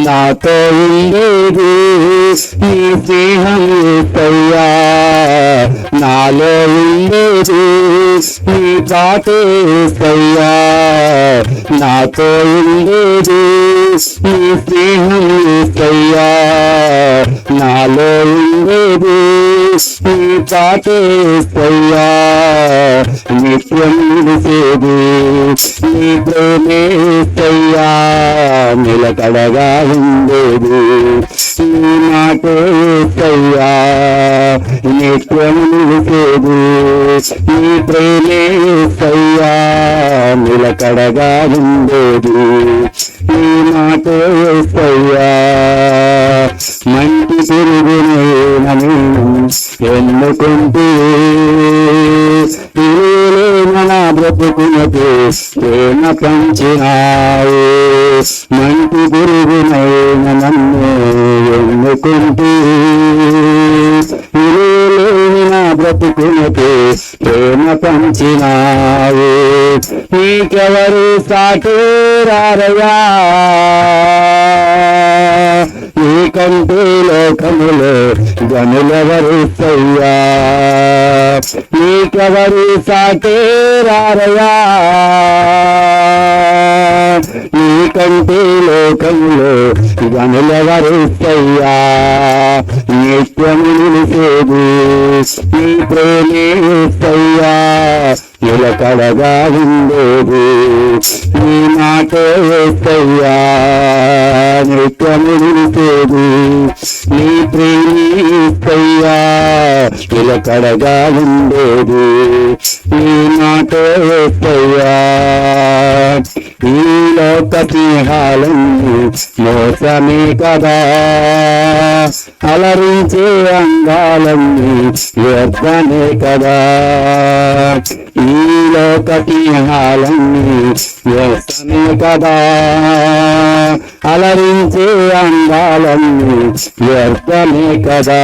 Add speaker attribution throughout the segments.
Speaker 1: నాతో ఉండేది నీ స్నేహం ఏసయ్యా, నాలో ఉండేది నీ పాటే ఏసయ్యా, నాతో ఉండేది నీ స్నేహం ఏసయ్యా, నాలో ఉండేది నీ పాటే ఏసయ్యా, నిత్యం నిలిచేది నీ ప్రేమే ఏసయ్యా, నిలకడగా ఉండేది నీ మాటే ఏసయ్యా, నిత్యం నిలిచేది నీ ప్రేమే ఏసయ్యా, నిలకడగా ఉండేది నీ మాటే ఏసయ్యా. మంచి తిరుగునేనని ఎన్నుకుంటే నా బ్రతుకునకు ప్రేమ పంచినావు, మంచి తిరుగునైన నన్ను ఎన్నుకుంటే నా బ్రతుకునకు ప్రేమ పంచినావు, నీకెవరు సాటి రారయా, నీకంటే లోకములో గనులెవరు సయ్యా, నీకెవరు సాటి రారయా, నీకంటే లోకములో గనులెవరు సయ్యా, నిత్యము నిలిచేది నీ ప్రేమే సయ్యా, నిలకడగా ఉండేది నీ మాటే సయ్యా, నిత్యము నిలిచేది నీ ప్రేమే సయ్యా, నిలకడగా ఉండేది నీ మాటే సయ్యా. ఈ లోక స్నేహాలన్నీ మోసమే కదా, అలరించే అందాలన్నీ వ్యర్థమే కదా, ఈ లోక స్నేహాలన్నీ వ్యర్థమే కదా, అలరించే అందాలన్నీ వ్యర్థమే కదా,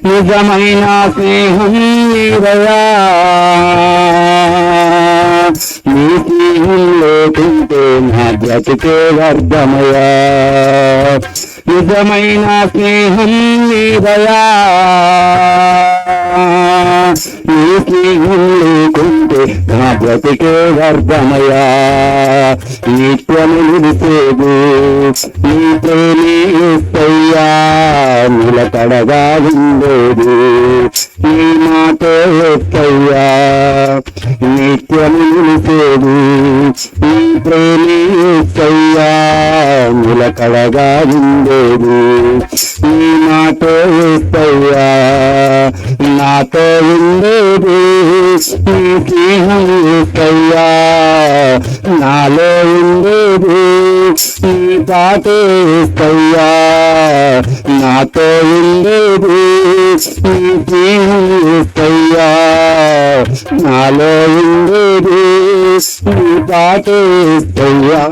Speaker 1: నిజమైన స్నేహం నీదయా, నీ స్నేహం లేకుంటే నా బ్రతుకే వ్యర్థమయ్యా, నిజమైన స్నేహం నీదయా, నీ స్నేహం లేకుంటే నా బ్రతుకే వ్యర్థమయ్యా, నిత్యము నిలిచేది నీ ప్రేమే సయ్యా, నిలకడగా ఉండేది నీ మాటే సయ్యా, నిత్యము నిలిచేది నీ ప్రేమే సయ్యా, నిలకడగా ఉండేది నీ మాటే సయ్యా, నాతో ఉండేది నీ స్నేహం సయ్యా, నాలో ఉండేది నీ పాటే సయ్యా, నాతో ఉండేది నీ స్నేహం సయ్యా, నాలో ఉండేది నీ పాటే సయ్యా,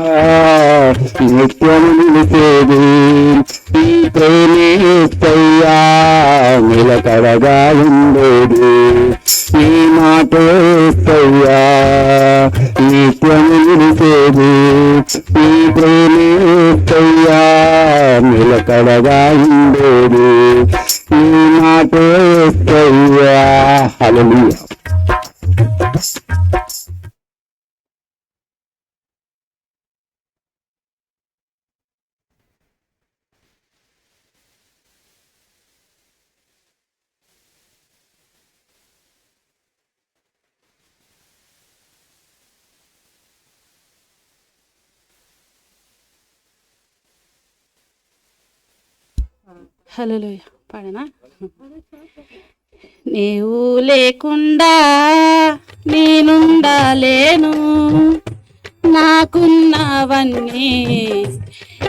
Speaker 1: నిత్యం నిలిచేది నీ ప్రేమే సయ్యా, నిలకడగా ఉండేది నీ మాటే సయ్యా, నిత్యం నిలిచేది నీ ప్రేమే సయ్యా, నిలకడగా ఉండేది నీ మాటే సయ్యా. హల్లెలూయా.
Speaker 2: హల్లెలూయా. పాడనా? నీవు లేకుండా నేనుండలేను, నాకున్నవన్నీ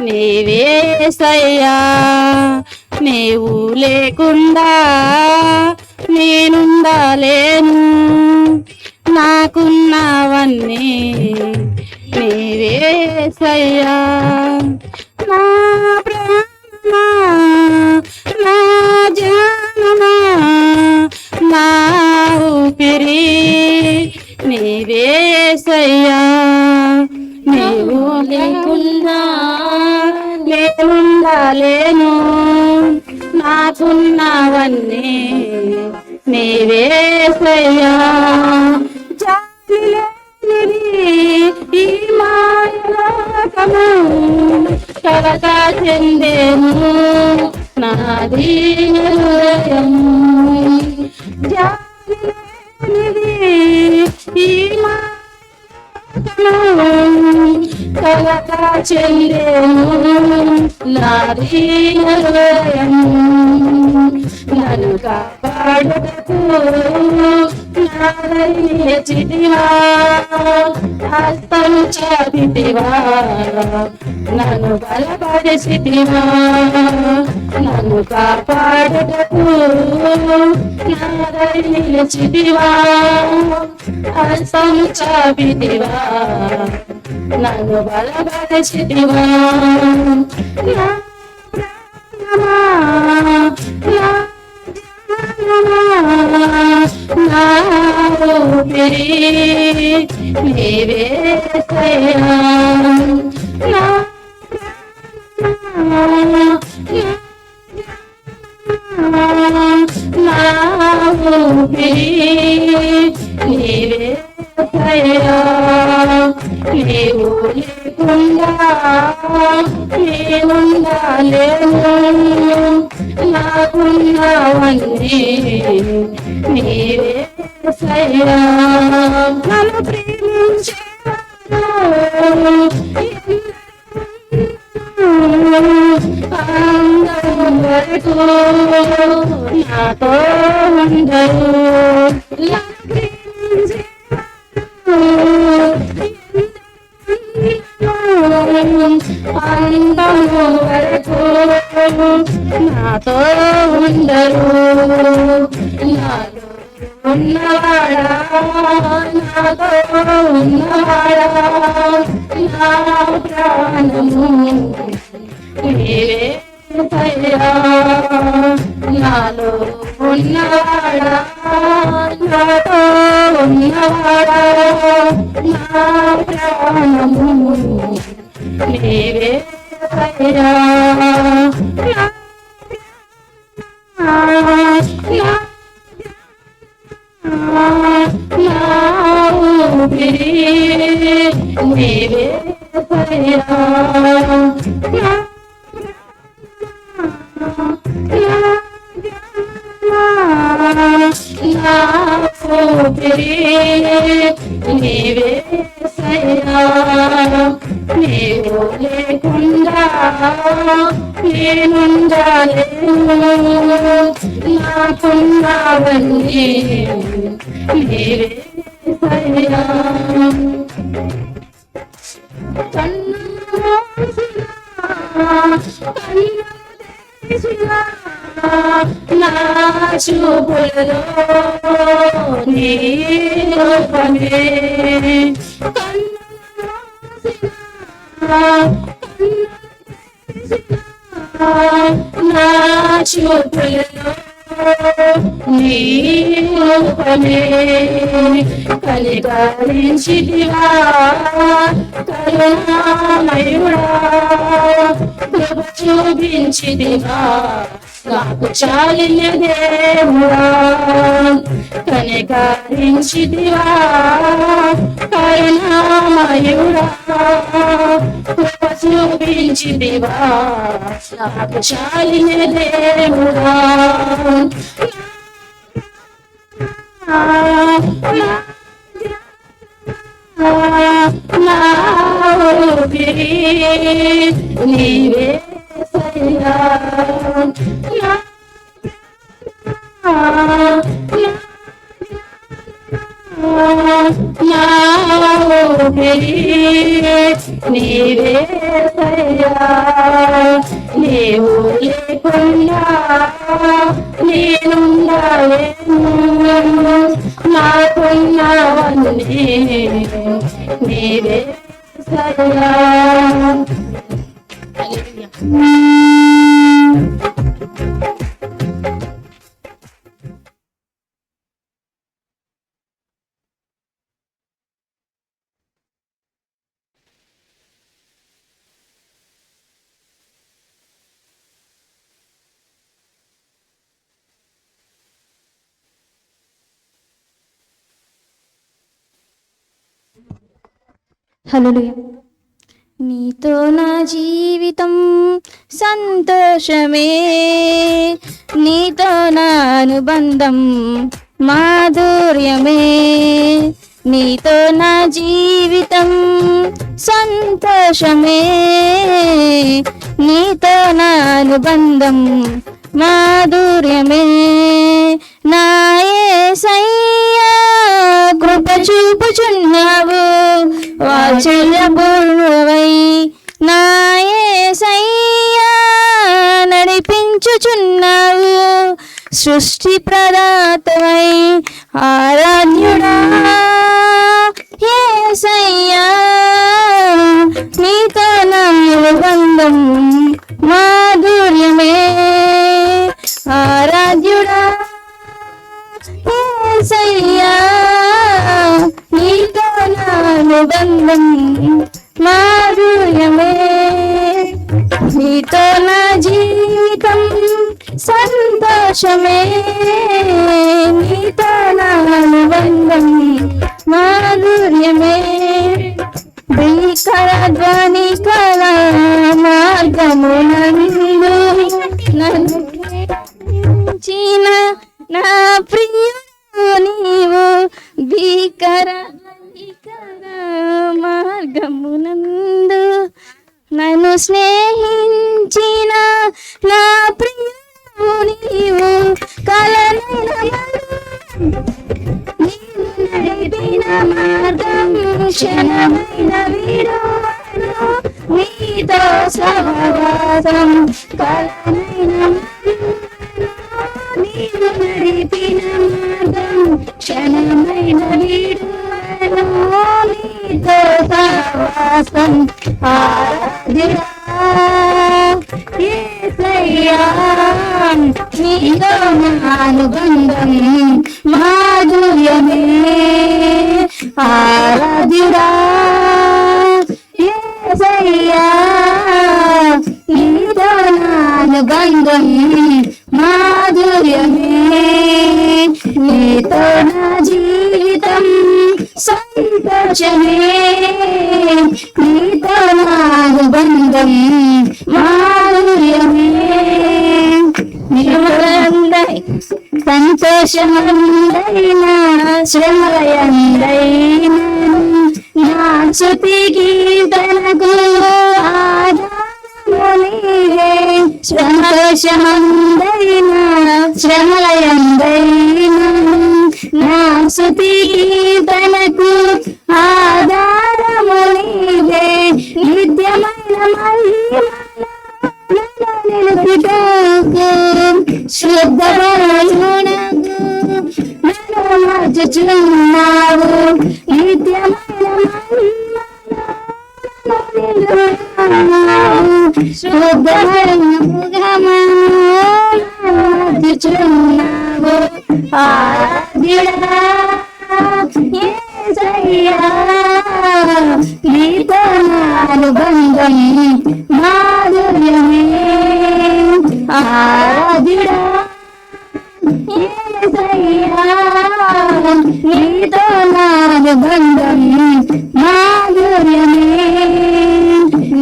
Speaker 2: నీవేసయ్యా, నీవు లేకుండా నేనుండలేను, నాకున్నవన్నీ నీవేసయ్యా, నా ప్రాణమా నా జానమా నా ఊపిరి నీవేసయ్యా, నీవు లేకుండా నేనుండాలేను నాకున్నవన్నీ నీవేసయ్యా జాలి లేనిది ఈ మాయలోకము కలత చెందేను నా దీన హృదయం జాలి లేనిది ఈ కలత చెందేను నా దీన హృదయం నన్ను కాపాడుటకు నాదైచితివా హస్తము చాపితివా నన్ను బలపరిచితివా నన్ను కాపాడుటకు నాదైచితివా హస్తము చాపితివా నన్ను బలపరిచితివా నా ప్రాణమా నా నా ఊపిరి నీవేసయ్యా నా నా ఊపిరి నీవేసయ్యా నీవు లేకుండా నేనుండాలేను నాకున్నవన్నీ నీవేసయ్యా నన్ను ప్రేమించేవారు అందరూ వరకు నాతో ఉండరు నన్ను ప్రేమించేవారు అందరూ వరకు నాతో ఉండరు నాతో ఉన్నవాడా నాతో ఉన్నవాడా నా ప్రాణము నీవేసయ్యా నాలో ఉన్నవాడా నాతో ఉన్నవాడా నా ప్రాణము నీవేసయ్యా నా ఊపిరి నీవేసయ్యా నా ఊపిరి నీవేసయ్యా నీవు లేకుండా నేనుండాలేను నాకున్నవన్నీ నీవేసయ్యా కన్ను మూసినా నా చూపులలో నీ రూపమే కన్ను మూసినా నా చూపులలో నీ రూపమే కనికరించితివా కరుణామయుడా కృప చూపించితివా నాకు చాలిన దేవుడా కనికరించితివా కరుణామయుడా కృప చూపించితివా నాకు చాలిన దేవుడా నా ఊపిరి నీవేసయ్యా నా ఊపిరి నీవేసయ్యా నీవు లేకుండా నేనుండలేను నాకున్నవన్నీ నీవేసయ్యా
Speaker 3: హల్లెలూయా. నీతో నా జీవితం సంతోషమే, నీతో నా అనుబంధం మాధుర్యమే, నీతో నా జీవితం సంతోషమే, నీతో నా అనుబంధం మాధుర్యమే. నా యేసయ్యా కృప చూపుచున్నావు వాత్సల్యపూర్ణుడవై, నా యేసయ్యా నడిపించుచున్నావు సృష్టి ప్రదాతవై. ఆరాధ్యుడా యేసయ్యా నీతో నా అనుబంధం మాధుర్యమే. ఆరాధ్యుడా యేసయ్యా నీతో నా అనుబంధం మాధుర్యమే. నీతో నా జీవితం సంతోషమే, నీతో నా అనుబంధం మాధుర్యమే. భీకర ధ్వని కల మార్గమునందు నన్ను ప్రేమించిన నా ప్రియుడు నీవు, భీకర ధ్వని కల మార్గమునందు నన్ను స్నేహించిన నా ప్రియుడు నీవు, కలనైన నడిపిన మార్గం క్షణమైన విడువను, నీతో సహవాసం కలనైన నీవు నడిపిన మార్గం క్షణమైన విడువను, నీతో సహవాసం. ఆరాధ్యుడా యేసయ్యా నీతో నా అనుబంధం మాధుర్యమే. ఆరాధ్యుడా యేసయ్యా నీతో నా అనుబంధం మాధుర్యమే. నీతో నా జీవితం సంతోషమే, నీతో నా అనుబంధం మాధుర్యమే. సంతోషమందైనా శ్రమయందైనా నా స్తుతి గీతలకు ఆధారము నీవే. సంతోషమందైనా శ్రమయందైనా నా స్తుతి గీతలకు ఆధారము నీవే. నిత్యమైన నిలుపుటకు శుద్ధపరచునకు నన్ను మార్చుచున్నావు. నిత్యమైన శుద్ధపరచుగా మార్చుచున్నావు. ఆరాధ్యుడా యేసయ్యా నీతో నా అనుబంధం మాధుర్యమే. ఆరాధ్యుడా యేసయ్యా నీతో నా అనుబంధం మాధుర్యమే.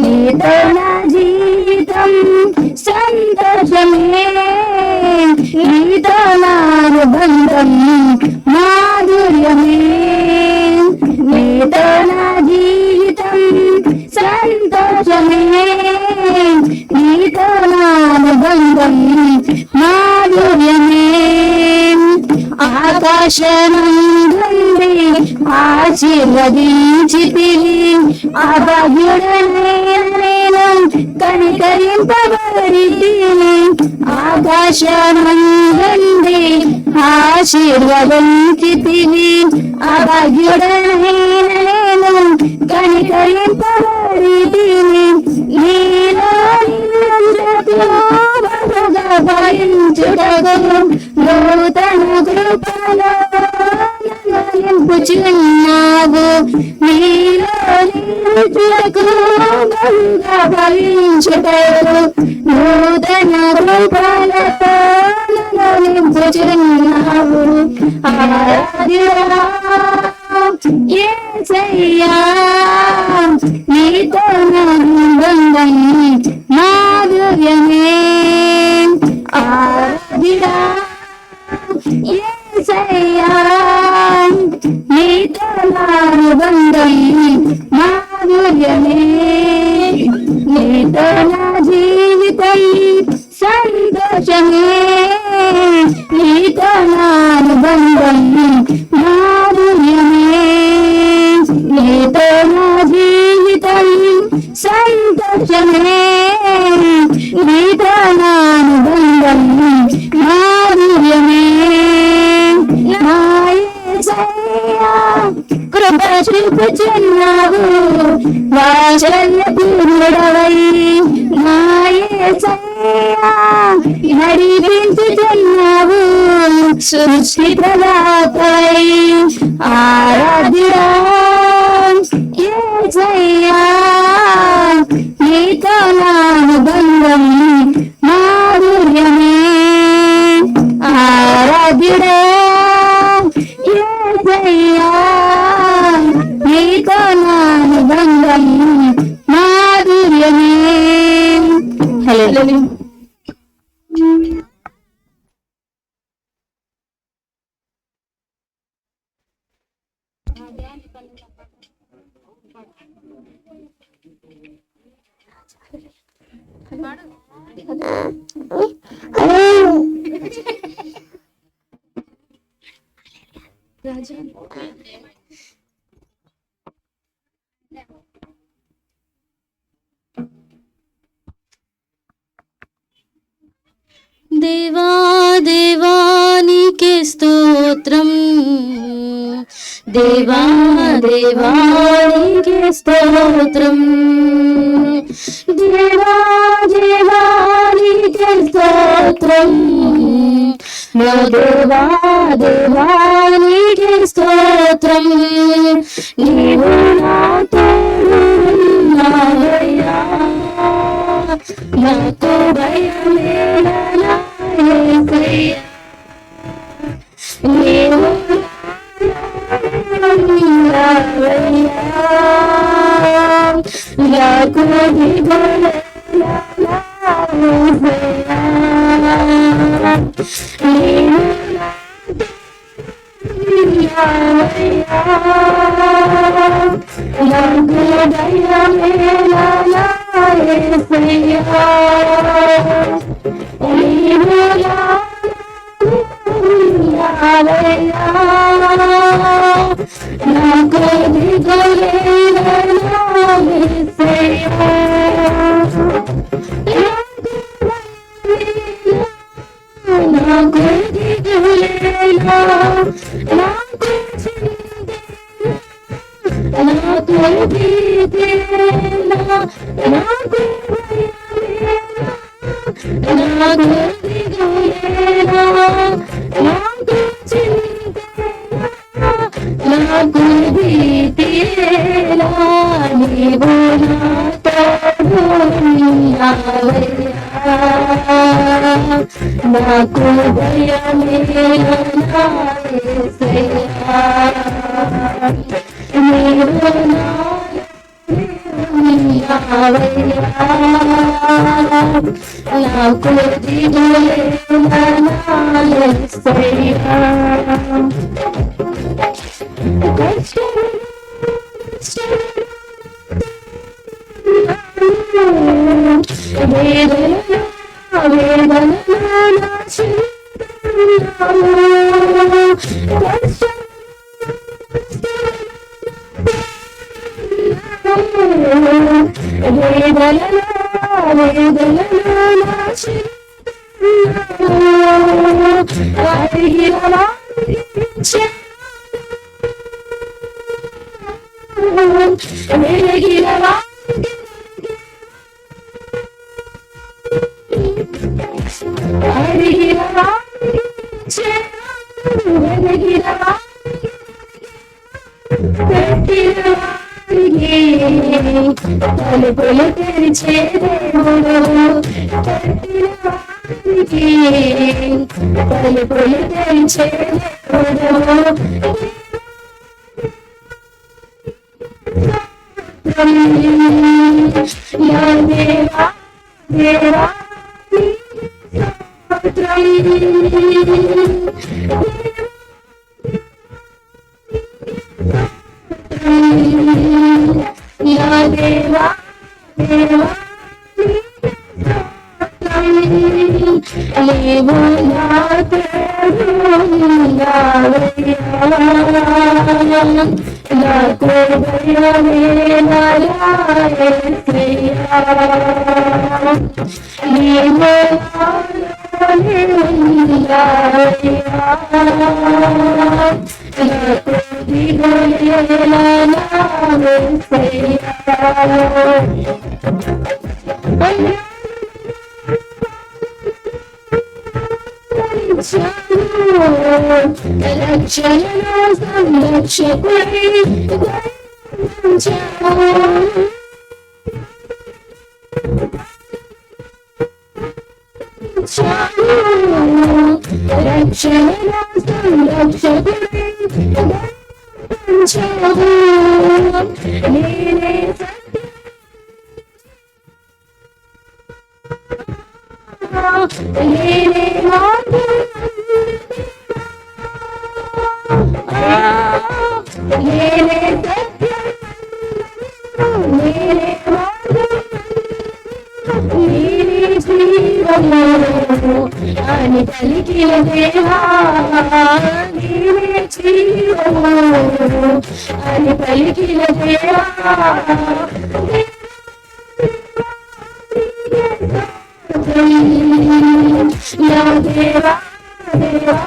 Speaker 3: నీతో నా జీవితం సంతోషమే, నీతో నా అనుబంధం మాధుర్యమే. నీతో నా జీవితం సంతోషమే, నీతో నా అనుబంధం మాధుర్యమే. ఆకాశమందుండి ఆశీర్వదించితివి, అభాగ్యుడనే నేను కనికరింపబడితిని. ఆకాశమందుండి ఆశీర్వదించితివి, అభాగ్యుడనే నేను కనికరింపబడితిని. నీలో బహుగా భరించుటకు నూతన కృపలో నింపుచున్నావు. నీలో నిలుచుటకు బహుగా భరించుటకు నూతన కృపలతో నింపుచున్నావు. ఆరాధ్యుడా యేసయ్యా సంతోషమే నీతో నా అనుబంధం మాధుర్యమే నీతో నా జీవితం సంతోషమే నీతో నా అనుబంధం మాధుర్యమే నా యేసయ్యా కృప చూపుచున్నావు వాత్సల్య పూర్ణుడవై నా యేసయ్యా నడిపించుచున్నావు సృష్టి ప్రదాతవై ఆరాధ్యుడా యేసయ్యా నీతో నా అనుబంధం మాధుర్యమే ఆరాధ్యుడా యేసయ్యా నీతో నా అనుబంధం మాధుర్యమే. హల్లెలూయా. దేవా దేవానికి స్తోత్రం దేవా దేవానికి స్తోత్రం దేవా దేవానికి స్తోత్రం నా దేవా దేవానికి స్తోత్రం నీవు నా తోడు ఉన్నావయ్యా నాకు భయమేలా యేసయ్యా నీవు ఉన్నావయ్యా నాకు దిగులేలా యేసయ్యా నీవు ఉన్నావయ్యా నాకు భయమేలా యేసయ్యా నీవు ఉన్నావయ్యా నాకు దిగులేలా యేసయ్యా నాకు దిగులేలా నాకు నాకు భీతేలా నాకు నాకు దిగులేలా నాకు చింతేలా నాకు భీతేలా నీవు నాతో ఉన్నావయ్యా నాకు భయమేలా యేసయ్యా నీవు ఉన్నావయ్యా నాకు దిగులేలా యేసయ్యా తలుపులు తెరిచే దేవుడు తలుపులు తెరిచే దేవుడు నా దేవా దేవా నా దేవా దేవా నీవు నా నాకు భయమేలయ్యా నీవు రక్షణలో సంరక్షకుడి రక్షణలో సంరక్షకుడి నేనే నేనే నేనే నేనే జీవము అని పలికిన దేవా నీవే జీవము అని పలికిన దేవా నా దేవా దేవా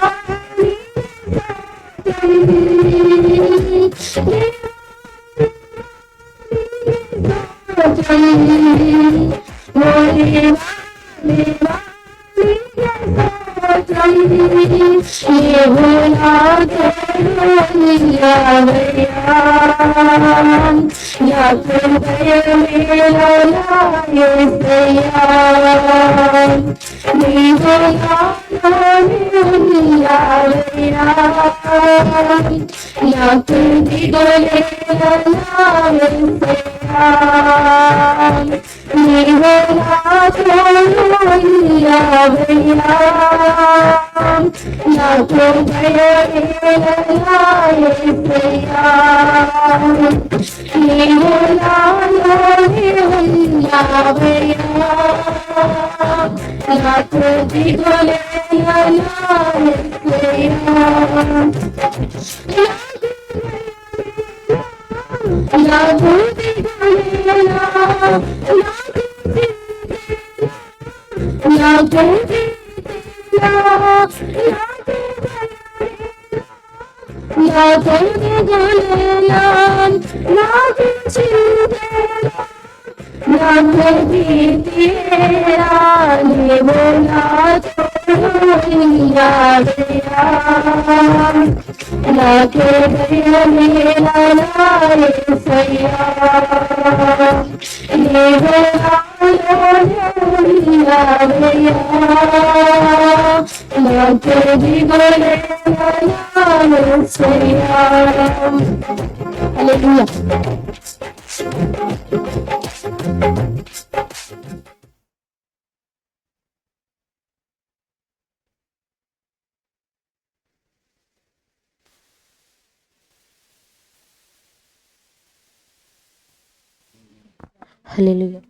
Speaker 2: హల్లెలూయా.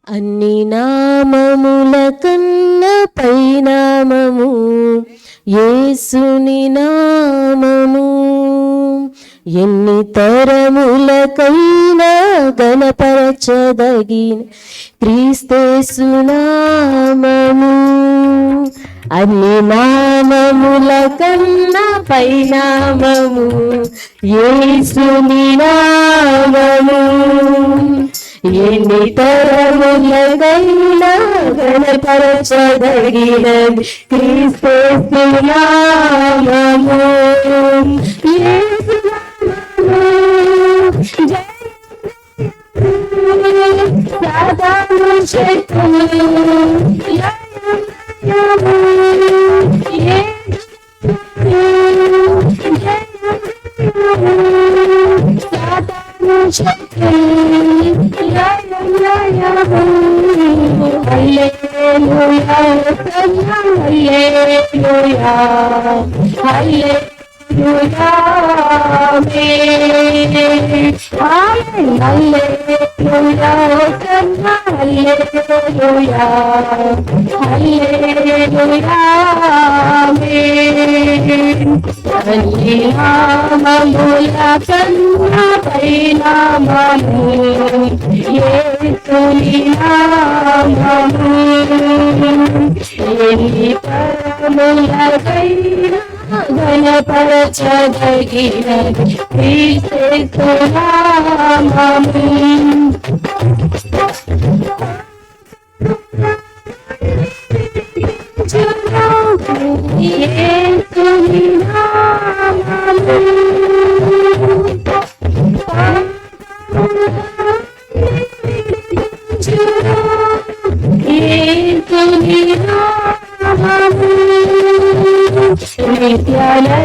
Speaker 2: అన్ని నామముల కన్నా పైనామము యేసుని నామము. ఎన్ని తరములకైనా గణపరచదగిన క్రీస్తేసు నామము. అన్ని నామముల కన్నా పైనామము యేసుని నామము. ఎన్ని తరములకైనా గణపరచదగిన క్రీస్తేసు నామము. యేసు నామము సాతాను శక్తులు
Speaker 3: హల్లెలూయా హోసన్నా హల్లెలూయా హల్లెలూయా ఆమేన్ తల్లి నామముల కన్నా పైనామము యేసుని నామము ఎన్ని పరములకైనా ఘనపరచదగినది క్రీస్తు నామము యేసుని నామము యేసుని నామము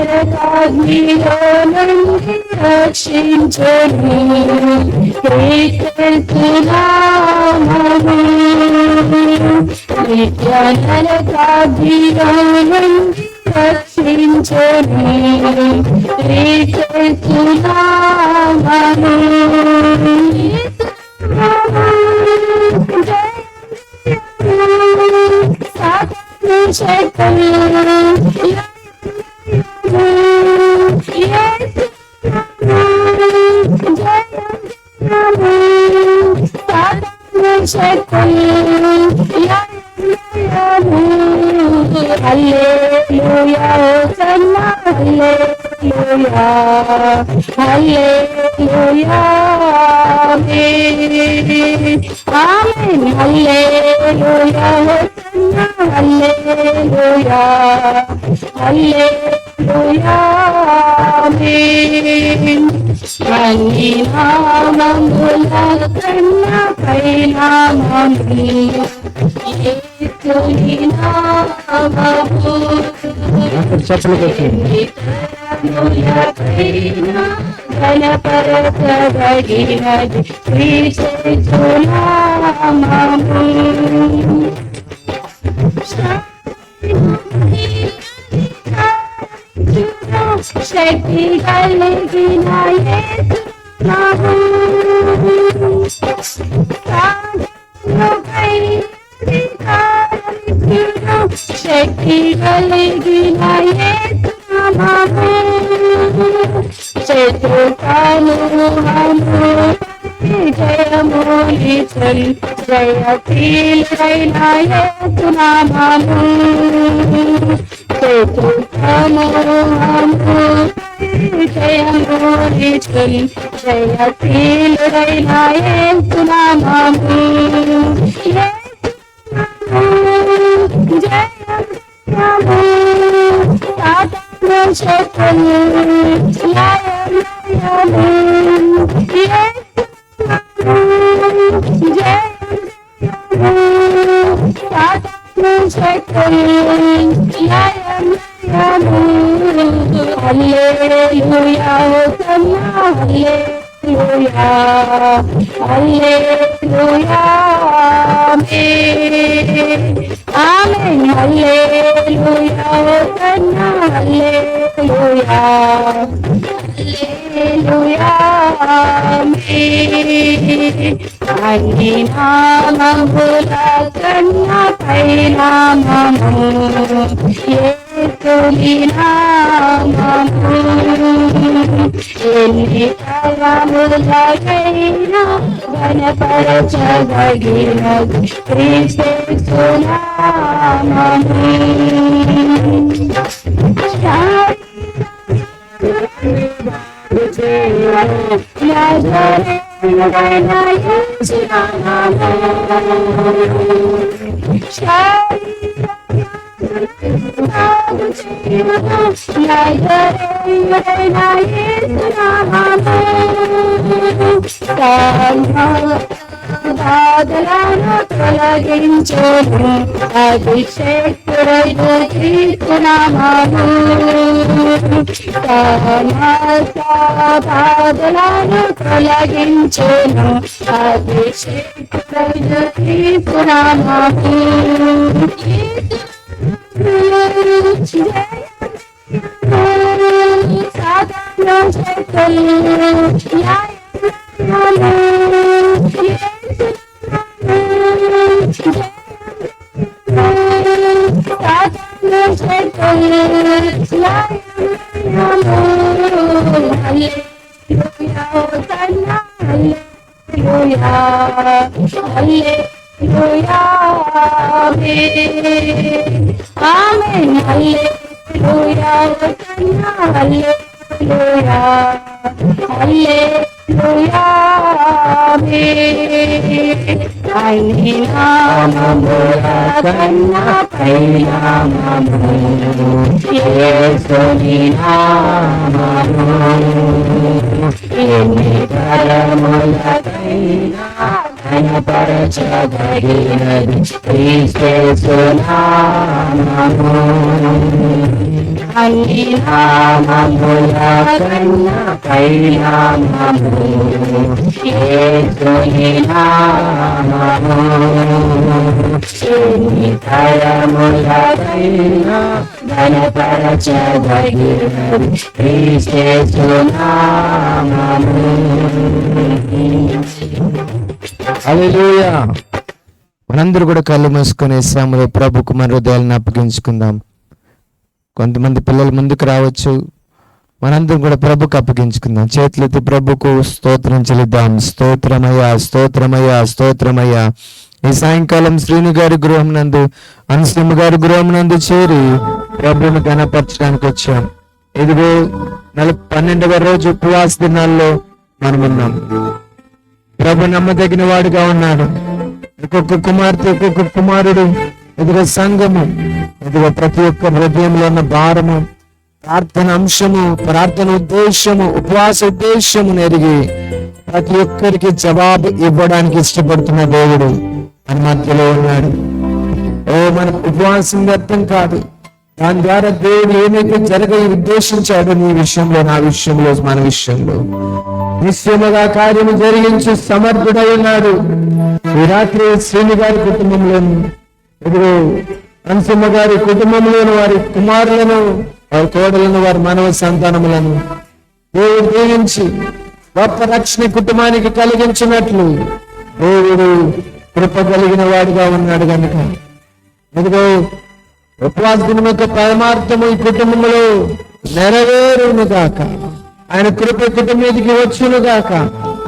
Speaker 3: నిత్యానరకాగ్నిలో నుండి రక్షించును క్రీస్తు నామము నిత్యానరకాగ్నిలో నుండి రక్షించును క్రీస్తు నామము శక్తులు హల్లెలూయా హోసన్నా హల్లెలూయా హల్లెలూయా ఆమేన్ ఆమేన్ హల్లెలూయా హోసన్నా హల్లెలూయా హల్లెలూయా ఆమేన్ అన్ని నామముల కన్నా పైనామము యేసుని నామము ఘనపరచదగినది క్రీస్తు నామము శక్తి కలిగిన యేసు నామము శక్తి కలిగిన యేసు నామము శత్రు సమూహము జయమునిచన్ జయశీలైన యేసు నామము శత్రు సమూహము జయమునిచన్ జయశీలైన యేసు నామము శక్తులు హల్లెలూయా హోసన్నా హల్లెలూయా హల్లెలూయా ఆమేన్ ఆమేన్ హల్లెలూయా హోసన్నా హల్లెలూయా హల్లెలూయా ఆమేన్ అన్ని నామముల కన్నా పైనామము యేసుని నామము ఎన్ని తరములకైనా ఘనపరచదగినది క్రీస్తు నామము నజరేయుడైన యేసు బాధలను తొలగించును అభిషేకుడైన క్రీస్తు నామము బాధలను తొలగించును అభిషేకుడైన క్రీస్తు నామము సాతాను శక్తులు న్యాయము యేసు సాతాను శక్తులు న్యాయము హల్లెలూయా హోసన్నా హల్లెలూయా హల్లెలూయా ఆమేన్ హల్లెలూయా హోసన్నా హల్లెలూయా హల్లెలూయా ఆయన నామముల కన్నా పైనామము యేసుని నామము ఎన్ని తరములకైనా కనపరచదగినది క్రీస్తు నామము అన్ని నామముల కన్నా పైనామము యేసుని నామము ఎన్ని తరములకైనా కనపరచదగినది క్రీస్తు నామము.
Speaker 4: హల్లెలూయా. మనందరూ కూడా కళ్ళు మూసుకునే శ్రమలో ప్రభుకు మన హృదయాలను అప్పగించుకుందాం. కొంతమంది పిల్లలు ముందుకు రావచ్చు. మనందరం కూడా ప్రభుకు అప్పగించుకుందాం. చేతులెత్తి ప్రభుకు స్తోత్రం చెల్లిద్దాం. స్తోత్రమయ్యా, స్తోత్రమయ్యా, స్తోత్రమయ్యా. ఈ సాయంకాలం శ్రీను గారి గృహం నందు, అనుశ్రీమ గారి గృహం నందు చేరి ప్రభువును గణపరచడానికి వచ్చాం. ఇదిగో 12వ రోజు ఉపవాస దినాల్లో మనమున్నాం. ప్రభు నమ్మదగిన వాడుగా ఉన్నాడు. ఒక్కొక్క కుమార్తె, ఒక్కొక్క కుమారుడు, ఇదిగో సంఘము, ఇదిగో ప్రతి ఒక్క హృదయంలో ఉన్న భారము, ప్రార్థన అంశము, ప్రార్థన ఉద్దేశము, ఉపవాస ఉద్దేశము ఎరిగి ప్రతి ఒక్కరికి జవాబు ఇవ్వడానికి ఇష్టపడుతున్న దేవుడు మన మధ్యలో ఉన్నాడు. మన ఉపవాసం వ్యర్థం కాదు. దాని ద్వారా దేవుడు ఏమైతే జరగ ఉద్దేశించాడో నీ విషయంలో, నా విషయంలో, మన విషయంలో నిశ్చయముగా కార్యము జరిగించి సమర్థుడై ఉన్నాడు. ఈ రాత్రి శ్రీని గారి కుటుంబంలోను, ఎదురు అనసమ్మ గారి కుటుంబంలోను, వారి కుమారులను, వారి కోడలను, వారి మానవ సంతానములను దేవుడు దీవించి గొప్ప రక్షణ కుటుంబానికి కలిగించినట్లు దేవుడు కృప కలిగిన వాడిగా ఉన్నాడు కనుక ఇదిగో ఉపవాస దినం యొక్క పరమార్థము ఈ కుటుంబంలో నెరవేరును గాక. ఆయన కృప కుటుంబం మీదకి వచ్చును గాక.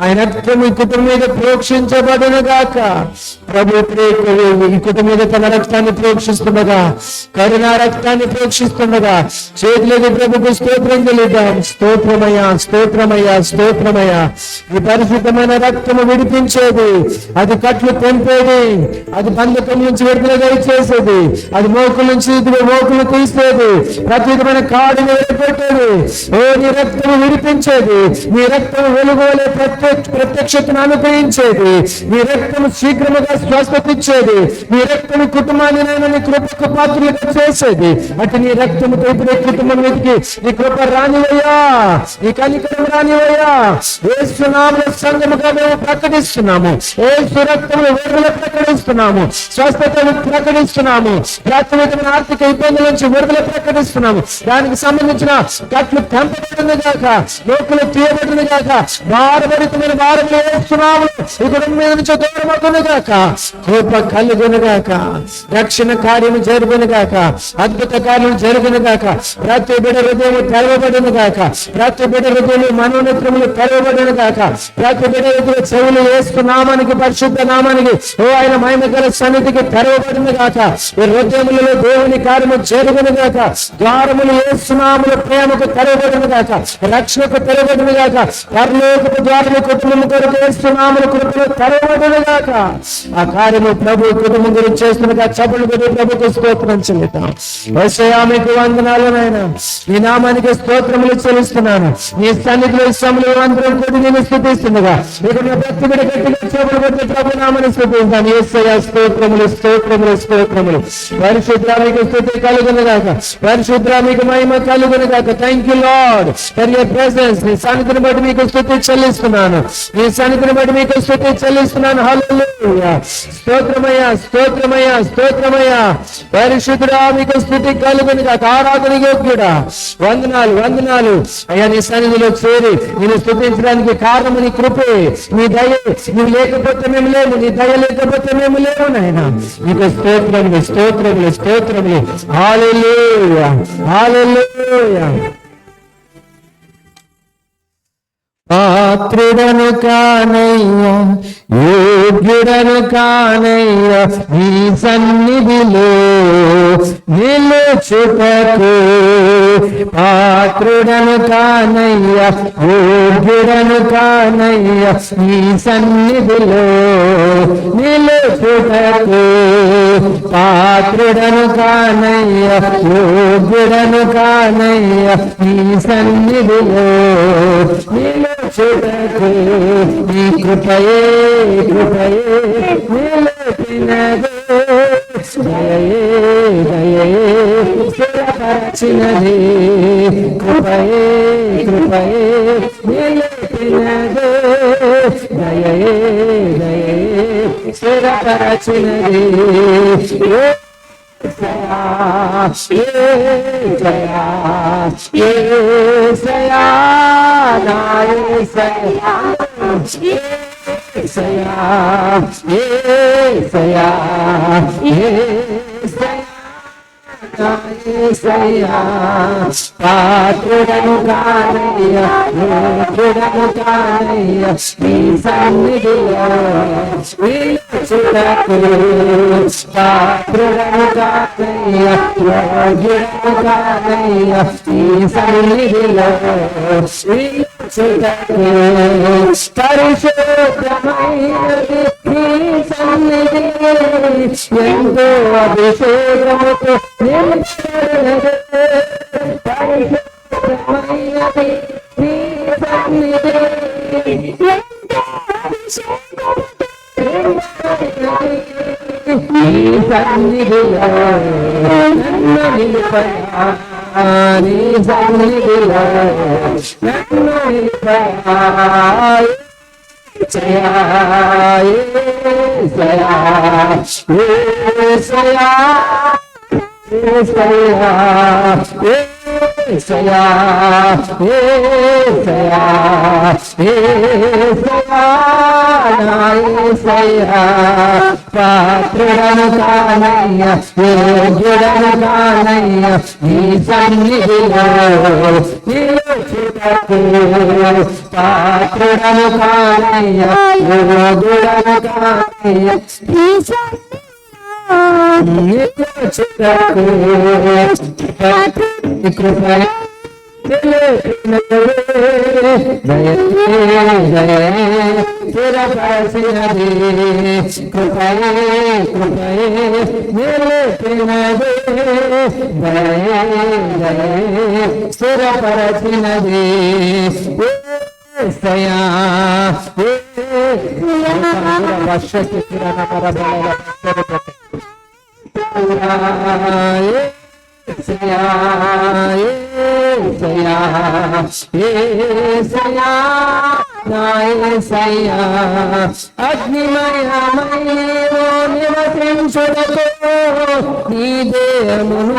Speaker 4: ఆయన రక్తం ఈ కుటుంబం మీద ప్రోక్షించబడును గాక. ప్రభు ఈ కుటుంబం మీద తన రక్తాన్ని ప్రోక్షిస్తుండగా, కరుణా రక్తాన్ని ప్రోక్షిస్తుండగా చేతులకి ప్రభుకు స్తోత్రం చెల్లిద్దాం. స్తోత్రమయ్యా, స్తోత్రమయ్యా, స్తోత్రమయ్యా. ఈ పరిశుద్ధమైన రక్తము విడిపించేది, అది కట్లు తెంపేది, అది బంధకం నుంచి విడుదల చేసేది, అది మోకుల నుంచి మోకులు తీసేది, ప్రతి విధమైన కాడిని విడిపెట్టేది. ఓ నీ రక్తము విడిపించేది, నీ రక్తము వెలుగోలే ప్రత్యక్షతను అనుగ్రహించేది, నీ రక్తము శీఘ్రముగా స్వస్థత ఇచ్చేది, నీ రక్తము కుటుంబాన్ని నీ కృపకు పాత్రలుగా చేసేది. అటు నీ రక్తముతో ఇప్పుడు కుటుంబం మీదకి నీ కృప రానివయ్యా, నీ కనికరం రానివయ్యా. యేసు నామములో సంఘముగా మేము ప్రకటిస్తున్నాము. యేసు రక్తములో విడుదల ప్రకటిస్తున్నాము, స్వస్థతను ప్రకటిస్తున్నాము, ప్రాథమికమైన ఆర్థిక ఇబ్బందుల నుంచి విడుదల ప్రకటిస్తున్నాము. దానికి సంబంధించిన కట్లు తెంపబడిన గాక, లోకులు తీయబడిన గాక, భారభరితమైన భారములు వేస్తున్నాము. ఈ కుటుంబం మీద నుంచి దూరమవుతున్న గాక, కృప కలుగును గాక, రక్షణ కార్యము జరుగును గాక, అద్భుత కార్యం జరుగును గాక. ప్రతి బిడ్డ హృదయం తెరవబడిన గాక, ప్రతి బిడ్డ హృదయం మనోనేత్రములు తెరవబడిన గాక, ప్రతి బిడ్డ హృదయ చెవులు వేస్తున్నామానికి, పరిశుద్ధ నామానికి, ఓ ఆయన మహిమకర సన్నిధికి తెరవబడిన గాక. ఈ హృదయములలో దేవుని కార్యము జరుగును గాక, ద్వారములు వేస్తున్నాములు ప్రేమకు తెరవబడిన గాక, రక్షణకు తెరవబడిన గాక, పరలోకపు ద్వారము కుటుంబం కొరకు వేస్తున్నాములు కృపను తెరవబడిన గాక. ఆ కార్యము ప్రభు కుటుంబం గురించి చేస్తున్నగా చప్పులు పెట్టి ప్రభుకు స్తోత్రం చెల్లిద్దాం. యేసయ్యా మీకు వందనాలు నాయనా, నీ నామానికి స్తోత్రములు చెల్లిస్తున్నాను. నీ సన్నిధిలో సమయంలో అందరం కూడి నేను స్తుతిస్తుండగా ఇక్కడ భక్తి బిడ్డ గట్టిగా చప్పులు పెట్టి ప్రభు నామాన్ని స్తుతిస్తాను. యేసయ్యా స్తోత్రములు, స్తోత్రములు, స్తోత్రములు. పరిశుద్ధ మీకు స్తుతి కలుగును గాక, పరిశుద్ధ మీకు మహిమ కలుగును గాక. Thank you lord for your presence. నీ సన్నిధిని బట్టి మీకు స్తుతి చెల్లిస్తున్నాను. చెల్లిస్తున్నాను. ఈ సన్నిధిని బట్టి మీకు స్తుతి చెల్లిస్తున్నాను. హల్లెలూయా. స్తోత్రమయ్యా, స్తోత్రమయ్యా, స్తోత్రమయ్యా. పరిశుద్ధుడా మీకు స్థుతి కలుగును గాక. ఆరాధన యోగ్యుడా, వందనాలు, వందనాలు అయ్యా. నీ సన్నిధిలో చేరి నేను స్తుతించడానికి కారణము నీ కృపే, నీ దయ. నువ్వు లేకపోతే మేము లేము, నీ దయ లేకపోతే మేము లేము నాయన. నీకు స్తోత్రములు, స్తోత్రములు, స్తోత్రములు. హల్లెలూయా, హల్లెలూయా. పాత్రుడను కానయ్యా, యోగ్యుడను కానయ్యా, నీ సన్నిధిలో నిలుచుటకు. పాత్రుడను కానయ్యా, యోగ్యుడను కానయ్యా, నీ సన్నిధిలో నిలుచుటకు. పాత్రుడను కానయ్యా, యోగ్యుడను కానయ్యా, నీ సన్నిధిలో నిలుచుటకు. నీ కృపయే, కృపయే నిలిపినదే. దయయే, దయయే స్థిరపరచినదే. కృపయే, కృపయే నిలిపినదే. దయయే, దయయే స్థిరపరచినదే. యేసయ్యా, యేసయ్యా, యేసయ్యా, నా యేసయ్యా, యేసయ్యా, యేసయ్యా, యేసయ్యా, నా యేసయ్యా. పాత్రుడను కానయ్యా, యోగ్యుడను కానయ్యా, నీ సన్నిధిలో నిలుచుటకు. పాత్రుడను కానయ్యా, యోగ్యుడను కానయ్యా, నీ సన్నిధిలో నిలుచుటకు. పరిశుద్ధమైనది నీ సన్నిధి, ఎంతో అభిషేకముతో నిండినది. పరిశుద్ధమైనది నీ సన్నిధి, ఎంతో అభిషేకముతో నీ సన్నిధిలో నన్ను నిలుపయా, నీ సన్నిధిలో నన్ను నిలుపయా. యేసయ్యా, యేసయ్యా, యేసయ్యా, యేసయ్యా, యేసయ్యా, యేసయ్యా, యేసయ్యా, నా యేసయ్యా. పాత్రుడను కానయ్యా, యోగ్యుడను కానయ్యా, నీ సన్నిధిలో నిలుచుటకు. పాత్రుడను కానయ్యా, యోగ్యుడను కానయ్యా, నీ సన్నిధిలో నిలుచుటకు. కృపయ స్థిరపరచినది. కృపయే, కృపయే నిలిపినది. దయే, దయే స్థిరపరచినది. యేసయ్యా, వర్షకి కిరణ పరబల యేసయ్యా, యేసయ్యా, యేసయ్యా, నా యేసయ్యా. అగ్నిమయమయ్యో నివసించుటకు నీ దేహమును.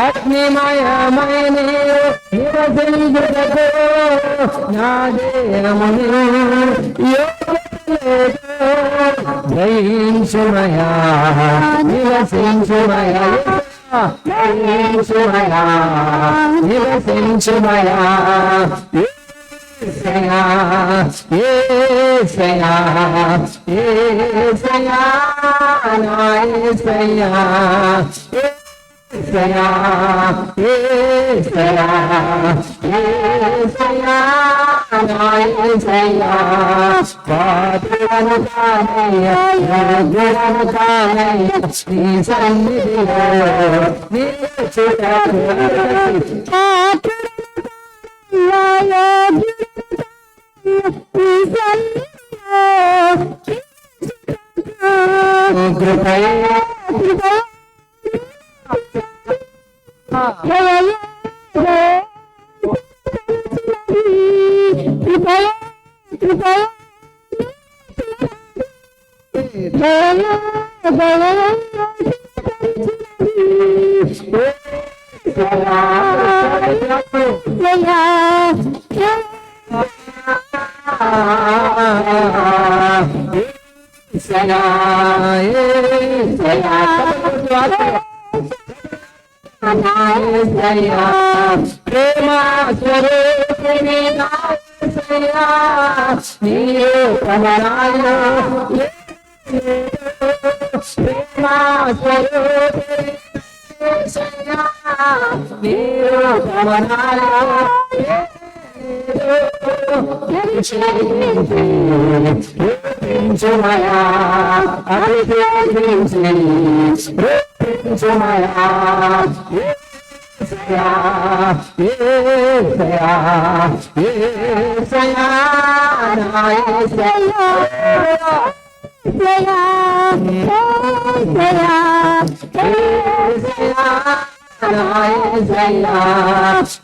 Speaker 4: అగ్నిమయమైన నివసించుటకు నా దేహమును గ్రహించుమయా, నివసించుమయా, గ్రహించుమయా, నివసించుమయా. యేసయ్యా, యేసయ్యా, యేసయ్యా, నా యేసయ్యా. యేసయ్యా, యేసయ్యా, యేసయ్యా, నా యేసయ్యా. పాత్రుడను కానయ్యా, యోగ్యుడను కానయ్యా, నీ సన్నిధిలో నిలుచుటకు. కృపయే, కృపయే
Speaker 3: ప్రేమ స్వరూపిణి నీరు కమలాలు ప్రేమ స్వరూపిణి నీరు కమలాలు రూపించుమయా రూపించుమయా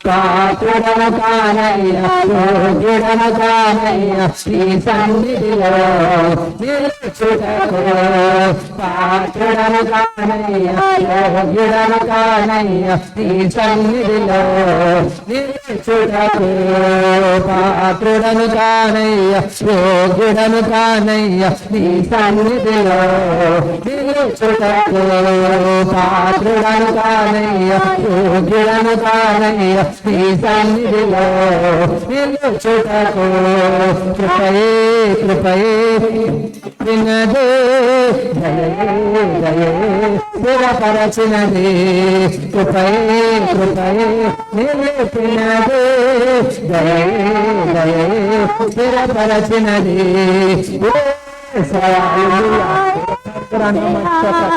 Speaker 3: పాత్రుడన కానయ్య శ్రీ సన్నిధిలో నిలుచుటకు పాత్రుడన కానయ్య శ్రీ సన్నిధిలో నిలుచుటకు పాత్రుడను కానయ్య యోగ్యుడను కానయ్య శ్రీ సన్నిధిలో నిలుచుటకు పాత్రుడను కానయ్య యోగ్యుడను కానయ్య నీ సన్నిధిలో నిలుచుటకు కృపయే వినదే దయే స్థిరపరచినది కృపయే నిలిపినదే దయే స్థిరపరచినది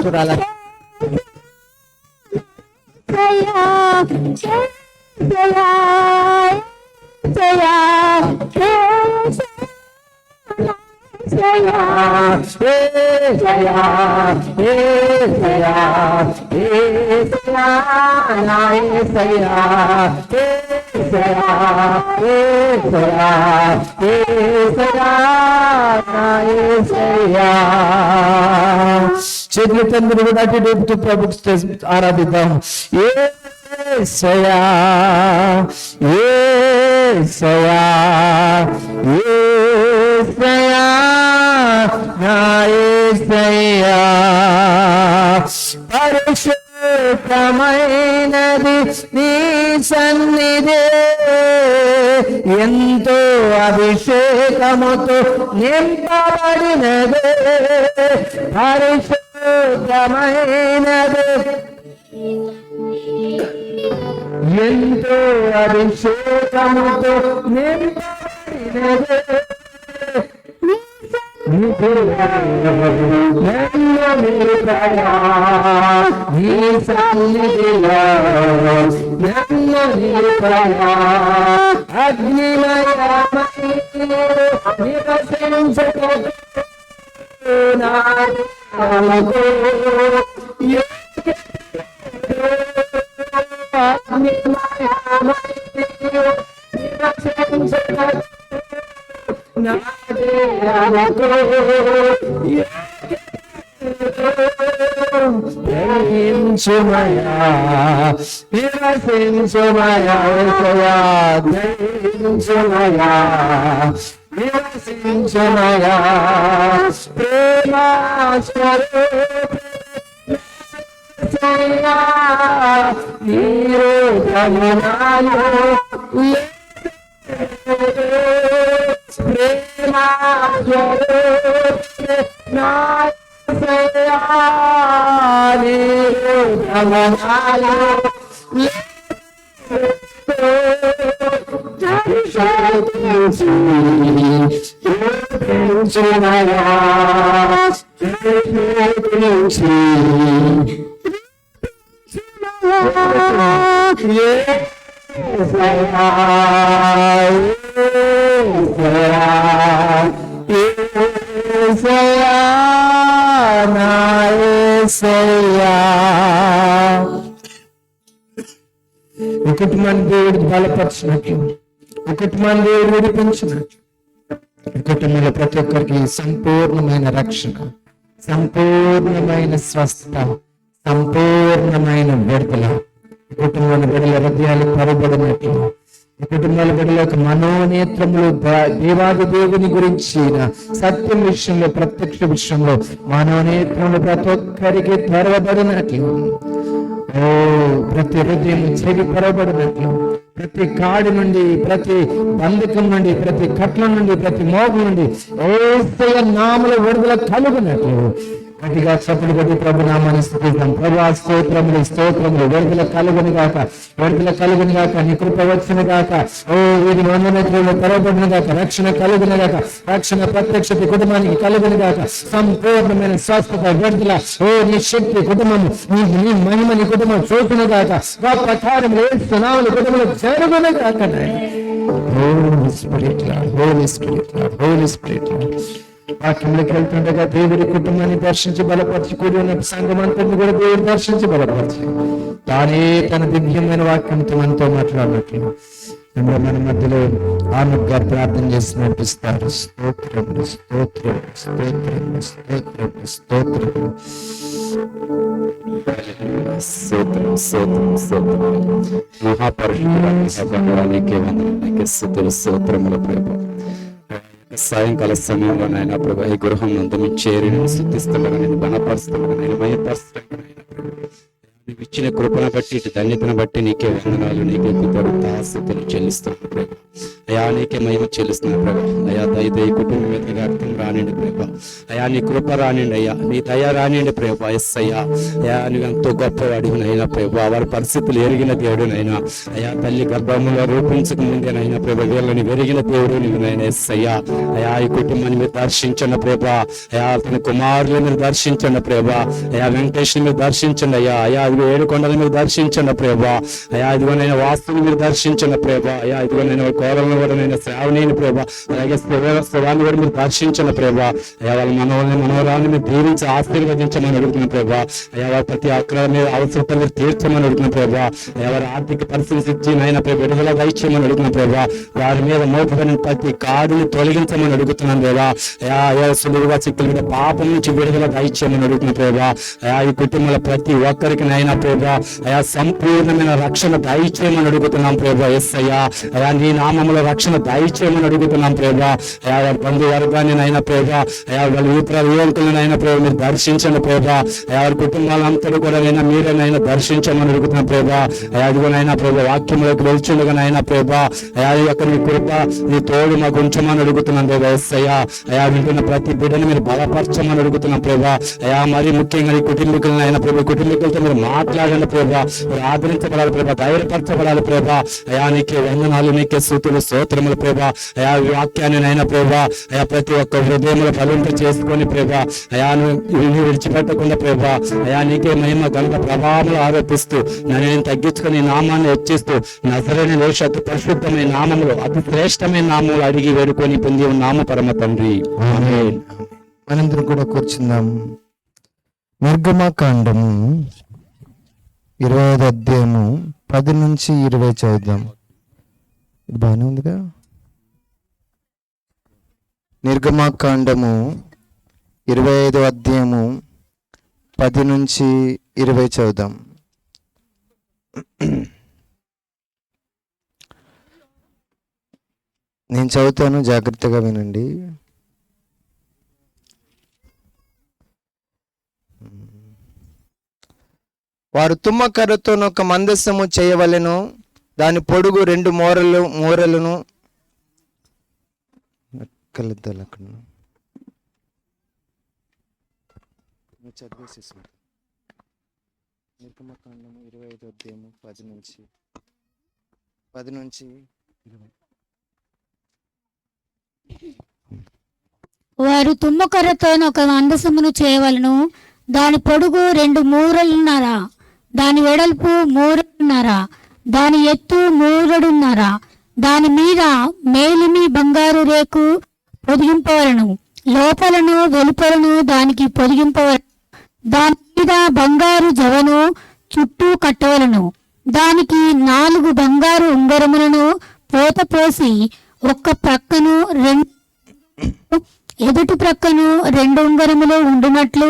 Speaker 3: చూడాలి చేతులు తండ్రి కూడా అటు ప్రభుత్వ ఆరాధిద్దాం. ఏసయ్యా ఏసయ్యా ఏసయ్యా నా ఏసయ్యా పరిశుద్ధమైనది నీ సన్నిధే ఎంతో అభిషేకముతో నింపబడినదే పరిశుద్ధమైనది ఎంతో అభిషేకముతో నింపబడినదే నీ సన్నిధిలో అగ్నిమయమై నివసించకు నివసించుమయా ప్రేమా స్వరూపా నీరు కమలాలు ప్రేమా స్వరూపా నీరు కమలాలు కుటుంబాన్ని దేవుడు బలపరిచినట్లు కుటుంబాన్ని దేవుడు విడిపించినట్లు కుటుంబంలో ప్రతి ఒక్కరికి సంపూర్ణమైన రక్షణ సంపూర్ణమైన స్వస్థత, సంపూర్ణమైన విడుదల. కుటుంబాల బిడ్డల హృదయాలు తెరబడినట్లు, కుటుంబాల బిడ్డలకు మనోనేత్రములు దేవాది దేవుని గురించిన సత్యం విషయంలో, ప్రత్యక్ష విషయంలో మనోనేత్రములు ప్రతి ఒక్కరికి తెరవబడినట్లు, ప్రతి హృదయం చెవి తెరవబడినట్లు, ప్రతి కాడి నుండి, ప్రతి బంధకం నుండి, ప్రతి కట్ల నుండి, ప్రతి మోగు నుండి యేసయ్య నామములో విడుదల కలుగునట్లు గట్టిగా చప్పుడు కొట్టి ప్రభు నామాన్ని స్తుతిద్దాం. ప్రభు స్తోత్రములు, స్తోత్రములు. విడుదల కలుగుని గాక, విడుదల కలుగుని గాక, నీ కృప వచ్చిన గాక. వీరి వందనత్రులు తెరవబడిన గాక, రక్షణ కలుగుని గాక, రక్షణ ప్రత్యక్షత కుటుంబానికి కలుగుని గాక, సంపూర్ణమైన స్వస్థత, విడుదల, నీ శక్తి కుటుంబం, నీ మహిమ నీ కుటుంబం చూపిన గాక, ప్రకారం నామని కుటుంబంలో జరుగుని గాక. Holy Spirit Lord, Holy Spirit Lord, Holy Spirit Lord. వాక్యంలోకి వెళ్తుండగా దేవుడి కుటుంబాన్ని దర్శించి బలపరిచి, కూడి ఉన్న సంఘం అంతటిని కూడా దేవుడు దర్శించి బలపరిచి, తానే తన దివ్యమైన వాక్యంతో మనతో మాట్లాడినట్లు మన మధ్యలో ఆమెగా ప్రార్థన చేసి నడిపిస్తారు. స్తోత్రములు, స్తోత్రములు, స్తోత్రములు, స్తోత్రములు, స్తోత్రములు.
Speaker 1: స్తోత్రం, స్తోత్రం, స్తోత్రం. మహాపరిశుద్ధునికి వందనానికి స్తుతులు, స్తోత్రములు ప్రభు. సాయంకాల సమయంలో నాయన ప్రభు ఈ గృహం నందు మీ చేరి నేను స్తుతిస్తుండగా, నేను బలపరుస్తుండగా, నేను మయపరుస్తుండగా నాయన ప్రభు నీవు ఇచ్చిన కృపను బట్టి, ఇటు ధన్యతను బట్టి నీకే వందనాలు, నీకే కృతజ్ఞతాస్తుతులు చెల్లిస్తున్నాను ప్రభు. అయా నీకే మహిమ చెల్లిస్తున్నాను ప్రభు. అయా దయ కుటుంబం మీద అర్థం రానిండి ప్రభు. అయా నీ కృప రానిండి, అయ్యా నీ దయ రానిండి ప్రభు. ఎస్ అయ్యా, అయా నువ్వు ఎంతో గొప్పవాడినైనా ప్రభు. వారి పరిస్థితులు ఎరిగిన దేవుడునైనా, అయా తల్లి గర్భంలో రూపించక ముందేనైనా ప్రభు వీళ్ళని వెరిగిన దేవుడు నువ్వునైనా. ఎస్ అయ్యా, అయా ఈ కుటుంబాన్ని మీరు దర్శించండి ప్రభు. అయా తన కుమారులు మీరు దర్శించండి ప్రభు. అయా వెంకటేశ్వరుని మీరు దర్శించండి అయ్యా. అయా ఏడుకొండలు మీరు దర్శించండి ప్రభా. అయా ఇదిగోనైనా వాస్తుని మీరు దర్శించండి ప్రభా. అయా ఇదిగోనైనా కోరలను కూడా నేను సేవనైన ప్రభా. అలాగే శివాన్ని కూడా మీరు దర్శించండి ప్రభా. అయా వాళ్ళ మనోరాన్ని మీరు దీవించి ఆశీర్వదించమని అడుగుతున్న ప్రభా. అయా వారి ప్రతి అక్కడ మీద అవసరతలు మీరు తీర్చమని అడుగుతున్న ప్రభా. అయా వారి ఆర్థిక పరిస్థితి ఇచ్చి నాయన ప్రభు విడుదల దయచేయమని అడుగుతున్న ప్రభా. వారి మీద మోపబడిన ప్రతి కాడుని తొలగించమని అడుగుతున్నాను ప్రభా. అయా సులువుగా చిక్కుల మీద పాపం నుంచి విడుదల దయచేయమని అడుగుతున్న ప్రభా. అయా ఈ కుటుంబంలో ప్రతి ఒక్కరికి నాయన ప్రభా అయా సంపూర్ణమైన రక్షణ దయచేయమని అడుగుతున్నాం ప్రభా. ఎస్ అయ్యా, అయా నీ నామములో రక్షణ దయచేయమని అడుగుతున్నాం ప్రభా. అయా వారి బంధువర్గాన్ని నైనా ప్రభా. అయా వాళ్ళ యువకులనైనా ప్రభా మీరు దర్శించండి ప్రభా. అయా వారి కుటుంబాలంతా కూడా నైనా మీరేనైనా దర్శించమని అడుగుతున్నాం ప్రభా. అయా అదిగోనైనా ప్రభా వాక్యంలోకి వెళ్తుండగానైనా ప్రభా. అయా యొక్క నీ కృప నీ తోడు మాకు ఉంచమని అడుగుతున్నాం ప్రభా. ఎస్ అయ్యా, అయా వింటున్న ప్రతి బిడ్డని మీరు బలపరచమని అడుగుతున్నాం ప్రభా. అయా మరి ముఖ్యంగా నీ కుటుంబీకులనైనా ప్రభా, కుటుంబీకులతో మీరు మాట్లాడండి ప్రభా. మీరు ఆదరించబడాలి ప్రభా, ధైర్యపరచబడాలి ప్రభా. అయా నీకే వందనాలు, నీకే స్తుతులు, స్తోత్రములు ప్రభా. అయా వాక్యాన్ని నైనా ప్రభా. అయా ప్రతి ఒక్క హృదయంలో ఫలింప చేసుకొని ప్రభా. అయా నువ్వు విడిచిపెట్టకుండా ప్రభా. అయా నీకే మహిమ ఘనత ప్రభావాలు ఆరోపిస్తూ నేను తగ్గించుకుని నామాన్ని హెచ్చిస్తూ నజరేయుని యేసు అతి పరిశుద్ధమైన నామములో అతి శ్రేష్టమైన నామములు అడిగి వేడుకొని పొంది ఉన్నాము పరమ తండ్రి. ఆమేన్.
Speaker 4: మనందరం కూడా కూర్చుందాం. నిర్గమకాండము 25వ అధ్యాయము 10 నుంచి 20 చదువుదాం. ఇది బాగానే ఉందిగా. నిర్గమకాండము 25వ అధ్యాయము 10 నుంచి 20 చదువుదాం. నేను చదువుతాను, జాగ్రత్తగా వినండి. వారు తుమ్మకర్రతో ఒక మందసము చేయవలెను. దాని పొడుగు 2 మూరలను కలుద్దాలు అక్కడ నిర్గమకాండము 25వ అధ్యాయము 10 నుంచి 20.
Speaker 2: వారు తుమ్మకర్రతో ఒక మందసమును చేయవలను. దాని పొడుగు 2 మూరలున్నర, దాని వెడల్పు 3 మూరలున్నర, దాని ఎత్తు 3 మూరడున్నర. దాని మీద మేలిమి బంగారు రేకు పొదిగింపవలను, లోపలను వెలుపలను దానికి పొదిగింపవలను. దాని మీద బంగారు జవను చుట్టూ కట్టవలను. దానికి 4 బంగారు ఉంగరములను పోత పోసి ఒక్క ప్రక్కను ఎదుటి ప్రక్కను 2 ఉంగరములు ఉండునట్లు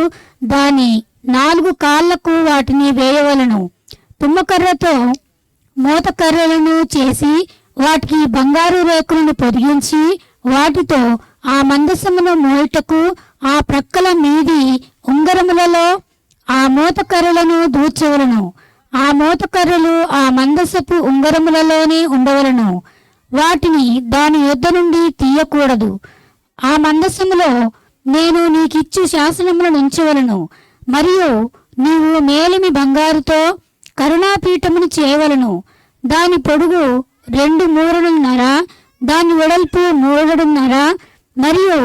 Speaker 2: దాని 4 కాళ్లకు వాటిని వేయవలను. తుమ్మకర్రతో మోతకర్రలను చేసి వాటికి బంగారు రేకులను పొదిగించి వాటితో ఆ మందసమును మోయుటకు ఆ ప్రక్కల మీది ఉంగరములలో ఆ మోతకర్రలను దూర్చవలను. ఆ మోతకర్రలు ఆ మందసపు ఉంగరములలోనే ఉండవలను. వాటిని దాని యొద్ద నుండి తీయకూడదు. ఆ మందసములో నేను నీకిచ్చు శాసనములను ఉంచవలను. మరియు నీవు మేలిమి బంగారుతో కరుణాపీఠమును చేయవలను. దాని పొడుగు 2 మూరడున్నర, దాని వెడల్పు 3 మూరడున్నర, మరియు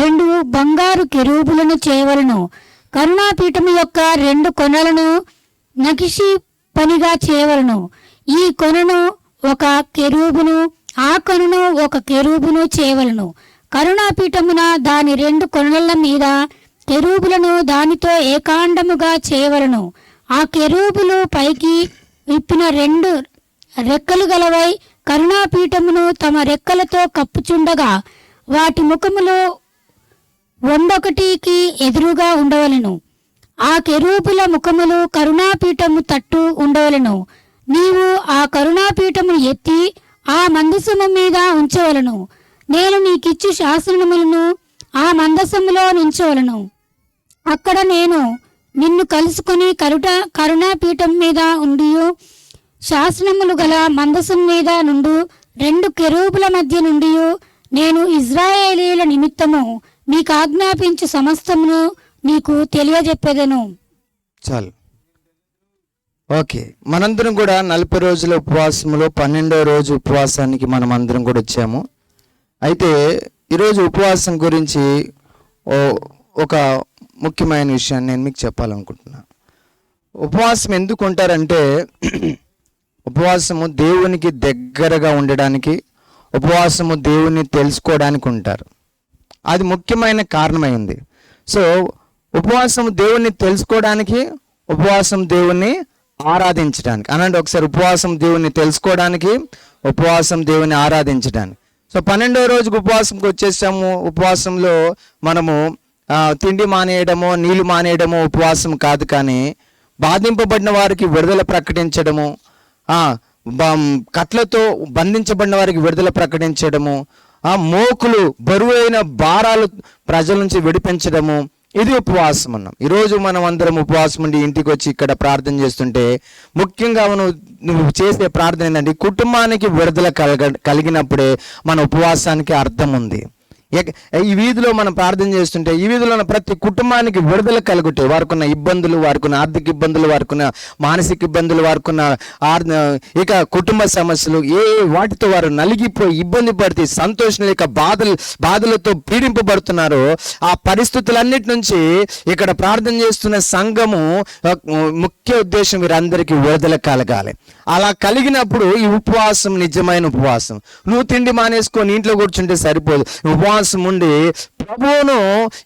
Speaker 2: 2 బంగారు కెరూబులను చేయవలను. కరుణాపీఠము యొక్క 2 కొనలను నకిషీ పనిగా చేయవలను. ఈ కొనను ఒక కెరూబును, ఆ కొనను ఒక కెరూబును చేయవలను. కరుణాపీఠమున దాని 2 కొనల మీద కెరూబులను దానితో ఏకాండముగా చేయవలను. ఆ కెరూబులు పైకి విప్పిన 2 రెక్కలు గలవై కరుణాపీఠమును తమ రెక్కలతో కప్పుచుండగా వాటి ముఖములు 101కి ఎదురుగా ఉండవలను. ఆ కెరూబుల ముఖములు కరుణాపీఠము తట్టు ఉండవలను. నీవు ఆ కరుణాపీఠమును ఎత్తి ఆ మందసము మీద ఉంచవలను. నేను నీకిచ్చు శాసనములను ఆ మందసములో నుంచవలను. అక్కడ నేను నిన్ను కలుసుకొని కరుణాపీఠం మీద ఉండియు శాసనములు గల మందసం మీద నుండు 2 కెరూబుల మధ్య నుండి నేను ఇజ్రాయేలీయుల నిమిత్తము మీకు ఆజ్ఞాపించు సమస్తమును నీకు తెలియజెప్పెదను.
Speaker 4: చాలు. ఓకే, మనందరం కూడా 40 రోజుల ఉపవాసములో 12వ రోజు ఉపవాసానికి మనం అందరం కూడా వచ్చాము. అయితే ఈరోజు ఉపవాసం గురించి ఒక ముఖ్యమైన విషయాన్ని నేను మీకు చెప్పాలనుకుంటున్నాను. ఉపవాసం ఎందుకు ఉంటారంటే ఉపవాసము దేవునికి దగ్గరగా ఉండడానికి, ఉపవాసము దేవుని తెలుసుకోవడానికి ఉంటారు. అది ముఖ్యమైన కారణమైంది. సో ఉపవాసం దేవుణ్ణి తెలుసుకోవడానికి, ఉపవాసం దేవుణ్ణి ఆరాధించడానికి. అనంటే ఒకసారి ఉపవాసం దేవుణ్ణి తెలుసుకోవడానికి, ఉపవాసం దేవుని ఆరాధించడానికి. సో 12వ రోజుకు ఉపవాసంకి వచ్చేసాము. ఉపవాసంలో మనము తిండి మానేయడమో నీళ్లు మానేయడమో ఉపవాసం కాదు, కానీ బాధింపబడిన వారికి విడుదల ప్రకటించడము, కట్లతో బంధించబడిన వారికి విడుదల ప్రకటించడము, మోకులు బరువైన భారాలు ప్రజల నుంచి విడిపించడము, ఇది ఉపవాసం అన్నాం. ఈరోజు మనం అందరం ఉపవాసం ఉండి ఇంటికి వచ్చి ఇక్కడ ప్రార్థన చేస్తుంటే ముఖ్యంగా నువ్వు చేసే ప్రార్థన ఏంటంటే కుటుంబానికి విడుదల కలిగినప్పుడే మన ఉపవాసానికి అర్థం ఉంది. ఈ వీధిలో మనం ప్రార్థన చేస్తుంటే ఈ వీధిలో ఉన్న ప్రతి కుటుంబానికి విడుదల కలుగుతాయి. వారికి ఉన్న ఇబ్బందులు, వారికి ఉన్న ఆర్థిక ఇబ్బందులు, వారికి ఉన్న మానసిక ఇబ్బందులు, వారికి ఉన్న ఇక కుటుంబ సమస్యలు, వాటితో వారు నలిగిపోయి ఇబ్బంది పడితే సంతోషం లేక బాధలతో పీడింపబడుతున్నారో ఆ పరిస్థితులన్నిటి నుంచి ఇక్కడ ప్రార్థన చేస్తున్న సంఘము ముఖ్య ఉద్దేశం వీరందరికీ విడుదల కలగాలి. అలా కలిగినప్పుడు ఈ ఉపవాసం నిజమైన ఉపవాసం. నువ్వు తిండి మానేసుకొని ఇంట్లో కూర్చుంటే సరిపోదు. ఉపవాసం ఉండి ప్రభువును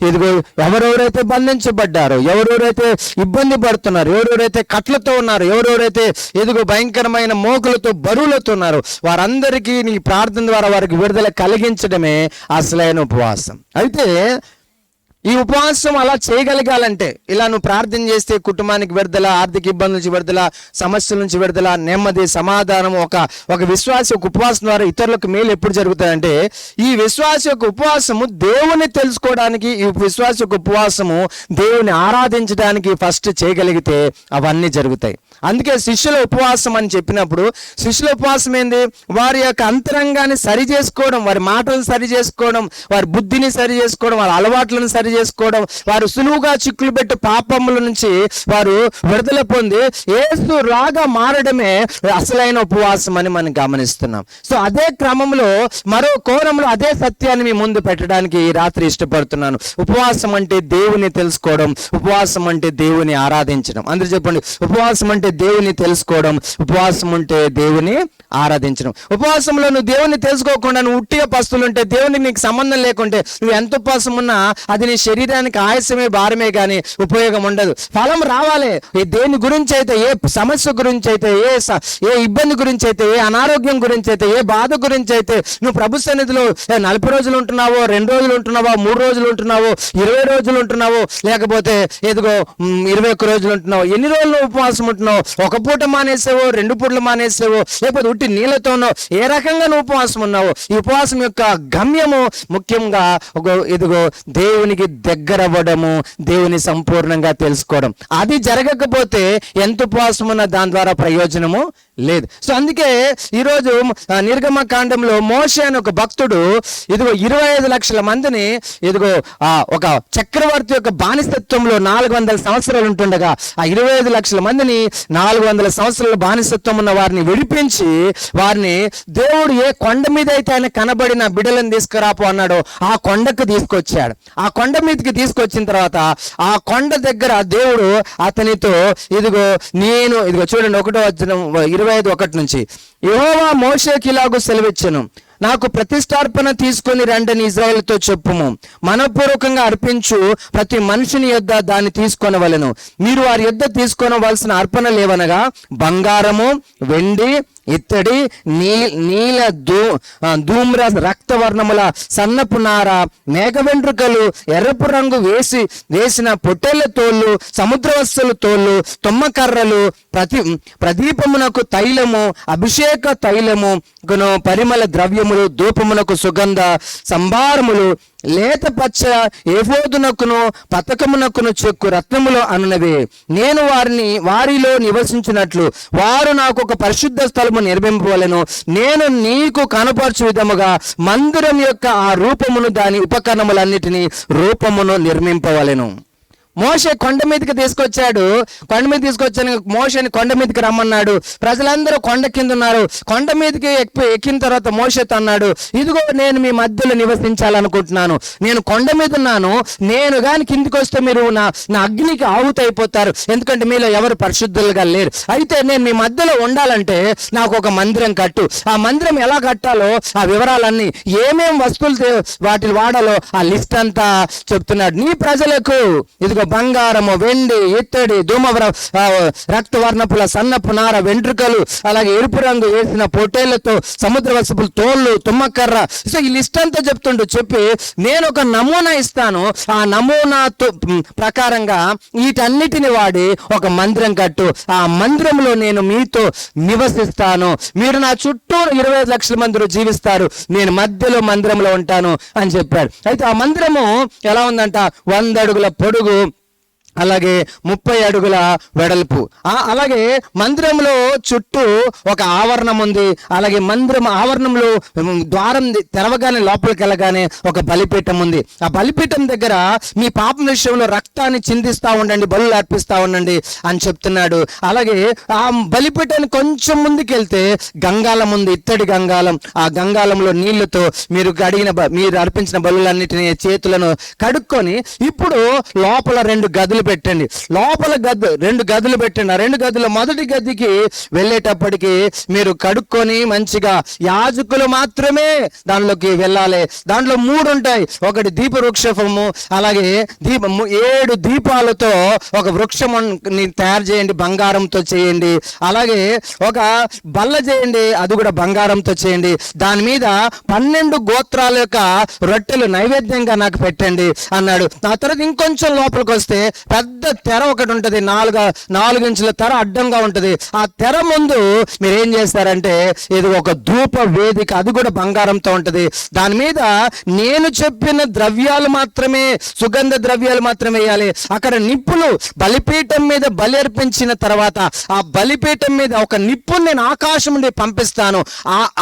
Speaker 4: ఎదుగు ఎవరెవరైతే బంధించబడ్డారో, ఎవరెవరైతే ఇబ్బంది పడుతున్నారో, ఎవరెవరైతే కట్లతో ఉన్నారో, ఎవరెవరైతే ఎదుగు భయంకరమైన మోకులతో బరువులతో ఉన్నారో వారందరికీ నీ ప్రార్థన ద్వారా వారికి విడుదల కలిగించడమే అసలైన ఉపవాసం. అయితే ఈ ఉపవాసం అలా చేయగలగాలంటే ఇలా నువ్వు ప్రార్థన చేస్తే కుటుంబానికి విడుదల, ఆర్థిక ఇబ్బందుల నుంచి విడుదల, సమస్యల నుంచి విడుదల, నెమ్మది, సమాధానం. ఒక విశ్వాస యొక్క ఉపవాసం ద్వారా ఇతరులకు మేలు ఎప్పుడు జరుగుతుందంటే ఈ విశ్వాస యొక్క ఉపవాసము దేవుని తెలుసుకోవడానికి, ఈ విశ్వాస యొక్క ఉపవాసము దేవుని ఆరాధించడానికి ఫస్ట్ చేయగలిగితే అవన్నీ జరుగుతాయి. అందుకే శిష్యుల ఉపవాసం అని చెప్పినప్పుడు శిష్యుల ఉపవాసం ఏంది? వారి యొక్క అంతరంగాన్ని సరి చేసుకోవడం, వారి మాటలను సరి చేసుకోవడం, వారి బుద్ధిని సరి చేసుకోవడం, వారి అలవాట్లను సరి చేసుకోవడం, వారు సులువుగా చిక్కులు పెట్టి పాపముల నుంచి వారు విడుదల పొంది యేసు రాగా మారడమే అసలైన ఉపవాసం అని మనం గమనిస్తున్నాం. సో అదే క్రమంలో మరో కోణంలో అదే సత్యాన్ని మీ ముందు పెట్టడానికి ఈ రాత్రి ఇష్టపడుతున్నాను. ఉపవాసం అంటే దేవుని తెలుసుకోవడం, ఉపవాసం అంటే దేవుని ఆరాధించడం. అందరూ చెప్పండి, ఉపవాసం అంటే దేవుని తెలుసుకోవడం, ఉపవాసం అంటే దేవుని ఆరాధించడం. ఉపవాసంలో నువ్వు దేవుని తెలుసుకోకుండా నువ్వు ఉట్టిగా పస్తులుంటే, దేవునికి నీకు సంబంధం లేకుంటే, నువ్వు ఎంత ఉపవాసం ఉన్నా అది నీ శరీరానికి ఆయాసమే భారమే కానీ ఉపయోగం ఉండదు. ఫలం రావాలి. దేని గురించి అయితే, ఏ సమస్య గురించి అయితే, ఏ ఇబ్బంది గురించి అయితే, ఏ అనారోగ్యం గురించి అయితే, ఏ బాధ గురించి అయితే నువ్వు ప్రభు సన్నిధిలో 40 రోజులు ఉంటున్నావో, 2 రోజులు ఉంటున్నావో, 3 రోజులు ఉంటున్నావో, 20 రోజులు ఉంటున్నావో, లేకపోతే ఏదిగో 21 రోజులు ఉంటున్నావు, ఎన్ని రోజులు ఉపవాసం ఉంటున్నావు, ఒక పూట మానేసావో, 2 పూటలు మానేసావో, లేకపోతే ఉట్టి నీళ్ళతోనో, ఏ రకంగా నువ్వు ఉపవాసం ఉన్నావు. ఈ ఉపవాసం యొక్క గమ్యము ముఖ్యంగా ఇదిగో దేవునికి దగ్గర అవ్వడము, దేవుని సంపూర్ణంగా తెలుసుకోవడం. అది జరగకపోతే ఎంత ఉపవాసం ఉన్నా దాని ద్వారా ప్రయోజనము లేదు. సో అందుకే ఈరోజు నిర్గమకాండంలో మోషే అని ఒక భక్తుడు ఇదిగో 25 లక్షల మందిని ఇదిగో ఒక చక్రవర్తి యొక్క బానిసత్వంలో 400 సంవత్సరాలు ఉంటుండగా ఆ 25 లక్షల మందిని 400 సంవత్సరాల బానిసత్వం ఉన్న వారిని విడిపించి వారిని దేవుడు ఏ కొండ మీద అయితే ఆయన కనబడిన బిడ్డలను తీసుకురాపో అన్నాడో ఆ కొండకు తీసుకొచ్చాడు. ఆ కొండ మీదకి తీసుకొచ్చిన తర్వాత ఆ కొండ దగ్గర దేవుడు అతనితో ఇదిగో చూడండి 1:25 నుంచి యెహోవా మోషేకి ఇలాగూ సెలవిచ్చెను, నాకు ప్రతిష్టార్పణ తీసుకొని రండని ఇజ్రాయేలుతో చెప్పుము. మనపూర్వకంగా అర్పించు ప్రతి మనిషిని యొద్ద దాన్ని తీసుకొనవలెను. మీరు వారి యొద్ద తీసుకొనవలసిన అర్పణ లేవనగా బంగారము, వెండి, ఇత్తడి, నీల ధూమ్ర రక్తవర్ణముల సన్నపు నార, మేఘ వెంట్రుకలు, ఎర్రపు రంగు వేసిన పొట్టేళ్ల తోళ్ళు, సముద్రవత్సల తోళ్ళు, తుమ్మకర్రలు, ప్రదీపమునకు తైలము, అభిషేక తైలము, పరిమళ ద్రవ్యములు, ధూపమునకు సుగంధ సంభారములు, లేత పచ్చ ఏఫోదునకును పతకమునకును చెక్కు రత్నములు అనునవే. నేను వారిలో నివసించినట్లు వారు నాకు ఒక పరిశుద్ధ స్థలము నిర్మింపవలెను. నేను నీకు కనపరచు విధముగా మందిరం యొక్క ఆ రూపమును, దాని ఉపకరణములన్నిటినీ రూపమును నిర్మింపవలెను. మోషే కొండ మీదకి తీసుకొచ్చాడు. కొండ మీద తీసుకొచ్చాను మోషేని కొండ మీదకి రమ్మన్నాడు. ప్రజలందరూ కొండ కింద ఉన్నారు. కొండ మీదకి ఎక్కిన తర్వాత మోషేతో అన్నాడు, ఇదిగో నేను మీ మధ్యలో నివసించాలనుకుంటున్నాను. నేను కొండ మీద ఉన్నాను. నేను కానీ కిందికి వస్తే మీరు నా అగ్నికి ఆహుతైపోతారు. ఎందుకంటే మీలో ఎవరు పరిశుద్ధులుగా లేరు. అయితే నేను మీ మధ్యలో ఉండాలంటే నాకు ఒక మందిరం కట్టు. ఆ మందిరం ఎలా కట్టాలో ఆ వివరాలన్నీ, ఏమేం వస్తువులు వాటిని వాడాలో ఆ లిస్ట్ అంతా చెప్తున్నాడు. నీ ప్రజలకు ఇదిగో బంగారము, వెండి, ఇత్తడి, ధూమ్ర రక్తవర్ణపుల సన్నపు నార, వెంట్రుకలు, అలాగే ఎరుపు రంగు వేసిన పొట్టేళ్లతో, సముద్రవత్సపుల తోళ్ళు, తుమ్మకర్ర. సో ఈ లిస్ట్ అంతా చెప్పి నేను ఒక నమూనా ఇస్తాను. ఆ నమూనా ప్రకారంగా వీటన్నిటిని వాడి ఒక మందిరం కట్టు. ఆ మందిరంలో నేను మీతో నివసిస్తాను. మీరు నా చుట్టూ 25 లక్షల మంది జీవిస్తారు. నేను మధ్యలో మందిరంలో ఉంటాను అని చెప్పాడు. అయితే ఆ మందిరము ఎలా ఉందంట, 100 అడుగుల పొడుగు, అలాగే 30 అడుగుల వెడల్పు. అలాగే మందిరంలో చుట్టూ ఒక ఆవరణం ఉంది. అలాగే మందిరం ఆవరణంలో ద్వారం తెరవగానే లోపలికి వెళ్ళగానే ఒక బలిపీఠం ఉంది. ఆ బలిపీఠం దగ్గర మీ పాపం విషయంలో రక్తాన్ని చిందిస్తూ ఉండండి, బలులు అర్పిస్తూ ఉండండి అని చెప్తున్నాడు. అలాగే ఆ బలిపీఠాన్ని కొంచెం ముందుకు వెళ్తే గంగాలం ఉంది, ఇత్తడి గంగాలం. ఆ గంగాలంలో నీళ్లతో మీరు అర్పించిన బలులన్నిటిని చేతులను కడుక్కొని ఇప్పుడు లోపల 2 గదులు పెట్టండి. లోపల 2 గదులు పెట్టండి. ఆ 2 గదుల మొదటి గదికి వెళ్ళేటప్పటికి మీరు కడుక్కొని మంచిగా యాజకులు మాత్రమే దానిలోకి వెళ్ళాలి. దాంట్లో 3 ఉంటాయి. ఒకటి దీప వృక్షము, అలాగే 7 దీపాలతో ఒక వృక్షం తయారు చేయండి, బంగారంతో చేయండి. అలాగే ఒక బల్ల చేయండి, అది కూడా బంగారంతో చేయండి. దాని మీద 12 గోత్రాల యొక్క రొట్టెలు నైవేద్యంగా నాకు పెట్టండి అన్నాడు. ఆ తర్వాత ఇంకొంచెం లోపలికి వస్తే పెద్ద తెర ఒకటి ఉంటుంది, 4 ఇంచుల తెర అడ్డంగా ఉంటుంది. ఆ తెర ముందు మీరు ఏం చేస్తారంటే ఇది ఒక ధూప వేదిక, అది కూడా బంగారంతో ఉంటుంది. దాని మీద నేను చెప్పిన ద్రవ్యాలు మాత్రమే, సుగంధ ద్రవ్యాలు మాత్రమే వేయాలి. అక్కడ నిప్పులు, బలిపీఠం మీద బలి అర్పించిన తర్వాత ఆ బలిపీఠం మీద ఒక నిప్పు నేను ఆకాశం నుండి పంపిస్తాను.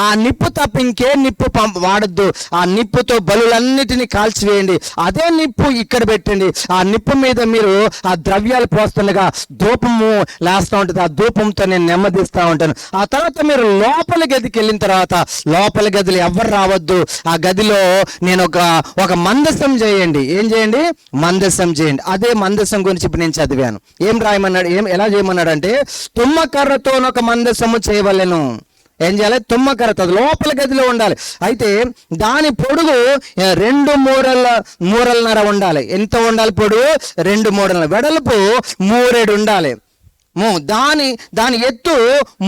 Speaker 4: ఆ నిప్పు తప్ప ఇంకే నిప్పు వాడద్దు. ఆ నిప్పుతో బలులన్నిటినీ కాల్చివేయండి. అదే నిప్పు ఇక్కడ పెట్టండి. ఆ నిప్పు మీద మీరు ఆ ద్రవ్యాలు పోస్తుండగా ధూపము లేస్తూ ఉంటుంది. ఆ ధూపంతో నేను నెమ్మదిస్తూ ఉంటాను. ఆ తర్వాత మీరు లోపల గదికి వెళ్ళిన తర్వాత లోపల గదిలో ఎవరు రావద్దు. ఆ గదిలో నేను ఒక మందసం చేయండి. ఏం చేయండి? మందసం చేయండి. అదే మందసం గురించి ఇప్పుడు నేను చదివాను. ఏం రాయమన్నాడు, ఎలా చేయమన్నాడు అంటే తుమ్మకర్రతో ఒక మందసము చేయవలెను.
Speaker 3: ఏం చేయాలి? తుమ్మకర్రతో అది లోపల గదిలో ఉండాలి. అయితే దాని పొడుగు 2 మూరలన్నర ఉండాలి. ఎంత ఉండాలి పొడుగు? 2 మూరల. వెడల్పు 3 ఉండాలి. దాని ఎత్తు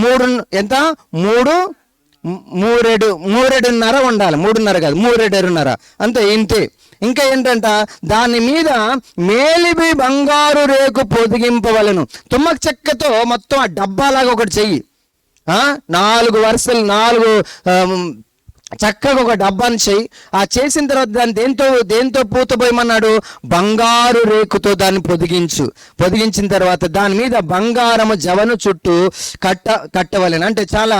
Speaker 3: 3 ఎంత? 3.5 ఉండాలి. 3.5 కాదు, 3.5 అంతే, ఇంతే. ఇంకా ఏంటంట, దాని మీద మేలిమి బంగారు రేకు పొదిగింపవలను. తుమ్మక చెక్కతో మొత్తం ఆ డబ్బాలాగా ఒకటి చెయ్యి. 4 వరుసలు 4 చక్కగా ఒక డబ్బాని చేయి. ఆ చేసిన తర్వాత దాన్ని దేంతో పూతపోయమన్నాడు? బంగారు రేకుతో దాన్ని పొదిగించిన తర్వాత దాని మీద బంగారము జవను చుట్టూ కట్టవలెను. అంటే చాలా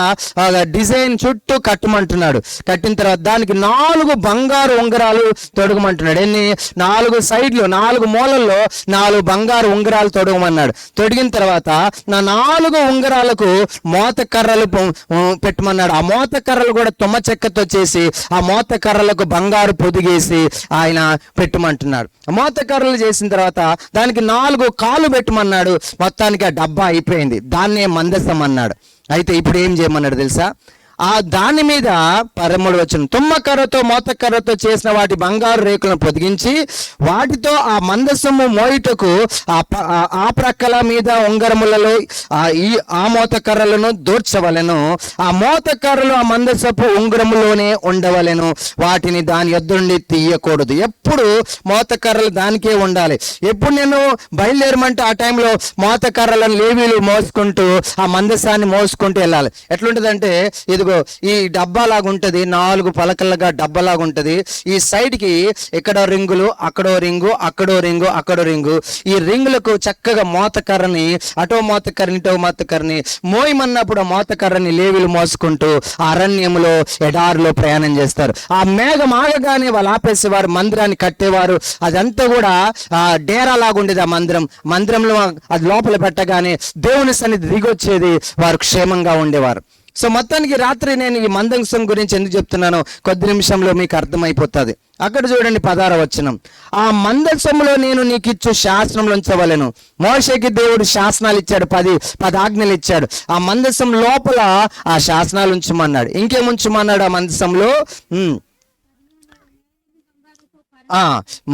Speaker 3: డిజైన్ చుట్టూ కట్టమంటున్నాడు. కట్టిన తర్వాత దానికి 4 బంగారు ఉంగరాలు తొడగమంటున్నాడు. ఎన్ని? 4 సైడ్లు, 4 మూలల్లో 4 బంగారు ఉంగరాలు తొడగమన్నాడు. తొడిగిన తర్వాత నా 4 ఉంగరాలకు మోత కర్రలు పెట్టమన్నాడు. ఆ మోత కర్రలు కూడా తుమ్మ చెక్కతో చేసి ఆ మోత కర్రలకు బంగారు పొదిగేసి ఆయన పెట్టమంటున్నాడు. మోత కర్రలు చేసిన తర్వాత దానికి 4 కాళ్ళు పెట్టమన్నాడు. మొత్తానికి ఆ డబ్బా అయిపోయింది. దాన్నే మందసం అన్నాడు. అయితే ఇప్పుడు ఏం చేయమన్నాడు తెలుసా? దాని మీద 13వ వచనం, తుమ్మకర్రతో మోతకర్రతో చేసిన వాటి బంగారు రేకులను పొదిగించి వాటితో ఆ మందసము మోయుటకు ఆ ప్రక్కల మీద ఉంగరములలో ఆ మోతకర్రలను దూర్చవలెను. ఆ మోతకర్రలు ఆ మందసపు ఉంగరములోనే ఉండవలెను. వాటిని దాని యొద్ద తీయకూడదు. ఎప్పుడు మోతకర్రలు దానికే ఉండాలి. ఎప్పుడు నేను బయలుదేరమంటే ఆ టైంలో మోతకర్రలను లేవీలు మోసుకుంటూ ఆ మందసాన్ని మోసుకుంటూ వెళ్ళాలి. ఎట్లుంటదంటే ఇదిగో ఈ డబ్బాలాగా ఉంటుంది, 4 పలకలుగా డబ్బాలాగా ఉంటుంది. ఈ సైడ్కి ఎక్కడో రింగులు, అక్కడో రింగు, అక్కడో రింగు, అక్కడో రింగు. ఈ రింగులకు చక్కగా మోతకర్రని, అటో మోతకర్రని ఇటో మోతకర్రని మోయమన్నప్పుడు ఆ మోతకర్రని లేవీలు మోసుకుంటూ అరణ్యములో ఎడారిలో ప్రయాణం చేస్తారు. ఆ మేఘం ఆగగానే వాళ్ళు ఆపేసేవారు, మందిరాన్ని కట్టేవారు. అదంతా కూడా డేరా లాగా ఉండేది. ఆ మందిరంలో అది లోపల పెట్టగానే దేవుని సన్నిధి దిగొచ్చేది. వారు క్షేమంగా ఉండేవారు. సో మొత్తానికి రాత్రి నేను ఈ మందసం గురించి ఎందుకు చెప్తున్నానో కొద్ది నిమిషంలో మీకు అర్థమైపోతుంది. అక్కడ చూడండి 16వ వచనం, ఆ మందసంలో నేను నీకు ఇచ్చు శాసనములు ఉంచవలెను. మోషేకి దేవుడు శాసనాలు ఇచ్చాడు, 10 ఆజ్ఞలు ఇచ్చాడు. ఆ మందసం లోపల ఆ శాసనాలు ఉంచమన్నాడు. ఇంకేముంచమన్నాడు ఆ మందసంలో?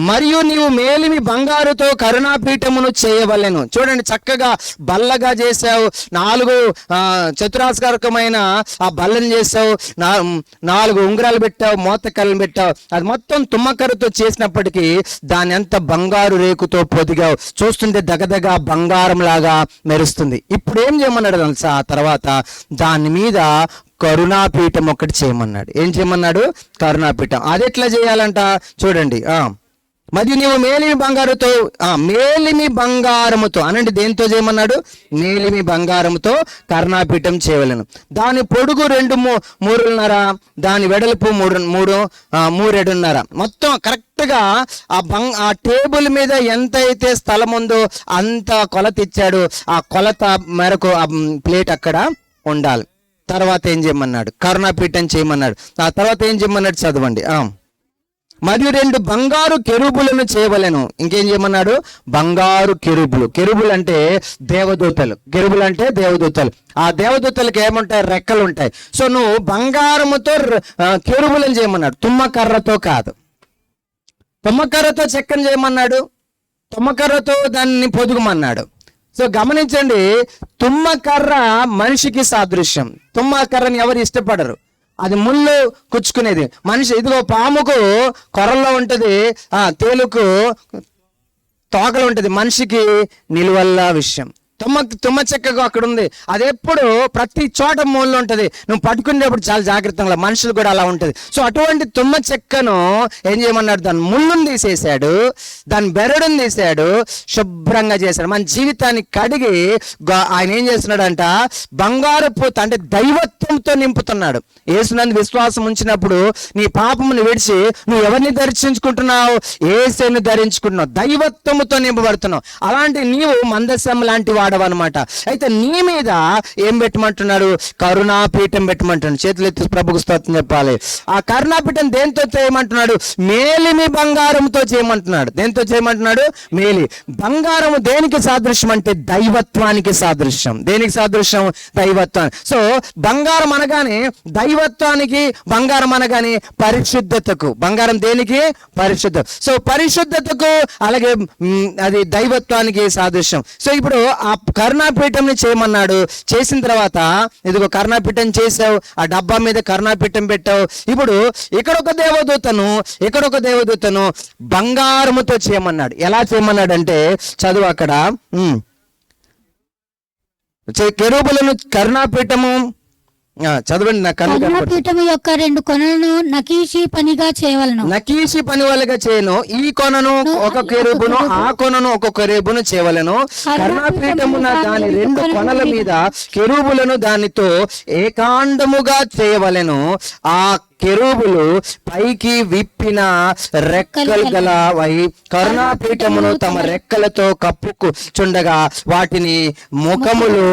Speaker 3: మరియు నీవు మేలిమి బంగారుతో కరుణాపీఠమును చేయవలెను. చూడండి, చక్కగా బల్లగా చేసావు, 4 చతురాస్కారకమైన ఆ బల్లని చేసావు, 4 ఉంగరాలు పెట్టావు, మోతకర్రలు పెట్టావు. అది మొత్తం తుమ్మకర్రతో చేసినప్పటికీ దాని అంత బంగారు రేకుతో పొదిగావు. చూస్తుంటే దగదగ బంగారం లాగా మెరుస్తుంది. ఇప్పుడు ఏం చేయమన్నాడు తెలుసా? ఆ తర్వాత దాని మీద కరుణాపీఠం ఒకటి చేయమన్నాడు. ఏం చేయమన్నాడు? కరుణాపీఠం. అది ఎట్లా చేయాలంట చూడండి. మరియు నీవు మేలిమి బంగారముతో అనండి. దేంతో చేయమన్నాడు? మేలిమి బంగారముతో కరుణాపీఠం చేయవలెను. దాని పొడుగు 2 మూరలున్నర, దాని వెడల్పు 3.5. మొత్తం కరెక్ట్గా ఆ టేబుల్ మీద ఎంత అయితే స్థలం ఉందో అంత కొలత ఇచ్చాడు. ఆ కొలత మేరకు ఆ ప్లేట్ అక్కడ ఉండాలి. తర్వాత ఏం చేయమన్నాడు? కరుణాపీఠం చేయమన్నాడు. ఆ తర్వాత ఏం చేయమన్నాడు? చదవండి. మరియు 2 బంగారు కెరూబులను చేయవలెను. ఇంకేం చేయమన్నాడు? బంగారు కెరూబులు. కెరూబులు అంటే దేవదూతలు. కెరూబులు అంటే దేవదూతలు. ఆ దేవదూతలకు ఏముంటాయి? రెక్కలు ఉంటాయి. సో నువ్వు బంగారముతో కెరూబులను చేయమన్నాడు, తుమ్మకర్రతో కాదు. తుమ్మకర్రతో చెక్కను చేయమన్నాడు, తుమ్మకర్రతో దాన్ని పొదుగుమన్నాడు. సో గమనించండి, తుమ్మకర్ర మనిషికి సాదృశ్యం. తుమ్మకర్రని ఎవరు ఇష్టపడరు, అది ముళ్ళు కుచ్చుకునేది. మనిషి ఇదిగో పాముకు కొరల్లో ఉంటుంది, తేలుకు తోకలు ఉంటుంది, మనిషికి నిలువల్ల విషయం. తుమ్మ చెక్కగా అక్కడ ఉంది. అది ఎప్పుడు ప్రతి చోట మూలలో ఉంటుంది. నువ్వు పట్టుకునేటప్పుడు చాలా జాగ్రత్తగా. మనుషులు కూడా అలా ఉంటుంది. సో అటువంటి తుమ్మ చెక్కను ఏం చేయమన్నాడు? దాని ముళ్ళును తీసేశాడు, దాని బెరడును తీసాడు, శుభ్రంగా చేశాడు. మన జీవితాన్ని కడిగి ఆయన ఏం చేస్తున్నాడంట? బంగారు పూత అంటే దైవత్వంతో నింపుతున్నాడు. యేసునందు విశ్వాసం ఉంచినప్పుడు నీ పాపమును విడిచి నువ్వు ఎవరిని దర్శించుకుంటున్నావు? యేసుని ధరించుకుంటున్నావు, దైవత్వముతో నింపబడుతున్నావు. అలాంటి నీవు మందసం లాంటి వాడు నడవన్నమాట. అయితే నీ మీద ఏం పెట్టమంటున్నాడు? కరుణాపీఠం పెట్టమంటున్నాడు. చేతులు ఎత్తి ప్రభుకు స్తోత్రం చెప్పాలి. ఆ కరుణాపీఠం దేంతో చేయమంటున్నాడు? మేలిమి బంగారంతో చేయమంటున్నాడు. దేంతో చేయమంటున్నాడు? మేలి బంగారము దేనికి సాదృశ్యం అంటే దైవత్వానికి సాదృశ్యం. దేనికి సాదృశ్యం? దైవత్వానికి. సో బంగారం అనగానే దైవత్వానికి, బంగారం అనగానే పరిశుద్ధతకు. బంగారం దేనికి? పరిశుద్ధ. సో పరిశుద్ధతకు అలాగే అది దైవత్వానికి సాదృశ్యం. సో ఇప్పుడు ఆ కరుణాపీఠంని చేయమన్నాడు. చేసిన తర్వాత ఇదిగో కరుణాపీఠం చేసావు, ఆ డబ్బా మీద కరుణాపీఠం పెట్టావు. ఇప్పుడు ఇక్కడ ఒక దేవదూతను బంగారముతో చేయమన్నాడు. ఎలా చేయమన్నాడు అంటే చదువు అక్కడ. కెరూబులను కరుణాపీఠము చదవండి. నా
Speaker 2: కరుణాపీఠము యొక్క 2 కొనలను నకీషి పనిగా చేయవలను.
Speaker 3: నకీషి పని వాళ్ళగా చేయను. ఈ కొనను ఒక కెరూబును, ఆ కొనను ఒక కెరూబును చేయవలను. కరుణాపీఠమున దాని 2 కొనల మీద కెరూబులను దానితో ఏకాండముగా చేయవలెను. ఆ కెరూబులు పైకి విప్పిన రెక్కలు గలవై కరుణాపీఠమును తమ రెక్కలతో కప్పుచుండగా వాటిని ముఖములు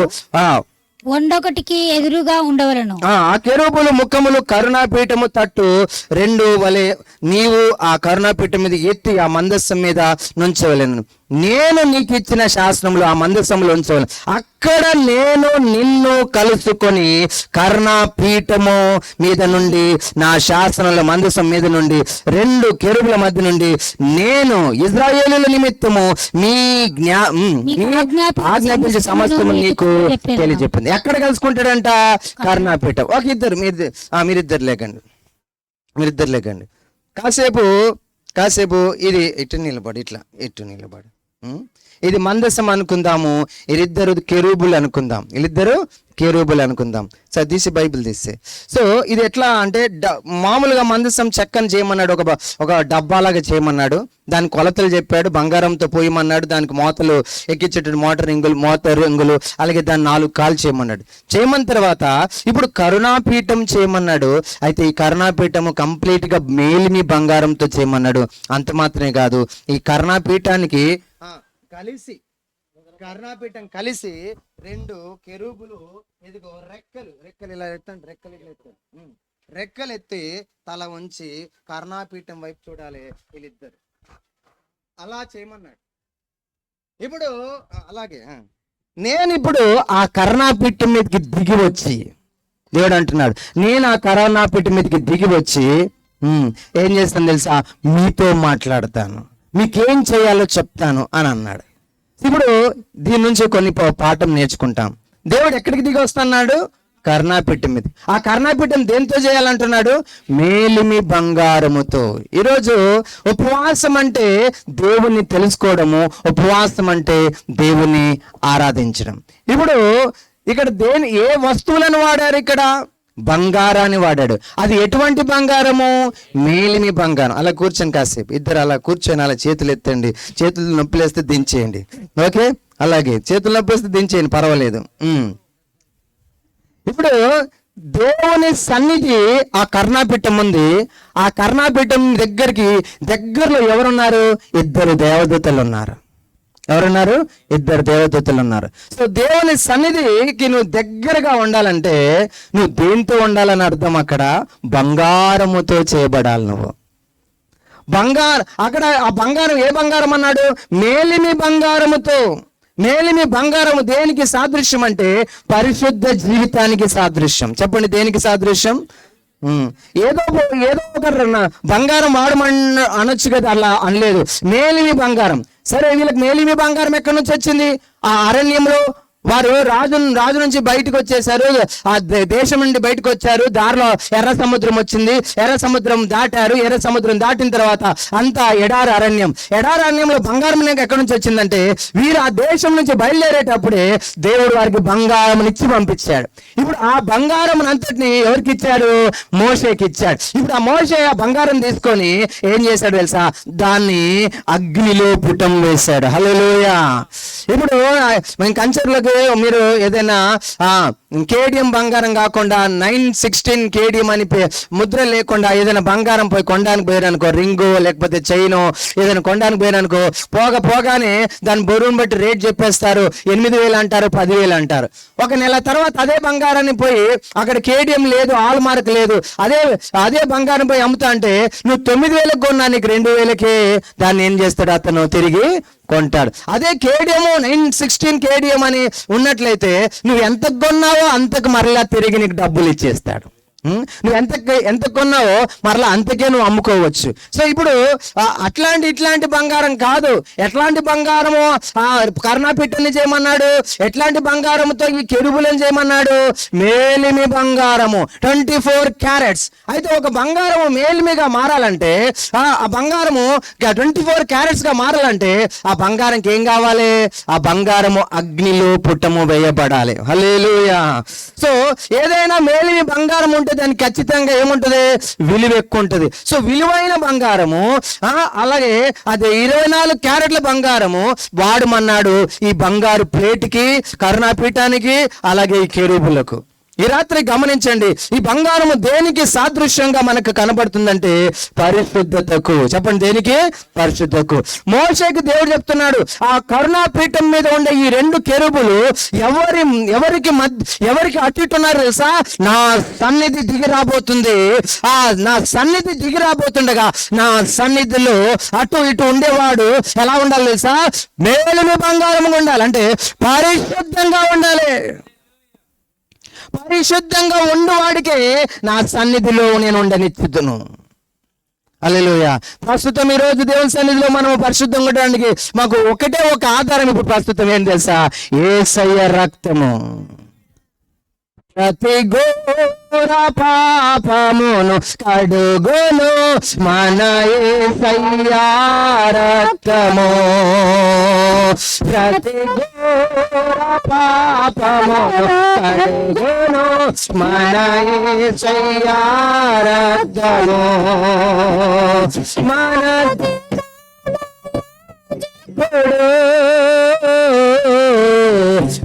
Speaker 2: ఒండొకటికి ఎదురుగా ఉండవలను.
Speaker 3: ఆ కెరూబులు ముఖములు కరుణాపీఠము తట్టు 2 వలె నీవు ఆ కరుణాపీఠం మీద ఎత్తి ఆ మందస్సం మీద నుంచవలెను. నేను నీకు ఇచ్చిన శాసనములు ఆ మందస్సంలో ఉంచవలను. అక్కడ నేను నిన్ను కలుసుకొని కరుణాపీఠము మీద నుండి నా శాసనముల మందస్సం మీద నుండి 2 కెరూబుల మధ్య నుండి నేను ఇశ్రాయేలుల నిమిత్తము మీ ఆజ్ఞాపించే సమస్తము నీకు తెలియజెప్పింది. ఎక్కడ కలుసుకుంటాడంట? కరుణాపీఠం. ఒక ఇద్దరు మీరిద్దరు లేకండి. కాసేపు ఇది ఇటు నిలబడి, ఇది మందసం అనుకుందాము. వీళ్ళిద్దరు కెరూబులు అనుకుందాం. సో తీసి బైబిల్ తీస్తే, సో ఇది ఎట్లా అంటే మామూలుగా మందసం చెక్కని చేయమన్నాడు, ఒక డబ్బాలాగా చేయమన్నాడు. దాని కొలతలు చెప్పాడు, బంగారంతో పోయమన్నాడు, దానికి మోతలు ఎక్కించేటట్టు మోతరు రింగులు, అలాగే దాన్ని 4 కాలు చేయమన్నాడు. చేయమన్న తర్వాత ఇప్పుడు కరుణాపీఠం చేయమన్నాడు. అయితే ఈ కరుణాపీఠము కంప్లీట్ గా మేలిమి బంగారంతో చేయమన్నాడు. అంత మాత్రమే కాదు, ఈ కరుణాపీఠానికి కరుణాపీఠం కలిసి 2 కెరూబులు ఇదిగో రెక్కలు ఇలా ఎత్తండి, రెక్కలు ఎత్తి తల ఉంచి కరుణాపీఠం వైపు చూడాలి వీళ్ళిద్దరు. అలా చేయమన్నాడు. ఇప్పుడు అలాగే నేను ఇప్పుడు ఆ కరుణాపీఠం మీదకి దిగి వచ్చి, దేవుడు అంటున్నాడు, నేను ఆ కరుణాపీఠం మీదకి దిగి వచ్చి ఏం చేస్తాను తెలుసా? మీతో మాట్లాడతాను, మీకేం చేయాలో చెప్తాను అని అన్నాడు. ఇప్పుడు దీని నుంచి కొన్ని పాఠం నేర్చుకుంటాం. దేవుడు ఎక్కడికి దిగి వస్తున్నాడు? కరుణాపీఠం మీద. ఆ కరుణాపీఠం దేంతో చేయాలంటున్నాడు? మేలిమి బంగారముతో. ఈరోజు ఉపవాసం అంటే దేవుణ్ణి తెలుసుకోవడము, ఉపవాసం అంటే దేవుణ్ణి ఆరాధించడం. ఇప్పుడు ఇక్కడ ఏ వస్తువులను వాడారు? ఇక్కడ బంగారాన్ని వాడాడు. అది ఎటువంటి బంగారము? మేలిమి బంగారం. అలా కూర్చొని కాసేపు ఇద్దరు అలా కూర్చొని అలా చేతులు ఎత్తండి, చేతులు నొప్పిలేస్తే దించేయండి. ఓకే, అలాగే చేతులు నొప్పిలేస్తే దించేయండి, పర్వాలేదు. ఇప్పుడు దేవుని సన్నిధి ఆ కరుణాపీఠం ఉంది. ఆ కరుణాపీఠం దగ్గరలో ఎవరున్నారు? 2 దేవదూతలు ఉన్నారు. ఎవరున్నారు? 2 దేవదూతలు ఉన్నారు. సో దేవుని సన్నిధికి నువ్వు దగ్గరగా ఉండాలంటే నువ్వు దేంతో ఉండాలని అర్థం? అక్కడ బంగారముతో చేయబడాలి. నువ్వు అక్కడ ఆ బంగారం ఏ బంగారం అన్నాడు? మేలిమి బంగారముతో. మేలిమి బంగారము దేనికి సాదృశ్యం అంటే పరిశుద్ధ జీవితానికి సాదృశ్యం. చెప్పండి, దేనికి సాదృశ్యం? ఏదో ఒక బంగారం అనొచ్చు కదా, అలా అనలేదు. మేలిమి బంగారం. సరే, వీళ్ళకి మేలిమి బంగారం ఎక్కడి నుంచి వచ్చింది? ఆ అరణ్యంలో వారు రాజు నుంచి బయటకు వచ్చేసారు, ఆ దేశం నుండి బయటకు వచ్చారు. దారిలో ఎర్ర సముద్రం వచ్చింది, ఎర్ర సముద్రం దాటారు. ఎర్ర సముద్రం దాటిన తర్వాత అంతా ఎడారి అరణ్యంలో బంగారం ఎక్కడి నుంచి వచ్చిందంటే వీరు ఆ దేశం నుంచి బయలుదేరేటప్పుడే దేవుడు వారికి బంగారం ఇచ్చి పంపించాడు. ఇప్పుడు ఆ బంగారం అంతటిని ఎవరికి ఇచ్చాడు? మోషేకి ఇచ్చాడు. ఇప్పుడు ఆ మోషే ఆ బంగారం తీసుకొని ఏం చేశాడు తెలుసా? దాన్ని అగ్నిలో పుటం వేశాడు. హల్లెలూయా. ఇప్పుడు మేము కంచర్లకు
Speaker 4: మీరు ఏదైనా కేడిఎం బంగారం కాకుండా 916 కేడిఎం అని ముద్ర లేకుండా ఏదైనా బంగారం పోయి కొనడానికి పోయారనుకో, రింగు లేకపోతే చైను ఏదైనా కొనడానికి పోయారనుకో, పోగానే దాని బరువును బట్టి రేట్ చెప్పేస్తారు. 8,000 అంటారు, 10,000 అంటారు. ఒక నెల తర్వాత అదే బంగారాన్ని పోయి అక్కడ కేడిఎం లేదు, ఆల్ మార్క్ లేదు, అదే బంగారం పోయి అమ్ముతా అంటే నువ్వు 9,000 కొన్నా నీకు 2,000కే దాన్ని ఏం చేస్తాడు అతను తిరిగి కొంటాడు. అదే కేడిఎం 916 కేడిఎం అని ఉన్నట్లయితే నువ్వు ఎంత కొన్నావో అంతకు మరలా తిరిగి నీకు డబ్బులు ఇచ్చేస్తాడు. నువ్వు ఎంత కొన్నావో మరలా అంతకే నువ్వు అమ్ముకోవచ్చు. సో ఇప్పుడు ఇట్లాంటి బంగారం కాదు. ఎట్లాంటి బంగారము కర్ణాపిట్టని చేయమన్నాడు, ఎట్లాంటి బంగారముతో ఈ కెరూబులను చేయమన్నాడు? మేలిమి బంగారము 24 క్యారెట్స్. అయితే ఒక బంగారము మేలిమిగా మారాలంటే, ఆ బంగారము 24 క్యారెట్స్ గా మారాలంటే ఆ బంగారంకి ఏం కావాలి? ఆ బంగారము అగ్నిలో పుట్టము వేయబడాలి. హల్లెలూయా. సో ఏదైనా మేలిమి బంగారం ఉంటే దానికి ఖచ్చితంగా ఏముంటది? విలువ ఎక్కువ ఉంటుంది. సో విలువైన బంగారము, అలాగే అదే 24 క్యారెట్ల బంగారము వాడమన్నాడు ఈ బంగారు ప్లేట్కి, కరుణాపీఠానికి, అలాగే ఈ కెరూబులకు. ఈ రాత్రి గమనించండి, ఈ బంగారము దేనికి సాదృశ్యంగా మనకు కనబడుతుందంటే పరిశుద్ధతకు. చెప్పండి, దేనికి? పరిశుద్ధతకు. మోషేకి దేవుడు చెప్తున్నాడు, ఆ కరుణాపీఠం మీద ఉండే ఈ 2 కెరూబులు ఎవరికి అట్టిట్టున్నారు తెలుసా? నా సన్నిధి దిగి రాబోతుంది. నా సన్నిధి దిగి రాబోతుండగా నా సన్నిధిలో అటు ఇటు ఉండేవాడు ఎలా ఉండాలి తెలుసా? మేలిమి బంగారం ఉండాలి. అంటే పరిశుద్ధంగా ఉండాలి. పరిశుద్ధంగా ఉండువాడికే నా సన్నిధిలో నేను ఉండనిచ్చుదును. హల్లెలూయా. ప్రస్తుతం ఈ రోజు దేవుని సన్నిధిలో మనం పరిశుద్ధంగా ఉండడానికి మాకు ఒకటే ఒక ఆధారం ఇప్పుడు ప్రస్తుతం ఏం తెలుసా? యేసయ్య రక్తము. ప్రతి ఘోర పాపమును కడుగును మన యేసయ్య రక్తము. ప్రతి ఘోర పాపమును కడుగును మన యేసయ్య రక్తము. మన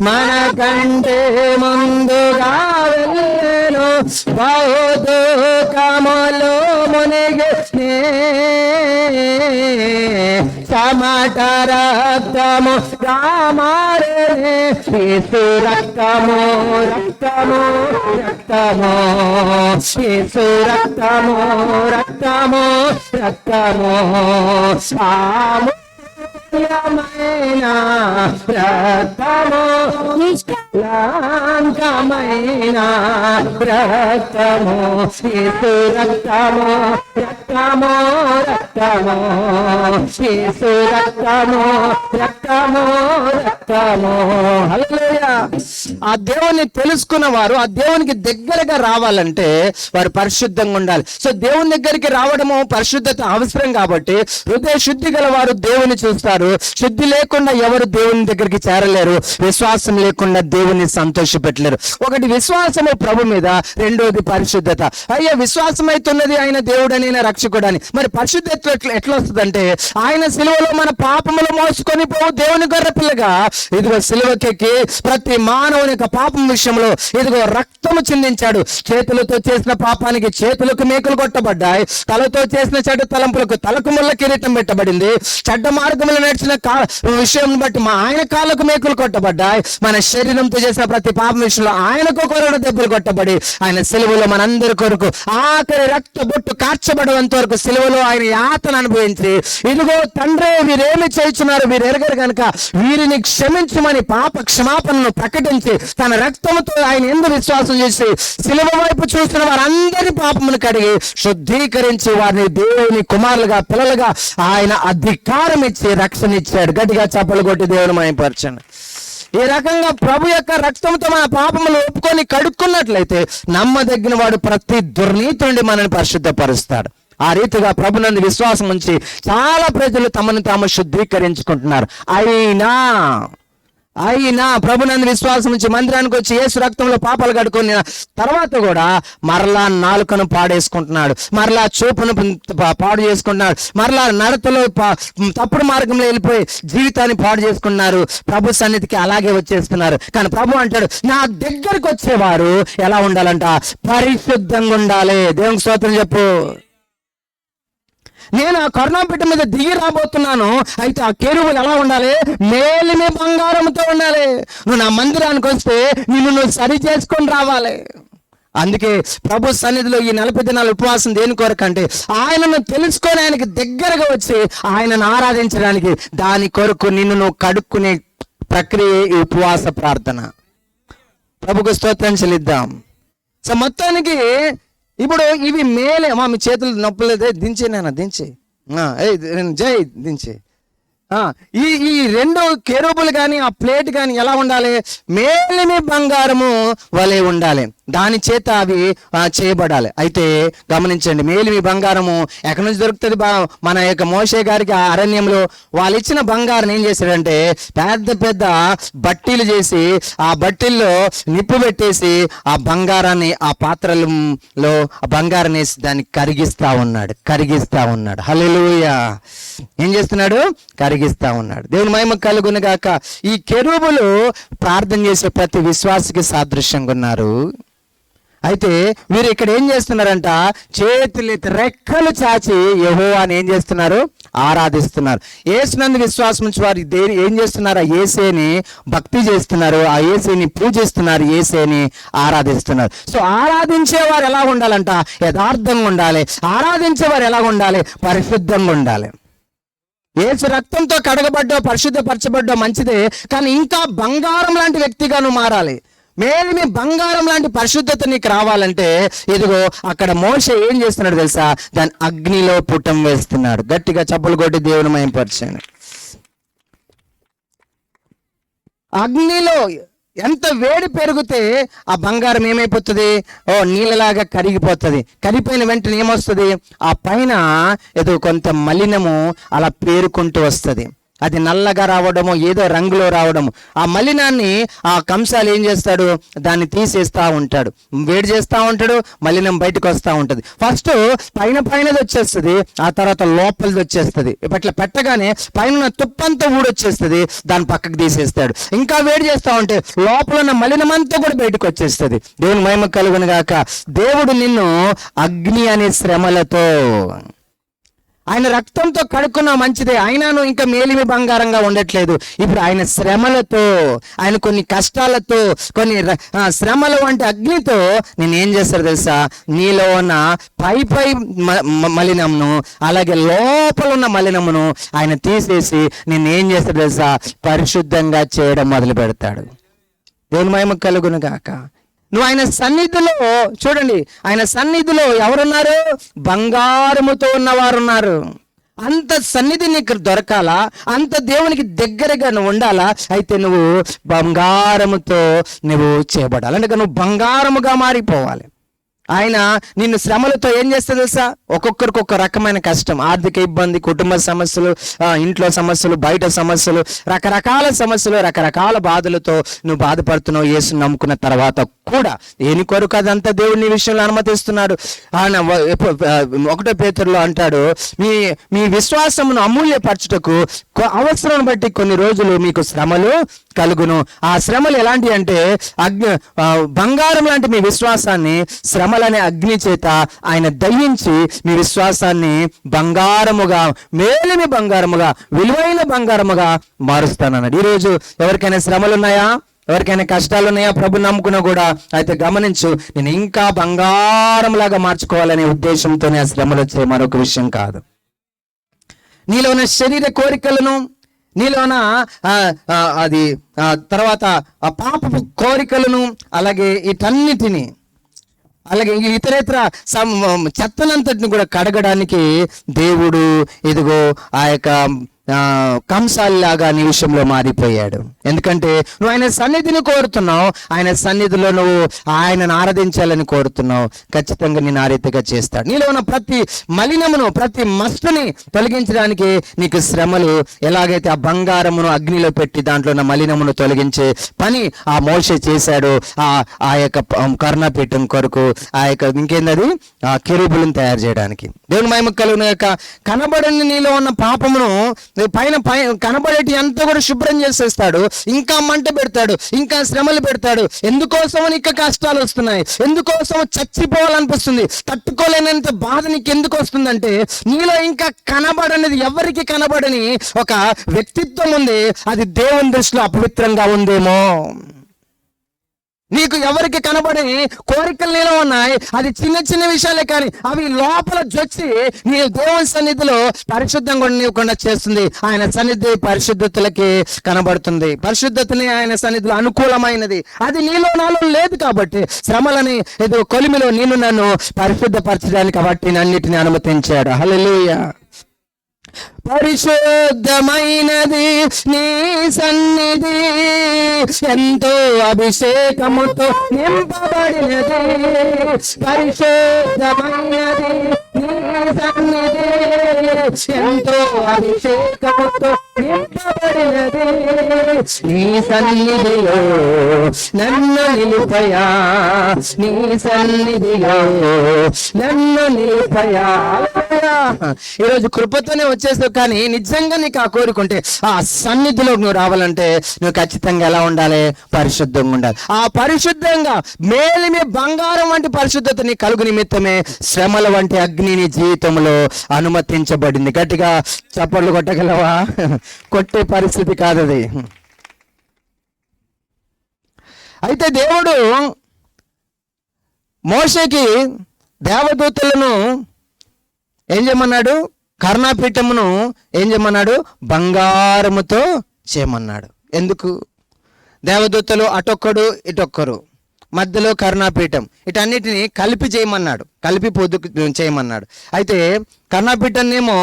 Speaker 4: మనకంటే ముందుగా వెళ్ళను బహుదుఃఖములో మునిగి చెమట రక్తము రామారే యేసు రక్తము రక్తము రక్తము యేసు రక్తము రక్తము రక్తము నిష్కలమైన రక్తము నిష్కలంకమైన రక్తము యేసు రక్తము రక్తము రక్తము యేసు రక్తము రక్తము రక్తము. హల్లెలూయా. ఆ దేవుని తెలుసుకున్న వారు ఆ దేవునికి దగ్గరగా రావాలంటే వారు పరిశుద్ధంగా ఉండాలి. సో దేవుని దగ్గరికి రావడము పరిశుద్ధత అవసరం కాబట్టి హృదయ శుద్ధి గల వారు దేవుని చూస్తారు. శుద్ధి లేకుండా ఎవరు దేవుని దగ్గరికి చేరలేరు. విశ్వాసం లేకుండా దేవుని సంతోషపెట్టలేరు. ఒకటి విశ్వాసము ప్రభు మీద, రెండోది పరిశుద్ధత. అయ్యా విశ్వాసం అవుతున్నది ఆయన దేవుడని రక్షకుడని, మరి పరిశుద్ధత ఎట్లా వస్తుందంటే ఆయన సిలువలో మన పాపములు మోసుకొని పోవు దేవుని గొర్రె పిల్లగా ఇదిగో సిలువకెక్కి ప్రతి మానవుని యొక్క పాపం విషయంలో ఇదిగో రక్తము చిందించాడు. చేతులతో చేసిన పాపానికి చేతులకు మేకులు కొట్టబడ్డాయి. తలతో చేసిన చెడు తలంపులకు తలకు ముళ్ళ కిరీటం పెట్టబడింది. చెడ్డ మార్గములు నడిచిన విషయం బట్టి ఆయన కాళ్ళకు మేకులు కొట్టబడ్డాయి. మన శరీరంతో చేసిన ప్రతి పాపం విషయంలో ఆయనకు కొరడ దెబ్బలు కొట్టబడి ఆయన సిలువలో మనందరి కొరకు ఆఖరి రక్త బొట్టు కార్చబడేంత వరకు సిలువలో ఆయన యాతన అనుభవించి ఇదిగో తండ్రి వీరేమి చేస్తున్నారు వీరు ఎరగరు కనుక వీరిని క్షమించమని పాప క్షమాపణను ప్రకటించి తన రక్తముతో ఆయన ఎందుకు విశ్వాసం చేసి సిలువ వైపు చూస్తున్న వారందరి పాపమును కడిగి శుద్ధీకరించి వారిని దేవుని కుమారులుగా పిల్లలుగా ఆయన అధికారం ఇచ్చి రక్షణ ఇచ్చాడు. గట్టిగా చప్పలు కొట్టి దేవుని మహిమపరచండి. ఈ రకంగా ప్రభు యొక్క రక్తంతో మన పాపములు ఒప్పుకొని కడుక్కున్నట్లయితే నమ్మదగిన వాడు ప్రతి దుర్నీతి నుండి మనల్ని పరిశుద్ధపరుస్తాడు. ఆ రీతిగా ప్రభునందు విశ్వాసం ఉంచి చాలా ప్రజలు తమను తాము శుద్ధీకరించుకుంటున్నారు.
Speaker 3: అయినా ప్రభునందు విశ్వాసం నుంచి మందిరానికి వచ్చి యేసు రక్తంలో పాపాలు కడుక్కున్న తర్వాత కూడా మరలా నాలుకను పాడేసుకుంటున్నాడు, మరలా చూపును పాడు చేసుకుంటున్నాడు, మరలా నడతలో తప్పుడు మార్గంలో వెళ్ళిపోయి జీవితాన్ని పాడు చేసుకున్నారు. ప్రభు సన్నిధికి అలాగే వచ్చేస్తున్నారు. కానీ ప్రభు అంటాడు, నా దగ్గరకు వచ్చేవారు ఎలా ఉండాలంట? పరిశుద్ధంగా ఉండాలి. దేవునికి స్తోత్రం చెప్పు. నేను ఆ కరుణాపీఠం మీద దిగి రాబోతున్నాను. అయితే ఆ కెరూబులు ఎలా ఉండాలి? మేలిమి బంగారంతో ఉండాలి. నువ్వు నా మందిరానికి వస్తే నువ్వు సరి చేసుకొని రావాలి. అందుకే ప్రభు సన్నిధిలో ఈ 40 దినాల ఉపవాసం దేని కొరకంటే ఆయనను తెలుసుకొని ఆయనకి దగ్గరగా వచ్చి ఆయనను ఆరాధించడానికి, దాని కొరకు నిన్ను నువ్వు కడుక్కునే ప్రక్రియ ఈ ఉపవాస ప్రార్థన. ప్రభుకు స్తోత్రం చెల్లిద్దాం. సో మొత్తానికి ఇప్పుడు ఇవి మేలే. మీ చేతులు నొప్పలేదే, దించే నాన్న, దించే జై దించే. ఈ 2 కెరూబులు కానీ ఆ ప్లేట్ కానీ ఎలా ఉండాలి? మేలిమి బంగారము వలె ఉండాలి. దాని చేత అవి చేయబడాలి. అయితే గమనించండి, మేలిమి బంగారము ఎక్కడి నుంచి దొరుకుతుంది? మన యొక్క మోషే గారికి ఆ అరణ్యంలో వాళ్ళు ఇచ్చిన బంగారం ఏం చేశాడంటే పెద్ద పెద్ద బట్టీలు చేసి ఆ బట్టీల్లో నిప్పు పెట్టేసి ఆ బంగారాన్ని ఆ పాత్రలలో ఆ బంగారాన్ని వేసి దాన్ని కరిగిస్తా ఉన్నాడు. హల్లెలూయా. ఏం చేస్తున్నాడు? కరిగిస్తా ఉన్నాడు. దేవుని మహిమ కలుగును గాక. ఈ కెరూబులు ప్రార్థన చేసే ప్రతి విశ్వాసికి సాదృశ్యంగా ఉన్నారు. అయితే వీరు ఇక్కడ ఏం చేస్తున్నారంట? చేతులు రెక్కలు చాచి యెహోవాని ఏం చేస్తున్నారు? ఆరాధిస్తున్నారు. యేసునందు విశ్వాసం నుంచి వారు ఏం చేస్తున్నారు? ఆ యేసేని భక్తి చేస్తున్నారు, ఆ యేసేని పూజిస్తున్నారు, యేసేని ఆరాధిస్తున్నారు. సో ఆరాధించేవారు ఎలా ఉండాలంట? యథార్థంగా ఉండాలి. ఆరాధించేవారు ఎలా ఉండాలి? పరిశుద్ధంగా ఉండాలి. యేసు రక్తంతో కడగబడ్డా పరిశుద్ధపరచబడ్డా మంచిదే, కానీ ఇంకా బంగారం లాంటి వ్యక్తిగా నువ్వు మారాలి. మేలిమి బంగారం లాంటి పరిశుద్ధత నీకు రావాలంటే ఇదిగో అక్కడ మోషే ఏం చేస్తున్నాడు తెలుసా? దాని అగ్నిలో పుటం వేస్తున్నాడు. గట్టిగా చప్పులు కొట్టి దేవుని మహిమపరచాను. అగ్నిలో ఎంత వేడి పెరిగితే ఆ బంగారం ఏమైపోతుంది? నీళ్ళలాగా కరిగిపోతుంది. కరిగిపోయిన వెంటనే ఏమొస్తుంది? ఆ పైన ఏదో కొంత మలినము అలా పేరుకుంటూ వస్తుంది. అది నల్లగా రావడము, ఏదో రంగులో రావడము. ఆ మలినాన్ని ఆ కంసాలు ఏం చేస్తాడు? దాన్ని తీసేస్తా ఉంటాడు, వేడి చేస్తూ ఉంటాడు, మలినం బయటకు వస్తూ ఉంటుంది. ఫస్ట్ పైనది వచ్చేస్తుంది, ఆ తర్వాత లోపలిది వచ్చేస్తుంది. ఇట్లా పెట్టగానే పైన తుప్పంతా ఊడొచ్చేస్తుంది, దాన్ని పక్కకు తీసేస్తాడు. ఇంకా వేడి చేస్తూ ఉంటే లోపల ఉన్న మలినమంతా కూడా బయటకు వచ్చేస్తుంది. దేవుని మహిమ కలుగును గాక. దేవుడు నిన్ను అగ్ని అనే శ్రమలతో, ఆయన రక్తంతో కడుక్కున్నా మంచిదే, అయినాను ఇంకా మేలిమి బంగారంగా ఉండట్లేదు. ఇప్పుడు ఆయన శ్రమలతో, ఆయన కొన్ని కష్టాలతో, కొన్ని శ్రమలు వంటి అగ్నితో నేను ఏం చేస్తాడు తెలుసా? నీలో ఉన్న పై మలినమును అలాగే లోపల ఉన్న మలినమును ఆయన తీసేసి నేను ఏం చేస్తాడు తెలుసా? పరిశుద్ధంగా చేయడం మొదలు పెడతాడు. దేవుని మహిమ కలుగును గాక. నువ్వు ఆయన సన్నిధిలో చూడండి, ఆయన సన్నిధిలో ఎవరున్నారు? బంగారముతో ఉన్నవారు ఉన్నారు. అంత సన్నిధి నీకు దొరకాలా? అంత దేవునికి దగ్గరగా నువ్వు ఉండాలా? అయితే నువ్వు బంగారముతో నువ్వు చేయబడాలి. అంటే నువ్వు బంగారముగా మారిపోవాలి. ఆయన నిన్ను శ్రమలతో ఏం చేస్తుంది తెలుసా? ఒక్కొక్కరికి ఒక రకమైన కష్టం, ఆర్థిక ఇబ్బంది, కుటుంబ సమస్యలు, ఇంట్లో సమస్యలు, బయట సమస్యలు, రకరకాల సమస్యలు, రకరకాల బాధలతో నువ్వు బాధపడుతున్నావు. యేసుని నమ్ముకున్న తర్వాత కూడా దేని కొరకు అదంతా దేవుని విషయంలో అనుమతిస్తున్నాడు. ఆయన 1 పేతురులో అంటాడు, మీ విశ్వాసమును అమూల్యపరచుటకు అవసరం బట్టి కొన్ని రోజులు మీకు శ్రమలు కలుగును. ఆ శ్రమలు ఎలాంటి అంటే బంగారం లాంటి మీ విశ్వాసాన్ని శ్రమలనే అగ్ని చేత ఆయన దయ్యించి మీ విశ్వాసాన్ని బంగారముగా, మేలిమి బంగారముగా, విలువైన బంగారముగా మారుస్తానన్నాడు. ఈరోజు ఎవరికైనా శ్రమలు ఉన్నాయా? ఎవరికైనా కష్టాలు ఉన్నాయా? ప్రభు నమ్ముకున్నా కూడా అయితే గమనించు, నేను ఇంకా బంగారంలాగా మార్చుకోవాలనే ఉద్దేశంతోనే ఆ శ్రమలు వచ్చే, మరొక విషయం కాదు. నీలో ఉన్న శరీర కోరికలను, నీలోన అది తర్వాత ఆ పాపపు కోరికలను, అలాగే వీటన్నిటిని, అలాగే ఇతరేతర చెత్తనంతటిని కూడా కడగడానికి దేవుడు ఇదిగో ఆ యొక్క కంసాలిలాగా నీ విషయంలో మారిపోయాడు. ఎందుకంటే నువ్వు ఆయన సన్నిధిని కోరుతున్నావు, ఆయన సన్నిధిలో నువ్వు ఆయనను ఆరాధించాలని కోరుతున్నావు. ఖచ్చితంగా నేను ఆ రీతిగా చేస్తాడు. నీలో ఉన్న ప్రతి మలినమును, ప్రతి మస్తుని తొలగించడానికి నీకు శ్రమలు, ఎలాగైతే ఆ బంగారమును అగ్నిలో పెట్టి దాంట్లో ఉన్న మలినమును తొలగించే పని ఆ మోషే చేశాడు. ఆ యొక్క కరుణాపీఠం కొరకు, ఆ యొక్క ఇంకేందది ఆ కెరూబులను తయారు చేయడానికి. దేవుని మహిమ కలుగును యొక్క కనబడని నీలో ఉన్న పాపమును పైన కనబడేటి అంతా కూడా శుభ్రం చేసేస్తాడు. ఇంకా మంట పెడతాడు, ఇంకా శ్రమలు పెడతాడు. ఎందుకోసం నీకు కష్టాలు వస్తున్నాయి, ఎందుకోసం చచ్చిపోవాలనిపిస్తుంది, తట్టుకోలేనంత బాధ నీకు ఎందుకు వస్తుందంటే నీలో ఇంకా కనబడనిది, ఎవరికి కనబడని ఒక వ్యక్తిత్వం ఉంది. అది దేవుని దృష్టిలో అపవిత్రంగా ఉందేమో. నీకు ఎవరికి కనబడని కోరికలు నీలో ఉన్నాయి. అది చిన్న చిన్న విషయాలే, కానీ అవి లోపల జొచ్చి నీ దేవుని సన్నిధిలో పరిశుద్ధంగా ఉండకుండా చేస్తుంది. ఆయన సన్నిధి పరిశుద్ధతలకి కనబడుతుంది. పరిశుద్ధతని ఆయన సన్నిధిలో అనుకూలమైనది. అది నీలో నాలో లేదు కాబట్టి శ్రమలని ఏదో కొలిమిలో నేను నన్ను పరిశుద్ధపరచడానికి కాబట్టి అన్నిటిని అనుమతించాడు. హల్లెలూయా. పరిశుద్ధమైనది నీ సన్నిధి, ఎంతో అభిషేకముతో నింపబడినది. పరిశుద్ధమైనది నీ సన్నిధి, ఎంతో అభిషేకముతో నింపబడినది. నీ సన్నిధిలో నన్ను నిలుపయా, నీ సన్నిధిలో నన్ను నిలుపయా. ఈరోజు కృపతోనే వచ్చేస్తావు, కానీ నిజంగా నీకు ఆ కోరుకుంటే ఆ సన్నిధిలోకి నువ్వు రావాలంటే నువ్వు ఖచ్చితంగా ఎలా ఉండాలి? పరిశుద్ధంగా ఉండాలి. ఆ పరిశుద్ధంగా మేలిమి బంగారం వంటి పరిశుద్ధత నీ కలుగు నిమిత్తమే శ్రమల వంటి అగ్ని నీ జీవితంలో అనుమతించబడింది. గట్టిగా చప్పట్లు కొట్టగలవా? కొట్టే పరిస్థితి కాదది. అయితే దేవుడు మోషేకి దేవదూతలను ఏం చేయమన్నాడు? కరుణాపీఠమును ఏం చేయమన్నాడు? బంగారముతో చేయమన్నాడు. ఎందుకు? దేవదూతలు అటొక్కడు ఇటొక్కరు, మధ్యలో కరుణాపీఠం, ఇటన్నిటిని కలిపి చేయమన్నాడు, కలిపి పొద్దు చేయమన్నాడు. అయితే కరుణాపీఠాన్ని ఏమో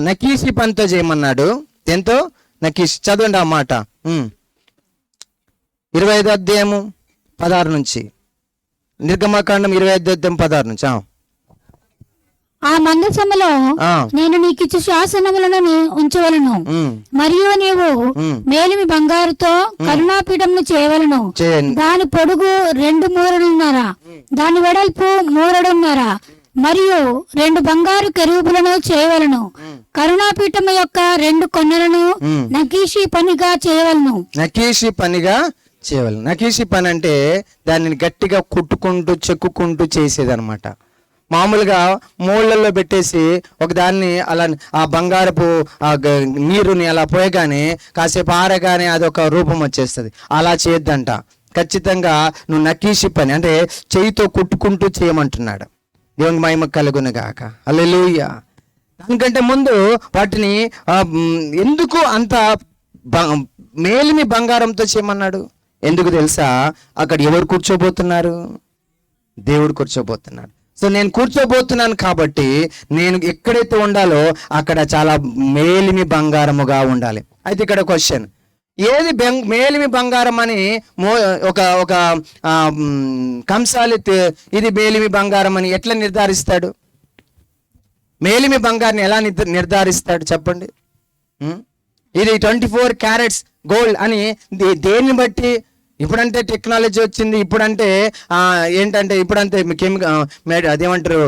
Speaker 3: నకీషి పనితో చేయమన్నాడు. ఎంతో నకీష్. చదవండి ఆ మాట. 25 అధ్యాయము 16 నుంచి, నిర్గమకాండం 25 అధ్యాయం 16 నుంచి.
Speaker 2: ఆ మందసములో నేను నీకు ఇచ్చు శాసనములను ఉంచవలను, మరియు నీవు మేలిమి బంగారుతో కరుణాపీఠమును చేయవలను. దాని పొడుగు 2 మూరడున్నర, దాని వెడల్పు 3 మూరడున్నర, మరియు 2 బంగారు కెరూబులను చేయవలను. కరుణాపీఠము యొక్క 2 కొనలను నకీషి పనిగా చేయవలను.
Speaker 3: నకీషి పనిగా చేయవలను. నకీషి పని అంటే దానిని గట్టిగా కుట్టుకుంటూ చెక్కుకుంటూ చేసేదన్నమాట. మామూలుగా మూళ్ళల్లో పెట్టేసి ఒకదాన్ని అలా ఆ బంగారపు నీరుని అలా పోయగానే కాసేపు ఆరగానే అదొక రూపం వచ్చేస్తుంది. అలా చేయొద్దంట. ఖచ్చితంగా నువ్వు నకీషి పని అంటే చేయితో కుట్టుకుంటూ చేయమంటున్నాడు. దేవుని మహిమ కలుగును గాక. హల్లెలూయా. దానికంటే ముందు వాటిని ఎందుకు అంత మేలిమి బంగారంతో చేయమన్నాడు? ఎందుకు తెలుసా? అక్కడ ఎవరు కూర్చోబోతున్నారు? దేవుడు కూర్చోబోతున్నాడు. సో నేను కూర్చోబోతున్నాను కాబట్టి నేను ఎక్కడైతే ఉండాలో అక్కడ చాలా మేలిమి బంగారముగా ఉండాలి. అయితే ఇక్కడ క్వశ్చన్, ఏది మేలిమి బంగారం అని ఒక కంసాలి ఇది మేలిమి బంగారం అని ఎట్లా నిర్ధారిస్తాడు? మేలిమి బంగారాన్ని ఎలా నిర్ధారిస్తాడు చెప్పండి? ఇది 24 క్యారెట్స్ గోల్డ్ అని దేన్ని బట్టి? ఇప్పుడంటే టెక్నాలజీ వచ్చింది, ఇప్పుడంటే ఏంటంటే ఇప్పుడంటే అదేమంటారు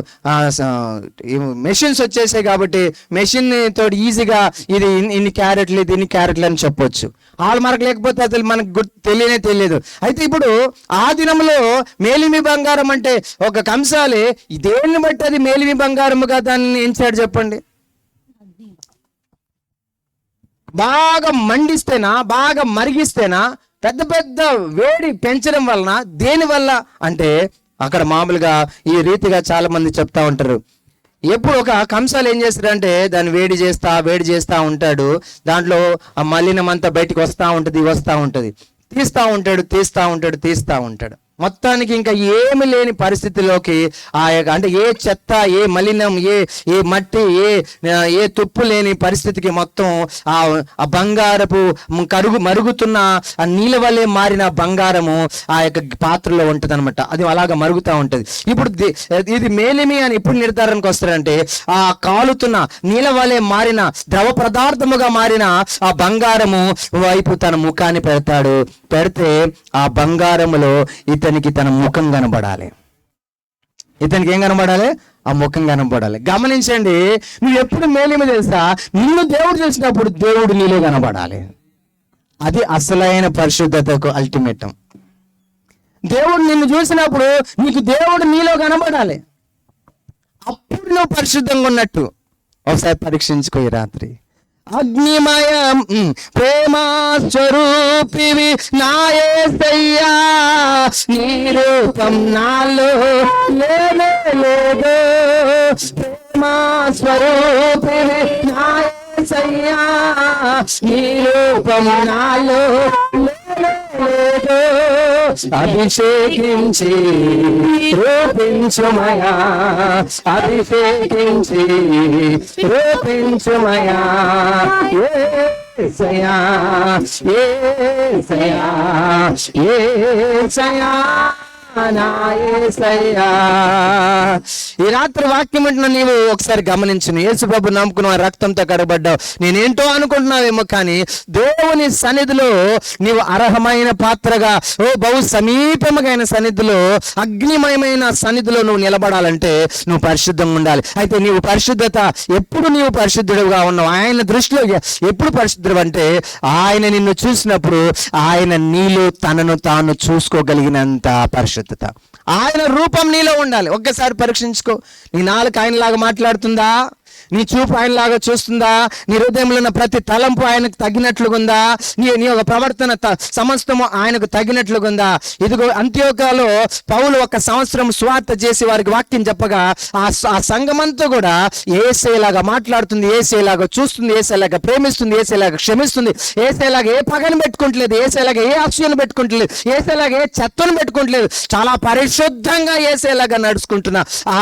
Speaker 3: మెషిన్స్ వచ్చేసాయి కాబట్టి మెషిన్ తోటి ఈజీగా ఇది ఇన్ని క్యారెట్లు, ఇది ఇన్ని క్యారెట్లు అని చెప్పొచ్చు. హాల్ మార్క్ లేకపోతే అసలు మనకు తెలియదు. అయితే ఇప్పుడు ఆ దినంలో మేలిమి బంగారం అంటే ఒక కంసాలి దేన్ని బట్టి అది మేలిమి బంగారముగా దాన్ని ఎంచాడు చెప్పండి? బాగా మండిస్తేనా, బాగా మరిగిస్తేనా, పెద్ద పెద్ద వేడి పెంచడం వలన, దేని వల్ల అంటే అక్కడ మామూలుగా ఈ రీతిగా చాలా మంది చెప్తా ఉంటారు. ఎప్పుడు ఒక కంసాలు ఏం చేస్తాడంటే దాన్ని వేడి చేస్తా ఉంటాడు. దాంట్లో ఆ మలినం అంతా బయటికి వస్తూ ఉంటుంది. తీస్తూ ఉంటాడు.
Speaker 4: మొత్తానికి ఇంకా ఏమి లేని పరిస్థితిలోకి ఆ యొక్క అంటే ఏ చెత్త, ఏ మలినం, ఏ మట్టి, ఏ తుప్పు లేని పరిస్థితికి మొత్తం ఆ బంగారపు మరుగుతున్న ఆ నీళ్ళ వల్లే మారిన బంగారము ఆ యొక్క పాత్రలో ఉంటుంది అనమాట. అది అలాగా మరుగుతూ ఉంటుంది. ఇప్పుడు ఇది మేలిమి అని ఇప్పుడు నిర్ధారణకు వస్తారంటే ఆ కాలుతున్న నీళ్ళ వల్లే మారిన ద్రవ పదార్థముగా మారిన ఆ బంగారము వైపు తన ముఖాన్ని పెడితే ఆ బంగారములో ఇతనికి తన ముఖం కనబడాలి. ఇతనికి ఏం కనబడాలి? ఆ ముఖం కనబడాలి. గమనించండి, నువ్వు ఎప్పుడు మేలేమో తెలుసా, నిన్ను దేవుడు చూసినప్పుడు దేవుడు నీలో కనబడాలి. అది అసలైన పరిశుద్ధతకు అల్టిమేటం. దేవుడు నిన్ను చూసినప్పుడు నీకు దేవుడు నీలో కనబడాలి. అప్పుడు నువ్వు పరిశుద్ధంగా ఉన్నట్టు. ఒకసారి పరీక్షించుకో ఈ రాత్రి. అగ్నిమయం ప్రేమ స్వరూపివి నా యేసయ్యా, నీ రూపం నాలో లేనే లేదు. ప్రేమ స్వరూపివి నా యేసయ్యా, నీ రూపం నాలో లేనే లేదు. అభిషేకించి రూపించుమయా, అభిషేకించి రూపించుమయా. యేసయ్యా, యేసయ్యా, యేసయ్యా, నా యేసయ్యా. ఈ రాత్రి వాక్యం వింటున్న నీవు ఒకసారి గమనించు. యేసు ప్రభు నమ్ముకున్న రక్తంతో కడబడ్డావు. నేనేంటో అనుకుంటున్నావేమో, కానీ దేవుని సన్నిధిలో నీవు అర్హమైన పాత్రగా బహు సమీపమైన సన్నిధిలో, అగ్నిమయమైన సన్నిధిలో నువ్వు నిలబడాలంటే నువ్వు పరిశుద్ధంగా ఉండాలి. అయితే నీవు పరిశుద్ధత ఎప్పుడు నీవు పరిశుద్ధుడుగా ఉన్నావు. ఆయన దృష్టిలో ఎప్పుడు పరిశుద్ధుడు అంటే ఆయన నిన్ను చూసినప్పుడు ఆయన నీలో తనను తాను చూసుకోగలిగినంత పరిశుద్ధత, ఆయన రూపం నీలో ఉండాలి. ఒక్కసారి పరీక్షించుకో. నీ నాలుక ఆయనలాగా మాట్లాడుతుందా? నీ చూపు ఆయనలాగా చూస్తుందా? నీ హృదయంలో ఉన్న ప్రతి తలంపు ఆయనకు తగినట్లుగా ఉందా? నీ ఒక ప్రవర్తన సమస్తము ఆయనకు తగినట్లుగా ఉందా? ఇదిగో అంత్యోక్యలో పౌలు 1 సంవత్సరం సువార్త చేసి వారికి వాక్యం చెప్పగా ఆ సంఘమంతా కూడా యేసేలాగా మాట్లాడుతుంది, యేసేలాగా చూస్తుంది, యేసేలాగా ప్రేమిస్తుంది, యేసేలాగా క్షమిస్తుంది, యేసేలాగా ఏ పగను పెట్టుకుంటలేదు, యేసేలాగా ఏ అసూయను పెట్టుకుంటలేదు, యేసేలాగా ఏ చెత్తను పెట్టుకుంటలేదు. చాలా పరిశుద్ధంగా యేసేలాగా నడుచుకుంటున్న ఆ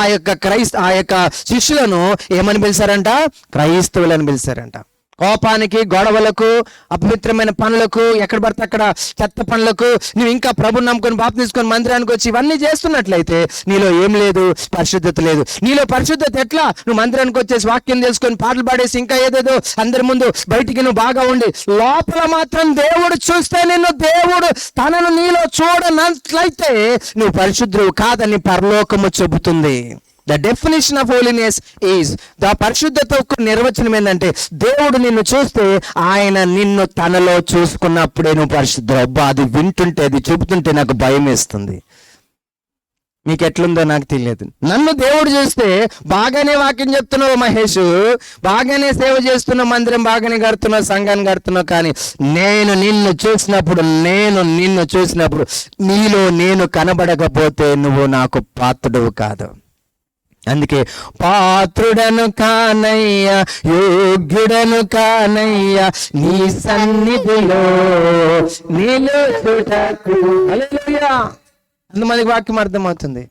Speaker 4: యొక్క శిష్యులను ఏమని పిలిచారంట? క్రైస్తవులని పిలిచారంట. కోపానికి, గొడవలకు, అపవిత్రమైన పనులకు, ఎక్కడ పడితే అక్కడ చెత్త పనులకు నువ్వు ఇంకా ప్రభుని నమ్ముకొని బాప్తిసం తీసుకొని మందిరానికి వచ్చి ఇవన్నీ చేస్తున్నట్లయితే నీలో ఏం లేదు? పరిశుద్ధత లేదు. నీలో పరిశుద్ధత ఎట్లా? నువ్వు మందిరానికి వచ్చేసి వాక్యం తెలుసుకొని పాటలు పాడేసి ఇంకా ఏదేదో అందరి ముందు బయటికి నువ్వు బాగా ఉండి లోపల మాత్రం దేవుడు చూస్తే నిన్ను దేవుడు తనను నీలో చూడనట్లయితే నువ్వు పరిశుద్ధుడు కాదని పరలోకము చెబుతుంది. The definition of holiness is పరిశుద్ధతకు నిర్వచనం ఏంటంటే దేవుడు నిన్ను చూస్తే ఆయన నిన్ను తనలో చూసుకున్నప్పుడే నువ్వు పరిశుద్ధుడు. అబ్బా, అది వింటుంటే, అది చెబుతుంటే నాకు భయం వేస్తుంది. మీకు ఎట్లుందో నాకు తెలియదు. నన్ను దేవుడు చూస్తే బాగానే వాక్యం చెప్తున్నావు మహేష్, బాగానే సేవ చేస్తున్నావు, మందిరం బాగానే కడుతున్నావు, సంఘాన్ని కడుతున్నావు, కానీ నేను నిన్ను చూసినప్పుడు నీలో నేను కనబడకపోతే నువ్వు నాకు పాత్రుడు కాదు. అందుకే పాత్రుడను కానయ్యా, యోగ్యుడను కానయ్యా, నీ సన్నిధిలో నిలుచుటకు. హల్లెలూయా. అంతమందికి వాక్యం అర్థమవుతుంది.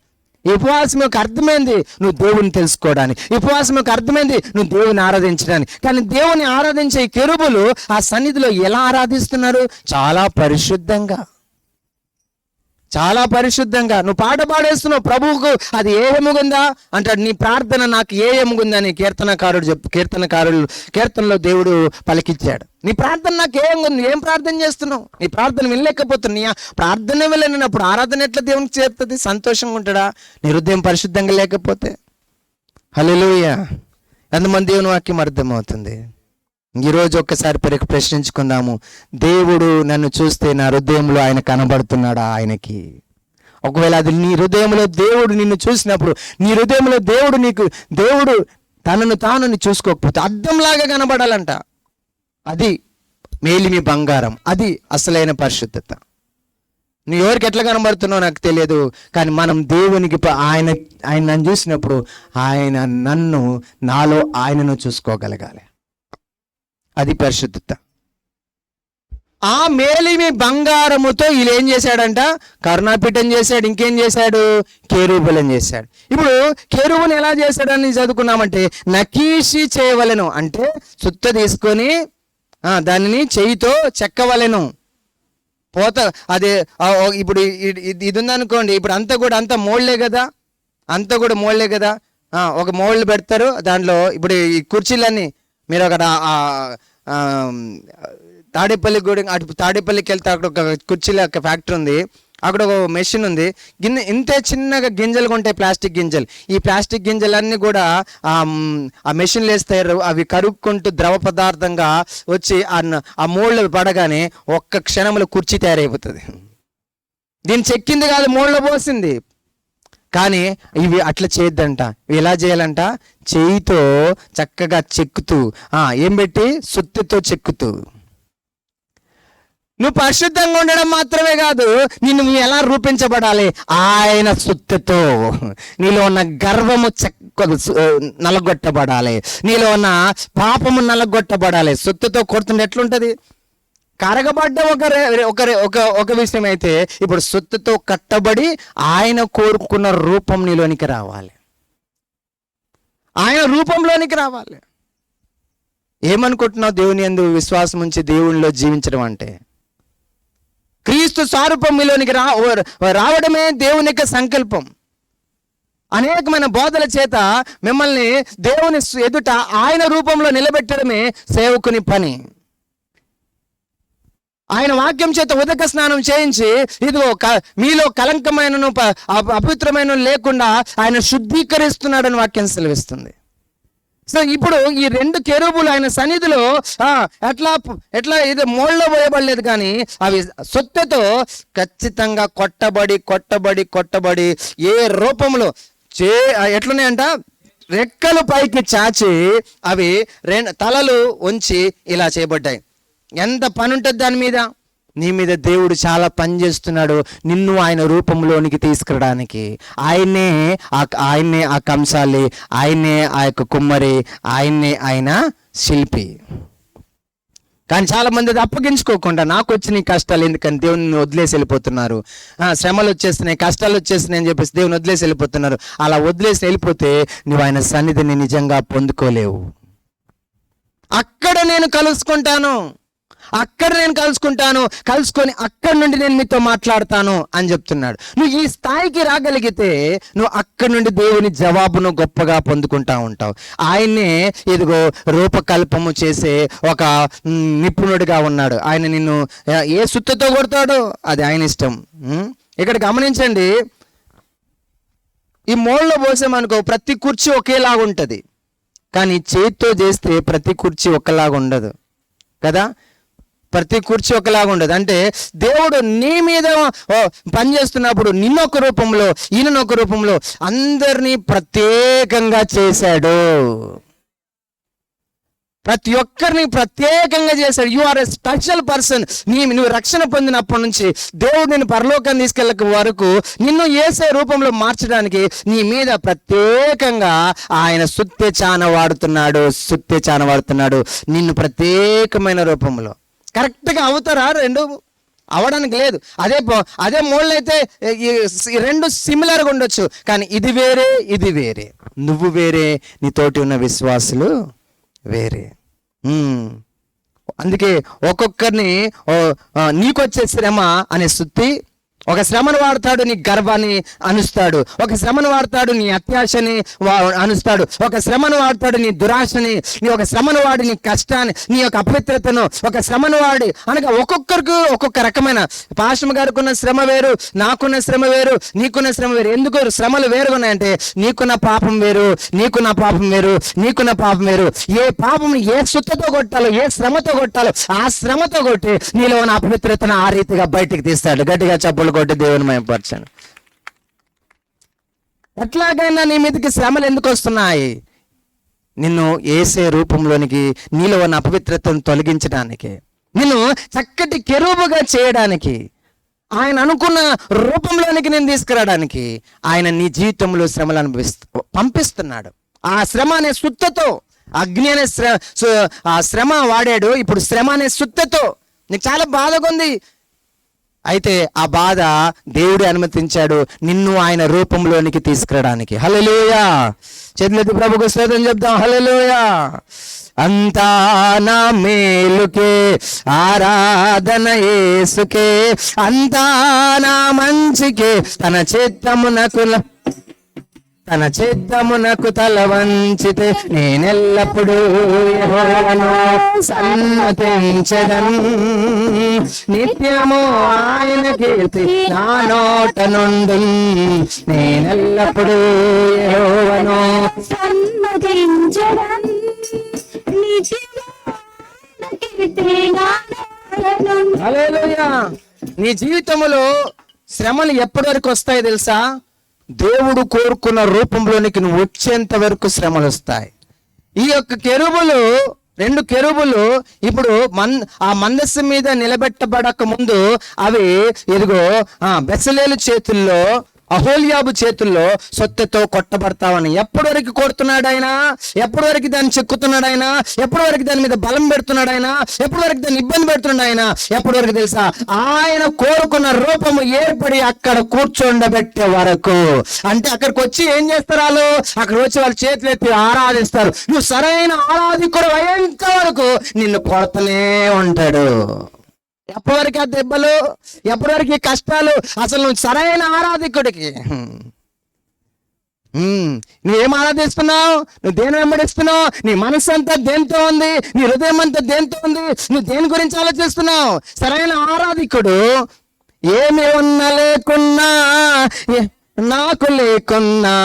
Speaker 4: ఈ ఉపవాసం యొక్క అర్థమైంది నువ్వు దేవుని తెలుసుకోవడానికి, ఈ ఉపవాసం యొక్క అర్థమైంది నువ్వు దేవుని ఆరాధించడానికి. కానీ దేవుని ఆరాధించే కెరూబులు ఆ సన్నిధిలో ఎలా ఆరాధిస్తున్నారు? చాలా పరిశుద్ధంగా, చాలా పరిశుద్ధంగా. నువ్వు పాట పాడేస్తున్నావు ప్రభువుకు, అది ఏ ఎముగుందా అంటాడు. నీ ప్రార్థన నాకు ఏ ఎముగుందని కీర్తనలో దేవుడు పలికిచ్చాడు. నీ ప్రార్థన నాకు ఏం ప్రార్థన చేస్తున్నావు? నీ ప్రార్థన వినలేకపోతున్నా. నీ ప్రార్థన వెళ్ళినప్పుడు ఆరాధన ఎట్లా దేవునికి చేరుతుంది? సంతోషంగా ఉంటాడా నీ హృదయం పరిశుద్ధంగా లేకపోతే? హల్లెలూయా. ఎంతమంది దేవుని వాక్యం అర్థమవుతుంది? ఈరోజు ఒక్కసారి ప్రశ్నించుకుందాము. దేవుడు నన్ను చూస్తే నా హృదయంలో ఆయన కనబడుతున్నాడా ఆయనకి? ఒకవేళ అది నీ హృదయంలో దేవుడు నిన్ను చూసినప్పుడు, నీ హృదయంలో దేవుడు తనను తాను చూసుకోకపోతే అద్దంలాగా కనబడాలంట. అది మేలిమి బంగారం, అది అసలైన పరిశుద్ధత. నువ్వు ఎవరికి ఎట్లా కనబడుతున్నావు నాకు తెలియదు, కానీ మనం దేవునికి ఆయన నన్ను చూసినప్పుడు ఆయన నాలో ఆయనను చూసుకోగలగాలి. అది పరిశుద్ధత. ఆ మేలిమి బంగారముతో వీళ్ళు ఏం చేశాడంట? కరుణాపీఠం చేశాడు. ఇంకేం చేశాడు? కేరూబులను చేశాడు. ఇప్పుడు కేరూబుని ఎలా చేశాడని చదువుకున్నామంటే, నకీషి చేయవలెను అంటే సుత్త తీసుకొని దానిని చేయితో చెక్కవలెను. పోత అదే ఇప్పుడు ఇది ఉందనుకోండి, ఇప్పుడు అంతా మోళ్లే కదా, అంతా కూడా మోళ్లే కదా. ఒక మోళ్ళు పెడతారు దాంట్లో. ఇప్పుడు ఈ కుర్చీలన్నీ మీరు ఒక తాడేపల్లికి వెళ్తే అక్కడ ఒక కుర్చీల ఫ్యాక్టరీ ఉంది. అక్కడ ఒక మెషిన్ ఉంది. ఇంతే చిన్నగా గింజలు ఉంటాయి, ప్లాస్టిక్ గింజలు. ఈ ప్లాస్టిక్ గింజలన్నీ కూడా ఆ మెషిన్లు వేస్తారు. అవి కరుక్కుంటూ ద్రవ పదార్థంగా వచ్చి ఆ మోళ్ళు పడగానే ఒక్క క్షణంలో కుర్చీ తయారైపోతుంది. దీన్ని చెక్కింది కాదు, మోళ్ళలో పోసింది. కానీ ఇవి అట్లా చేయొద్దంట. ఇవి ఎలా చేయాలంట? చేయితో చక్కగా చెక్కుతూ, ఏం పెట్టి? సుత్తితో చెక్కుతూ. నువ్వు పరిశుద్ధంగా ఉండడం మాత్రమే కాదు, నువ్వు ఎలా రూపించబడాలి? ఆయన సుత్తితో. నీలో ఉన్న గర్వము నలగొట్టబడాలి, నీలో ఉన్న పాపము నలగొట్టబడాలి. సుత్తితో కొడుతుంటే ఎట్లుంటది? కరగబడ్డ ఒక విషయం అయితే, ఇప్పుడు సుత్తితో కట్టబడి ఆయన కోరుకున్న రూపం నీలోనికి రావాలి, ఆయన రూపంలోనికి రావాలి. ఏమనుకుంటున్నావు? దేవుని యందు విశ్వాసం ఉంచి దేవునిలో జీవించడం అంటే క్రీస్తు స్వరూపం మీలోనికి రావడమే దేవుని యొక్క సంకల్పం. అనేకమైన బోధల చేత మిమ్మల్ని దేవుని ఎదుట ఆయన రూపంలో నిలబెట్టడమే సేవకుని పని. ఆయన వాక్యం చేత ఉదక స్నానం చేయించి, ఇదిగో మీలో కలంకమైన అపవిత్రమైన లేకుండా ఆయన శుద్ధీకరిస్తున్నాడని వాక్యం సెలవిస్తుంది. సో ఇప్పుడు ఈ రెండు కెరూబులు ఆయన సన్నిధిలో ఎట్లా ఇది మోళ్ళలో పోయబడలేదు, కానీ అవి సొత్తెతో ఖచ్చితంగా కొట్టబడి ఏ రూపంలో ఎట్లున్నాయంట? రెక్కలు పైకి చాచి అవి తలలు వంచి ఇలా చేయబడ్డాయి. ఎంత పని ఉంటుంది దాని మీద? నీ మీద దేవుడు చాలా పని చేస్తున్నాడు నిన్ను ఆయన రూపంలోనికి తీసుకురావడానికి. ఆయన్నే ఆ కంసాలి, ఆయన్నే ఆ యొక్క కుమ్మరి, ఆయన శిల్పి. కానీ చాలా మంది అది అప్పగించుకోకుండా, నాకు వచ్చిన కష్టాలు ఎందుకని దేవుని వదిలేసి వెళ్ళిపోతున్నారు. శ్రమలు వచ్చేస్తున్నాయి, కష్టాలు వచ్చేస్తున్నాయి అని చెప్పేసి దేవుని వదిలేసి వెళ్ళిపోతున్నారు. అలా వదిలేసి వెళ్ళిపోతే నువ్వు ఆయన సన్నిధిని నిజంగా పొందుకోలేవు. అక్కడ నేను కలుసుకొని అక్కడి నుండి నేను మీతో మాట్లాడతాను అని చెప్తున్నాడు. నువ్వు ఈ స్థాయికి రాగలిగితే నువ్వు అక్కడి నుండి దేవుని జవాబును గొప్పగా పొందుకుంటా ఉంటావు. ఆయన్నే ఇదిగో రూపకల్పము చేసే ఒక నిపుణుడిగా ఉన్నాడు. ఆయన నిన్ను ఏ సుత్తతో కొడతాడో అది ఆయన ఇష్టం. ఇక్కడ గమనించండి, ఈ మోళ్ళలో పోసామనుకో ప్రతి కుర్చీ ఒకేలాగా ఉంటుంది, కానీ చేతితో చేస్తే ప్రతి కుర్చీ ఒకలాగా ఉండదు కదా. ప్రతి కుర్చీ ఒకలాగా ఉండదు. అంటే దేవుడు నీ మీద పనిచేస్తున్నప్పుడు నిన్నొక రూపంలో, ఈయనొక రూపంలో అందరినీ ప్రత్యేకంగా చేశాడు. ప్రతి ఒక్కరిని ప్రత్యేకంగా చేశాడు. You are a special person. నువ్వు రక్షణ పొందినప్పటి నుంచి దేవుడు నిన్ను పరలోకాన్ని తీసుకెళ్ళక వరకు నిన్ను యేసే రూపంలో మార్చడానికి నీ మీద ప్రత్యేకంగా ఆయన సుత్తెచాన వాడుతున్నాడు నిన్ను ప్రత్యేకమైన రూపంలో. కరెక్ట్గా అవుతారా? రెండు అవడానికి లేదు. అదే మోళ్ళు అయితే రెండు సిమిలర్గా ఉండొచ్చు, కానీ ఇది వేరే, నువ్వు వేరే, నీతోటి ఉన్న విశ్వాసులు వేరే. అందుకే ఒక్కొక్కరిని నీకొచ్చే శ్రమ అనే సుత్తి, ఒక శ్రమను వాడతాడు నీ గర్వాన్ని అనుస్తాడు, ఒక శ్రమను వాడతాడు నీ అత్యాశని అనుస్తాడు, ఒక శ్రమను వాడతాడు నీ దురాశని, ఒక శ్రమను వాడి నీ కష్టాన్ని, నీ యొక్క అపవిత్రతను ఒక శ్రమను వాడి. అనగా ఒక్కొక్కరికి ఒక్కొక్క రకమైన, పాస్టర్ గారికి ఉన్న శ్రమ వేరు, నాకున్న శ్రమ వేరు, నీకున్న శ్రమ వేరు. ఎందుకు శ్రమలు వేరుగా ఉన్నాయంటే నీకున్న పాపం వేరు, నీకున్న పాపం వేరు. ఏ పాపం ఏ సుత్తతో కొట్టాలో, ఏ శ్రమతో కొట్టాలో ఆ శ్రమతో కొట్టి నీలో ఉన్న అపవిత్రతను ఆ రీతిగా బయటికి తీస్తాడు. గట్టిగా చప్పులు కొట్టి దేవుని మహిమపరచండి. ఎట్లాగైనా నీ మీదకి శ్రమలు ఎందుకు వస్తున్నాయి? నిన్ను యేసే రూపంలోనికి, నీలో ఉన్న అపవిత్రతను తొలగించడానికి, నిన్ను చక్కటి కెరూబుగా చేయడానికి, ఆయన అనుకున్న రూపంలోనికి నేను తీసుకురావడానికి ఆయన నీ జీవితంలో శ్రమలు పంపిస్తున్నాడు. ఆ శ్రమ అనే సుత్తతో, అగ్ని అనే ఆ శ్రమ వాడాడు, ఇప్పుడు శ్రమ అనే సుత్తతో
Speaker 3: నీకు చాలా బాధగా ఉంది. అయితే ఆ బాధ దేవుడు అనుమతించాడు నిన్ను ఆయన రూపంలోనికి తీసుకురావడానికి. హల్లెలూయా. చేతులెత్తి ప్రభుకు స్తోత్రం చెప్దాం. హల్లెలూయా. అంతా నా మేలుకే, ఆరాధన యేసుకే, అంతా నా మంచికే, తన చిత్తమునకు తల వంచితే నేనెల్లప్పుడూ యెహోవాను సన్నతించెదన్. నిత్యము ఆయన కీర్తి నా నోట నుండి, నేనెల్లప్పుడూ యెహోవాను
Speaker 2: సన్నతించెదన్. నిత్యము ఆయన కీర్తి నా నోట నుండి.
Speaker 3: హల్లెలూయా. నీ జీవితంలో శ్రమలు ఎప్పటి వరకు వస్తాయి తెలుసా? దేవుడు కోరుకున్న రూపంలోనికి నువ్వు వచ్చేంత వరకు శ్రమలు వస్తాయి. ఈ యొక్క కెరూబులు, 2 కెరూబులు ఇప్పుడు ఆ మందస్సు మీద నిలబెట్టబడక ముందు అవి ఇదిగో బెసలేలు చేతుల్లో, అహోలియాబు చేతుల్లో సొత్తెతో కొట్టబడతావని. ఎప్పటి వరకు కొడుతున్నాడు ఆయన? ఎప్పటి వరకు దాన్ని చెక్కుతున్నాడు ఆయన? ఎప్పటి వరకు దాని మీద బలం పెడుతున్నాడు ఆయన? ఎప్పటి వరకు దాన్ని ఇబ్బంది పెడుతున్నాడు ఆయన? ఎప్పటి వరకు తెలుసా? ఆయన కోరుకున్న రూపము ఏర్పడి అక్కడ కూర్చోండబెట్టే వరకు. అంటే అక్కడికి వచ్చి ఏం చేస్తారు వాళ్ళు? అక్కడ వచ్చి వాళ్ళ చేతులు ఎత్తి ఆరాధిస్తారు. నువ్వు సరైన ఆరాధికుడు అయ్యేంత వరకు నిన్ను కొడతనే ఉంటాడు. ఎప్పటివరకు ఆ దెబ్బలు, ఎప్పటివరకు ఈ కష్టాలు? అసలు నువ్వు సరైన ఆరాధికుడికి నువ్వేం ఆరాధిస్తున్నావు? నువ్వు దేని వెంబడిస్తున్నావు? నీ మనసు అంతా దేంతో ఉంది? నీ హృదయం అంతా దేంతో ఉంది? నువ్వు దేని గురించి ఆలోచిస్తున్నావు? సరైన ఆరాధికుడు ఏమి ఉన్నా లేకున్నా, నాకు లేకున్నా,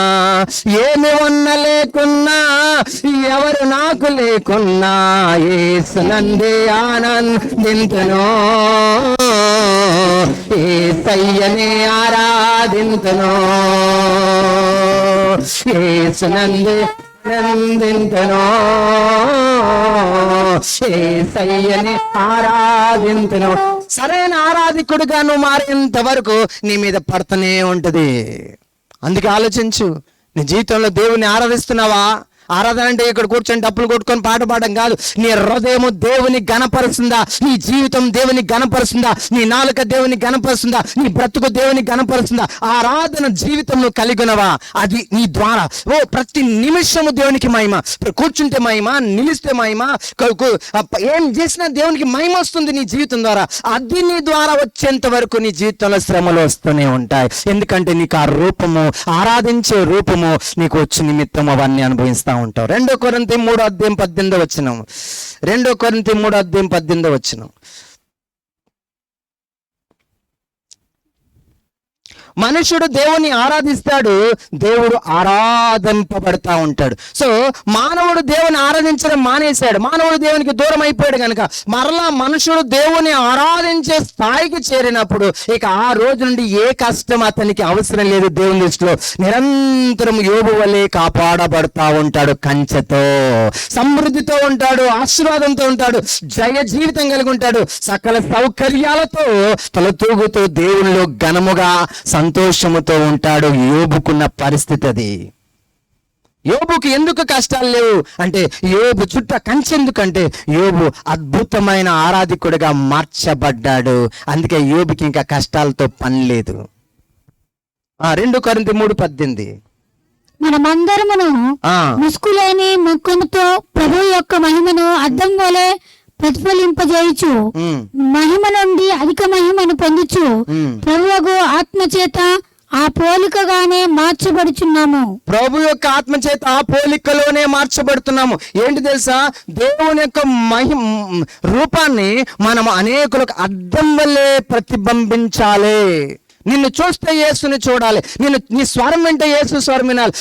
Speaker 3: ఏమి ఉన్న లేకున్నా, ఎవరు నాకు లేకున్నా, యేసునందే ఆనందింతును, యేసయ్యనే ఆరాధింతును, యేసునందే ఆనందింతును, యేసయ్యనే ఆరాధింతును. సరైన ఆరాధికుడిగా నువ్వు మారేంత వరకు నీ మీద పడుతూనే ఉంటది. అందుకే ఆలోచించు, నీ జీవితంలో దేవుని ఆరాధిస్తున్నావా? ఆరాధన అంటే ఇక్కడ కూర్చొని డప్పులు కొట్టుకొని పాట పాడడం కాదు. నీ హృదయము దేవుని గణపరుస్తుందా? నీ జీవితం దేవుని గణపరుస్తుందా? నీ నాలుక దేవుని గణపరుస్తుందా? నీ బ్రతుకు దేవుని గణపరుస్తుందా? ఆరాధన జీవితంలో కలిగినవా? అది నీ ద్వారా ప్రతి నిమిషము దేవునికి మహిమ. కూర్చుంటే మహిమ, నిలిస్తే మహిమ, ఏం చేసినా దేవునికి మహిమ వస్తుంది నీ జీవితం ద్వారా. అది నీ ద్వారా వచ్చేంత వరకు నీ జీవితంలో శ్రమలు వస్తూనే ఉంటాయి. ఎందుకంటే నీకు ఆ రూపము, ఆరాధించే రూపము నీకు వచ్చి నిమిత్తం అవన్నీ అనుభవిస్తా ఉంటావు. 2 కొరింథీ 3:18 2 కొరింథీ 3:18 మనుషుడు దేవుని ఆరాధిస్తాడు, దేవుడు ఆరాధింపబడతా ఉంటాడు. సో మానవుడు దేవుని ఆరాధించడం మానేశాడు, మానవుడు దేవునికి దూరం అయిపోయాడు కనుక మరలా మనుషుడు దేవుని ఆరాధించే స్థాయికి చేరినప్పుడు ఇక ఆ రోజు నుండి ఏ కష్టం అతనికి అవసరం లేదు. దేవుని దృష్టిలో నిరంతరం యోబు వలె కాపాడబడతా ఉంటాడు, కంచెతో, సమృద్ధితో ఉంటాడు, ఆశీర్వాదంతో ఉంటాడు, జయ జీవితం కలిగి ఉంటాడు, సకల సౌకర్యాలతో తలతూగుతూ దేవునిలో ఘనముగా సంతోషముతో ఉంటాడు. యోబుకున్న పరిస్థితి అది. యోబుకి ఎందుకు కష్టాలు లేవు అంటే యోబు చుట్ట కంచెందుకంటే యోబు అద్భుతమైన ఆరాధికుడిగా మార్చబడ్డాడు. అందుకే యోబుకి ఇంకా కష్టాలతో పని లేదు. 2 కొరింథీ 3:18
Speaker 2: మనమందరమును ముసుకులేని ముఖముతో ప్రభు యొక్క మహిమను అద్దం వలె ప్రతిఫలింపజేయుచు మహిమ నుండి అధిక మహిమను పొందుచు ప్రభువు ఆత్మచేత ఆ పోలికగానే మార్చబడుచున్నాము.
Speaker 3: ప్రభు యొక్క ఆత్మచేత ఆ పోలికలోనే మార్చబడుతున్నాము. ఏంటి తెలుసా? దేవుని యొక్క రూపాన్ని మనం అనేకులకు అద్దం వల్లే ప్రతిబింబించాలి. నిన్ను చూస్తే యేసుని చూడాలి, నీ స్వరం వింటే యేసు స్వరం వినాలి,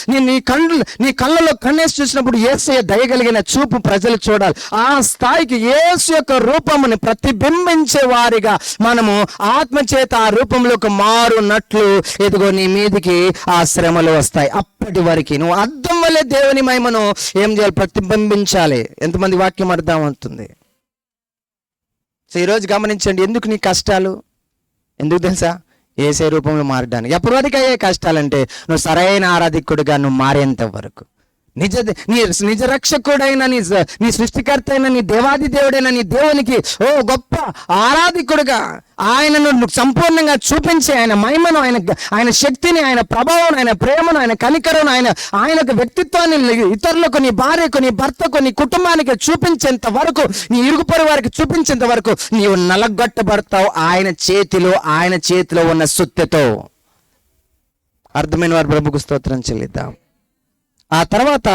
Speaker 3: నీ కళ్ళలో కన్నేసి చూసినప్పుడు యేసయ్య దయగలిగిన చూపు ప్రజలు చూడాలి. ఆ స్థాయికి యేసు యొక్క రూపముని ప్రతిబింబించే వారిగా మనము ఆత్మచేత ఆ రూపంలోకి మారునట్లు ఎదుగో నీ మీదికి ఆ శ్రమలు వస్తాయి. అప్పటి వరకు నువ్వు అద్దం వల్లే దేవుని మహిమను ఏం చేయాలి? ప్రతిబింబించాలి. ఎంతమంది వాక్యం అర్థం అవుతుంది? సో ఈరోజు గమనించండి, ఎందుకు నీ కష్టాలు? ఎందుకు తెలుసా? ఏసే రూపంలో మారడానికి. ఎప్పటి వరకు అయ్యే కష్టాలంటే నువ్వు సరైన ఆరాధికుడిగా నువ్వు మారేంత వరకు. నిజ రక్షకుడైన నీ సృష్టికర్త అయిన నీ దేవాది దేవుడైన నీ దేవునికి గొప్ప ఆరాధికుడుగా ఆయనను సంపూర్ణంగా చూపించి ఆయన మహిమను, ఆయన శక్తిని, ఆయన ప్రభావం, ఆయన ప్రేమను, ఆయన కనికరను, ఆయన వ్యక్తిత్వాన్ని ఇతరులకు, నీ భార్యకు, నీ భర్తకు, నీ కుటుంబానికి చూపించేంత వరకు, నీ ఇరుగు పొరుగు వారికి చూపించేంత వరకు నీవు నలగొట్టబడతావు ఆయన చేతిలో ఉన్న సుత్తెతో. అర్థమైన వారు ప్రభుకు స్తోత్రం చెల్లిద్దాం. ఆ తర్వాత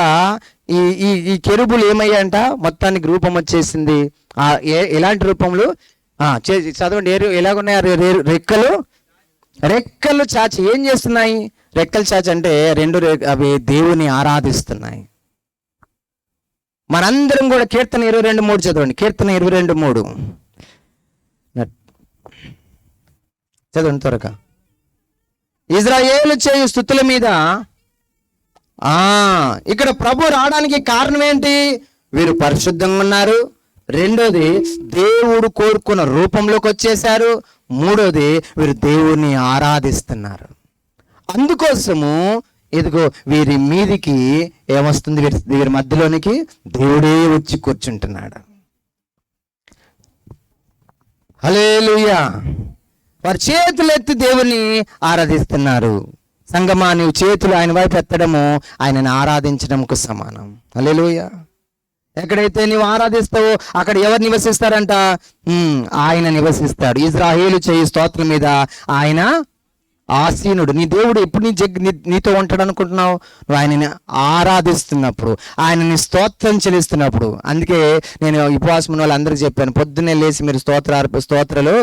Speaker 3: ఈ కెరూబులు ఏమయ్యాయంట, మొత్తానికి రూపం వచ్చేసింది. ఎలాంటి రూపంలో చదవండి, ఎలాగున్నాయి? రెక్కలు చాచి ఏం చేస్తున్నాయి? రెక్కలు చాచి అంటే అవి దేవుని ఆరాధిస్తున్నాయి. మనందరం కూడా కీర్తన 22:3 చదవండి. కీర్తన 22:3 చదవండి త్వరగా. ఇజ్రాయేలు చేయు స్తుతుల మీద. ఇక్కడ ప్రభు రావడానికి కారణం ఏంటి? వీరు పరిశుద్ధంగా ఉన్నారు. రెండోది, దేవుడు కోరుకున్న రూపంలోకి వచ్చేశారు. మూడోది, వీరు దేవుణ్ణి ఆరాధిస్తున్నారు. అందుకోసము ఇదిగో వీరి మీదికి ఏమొస్తుంది? వీరి మధ్యలోనికి దేవుడే వచ్చి కూర్చుంటున్నాడు. హల్లెలూయా. వారి చేతులు ఎత్తి దేవుణ్ణి ఆరాధిస్తున్నారు. సంగమా, నీవు చేతులు ఆయన వైపు ఎత్తడము ఆయనను ఆరాధించడంకు సమానం. హల్లెలూయా. ఎక్కడైతే నీవు ఆరాధిస్తావో అక్కడ ఎవరు నివసిస్తారంట? ఆయన నివసిస్తాడు. ఇజ్రాయేలు చేయు స్తోత్రం మీద ఆయన ఆసీనుడు. నీ దేవుడు ఎప్పుడు నీతో ఉంటాడు అనుకుంటున్నావు? నువ్వు ఆయనని ఆరాధిస్తున్నప్పుడు, ఆయనని స్తోత్రం చెల్లిస్తున్నప్పుడు. అందుకే నేను ఉపవాసం ఉన్న వాళ్ళందరికీ చెప్పాను, పొద్దున్నే లేచి మీరు స్తోత్రాలు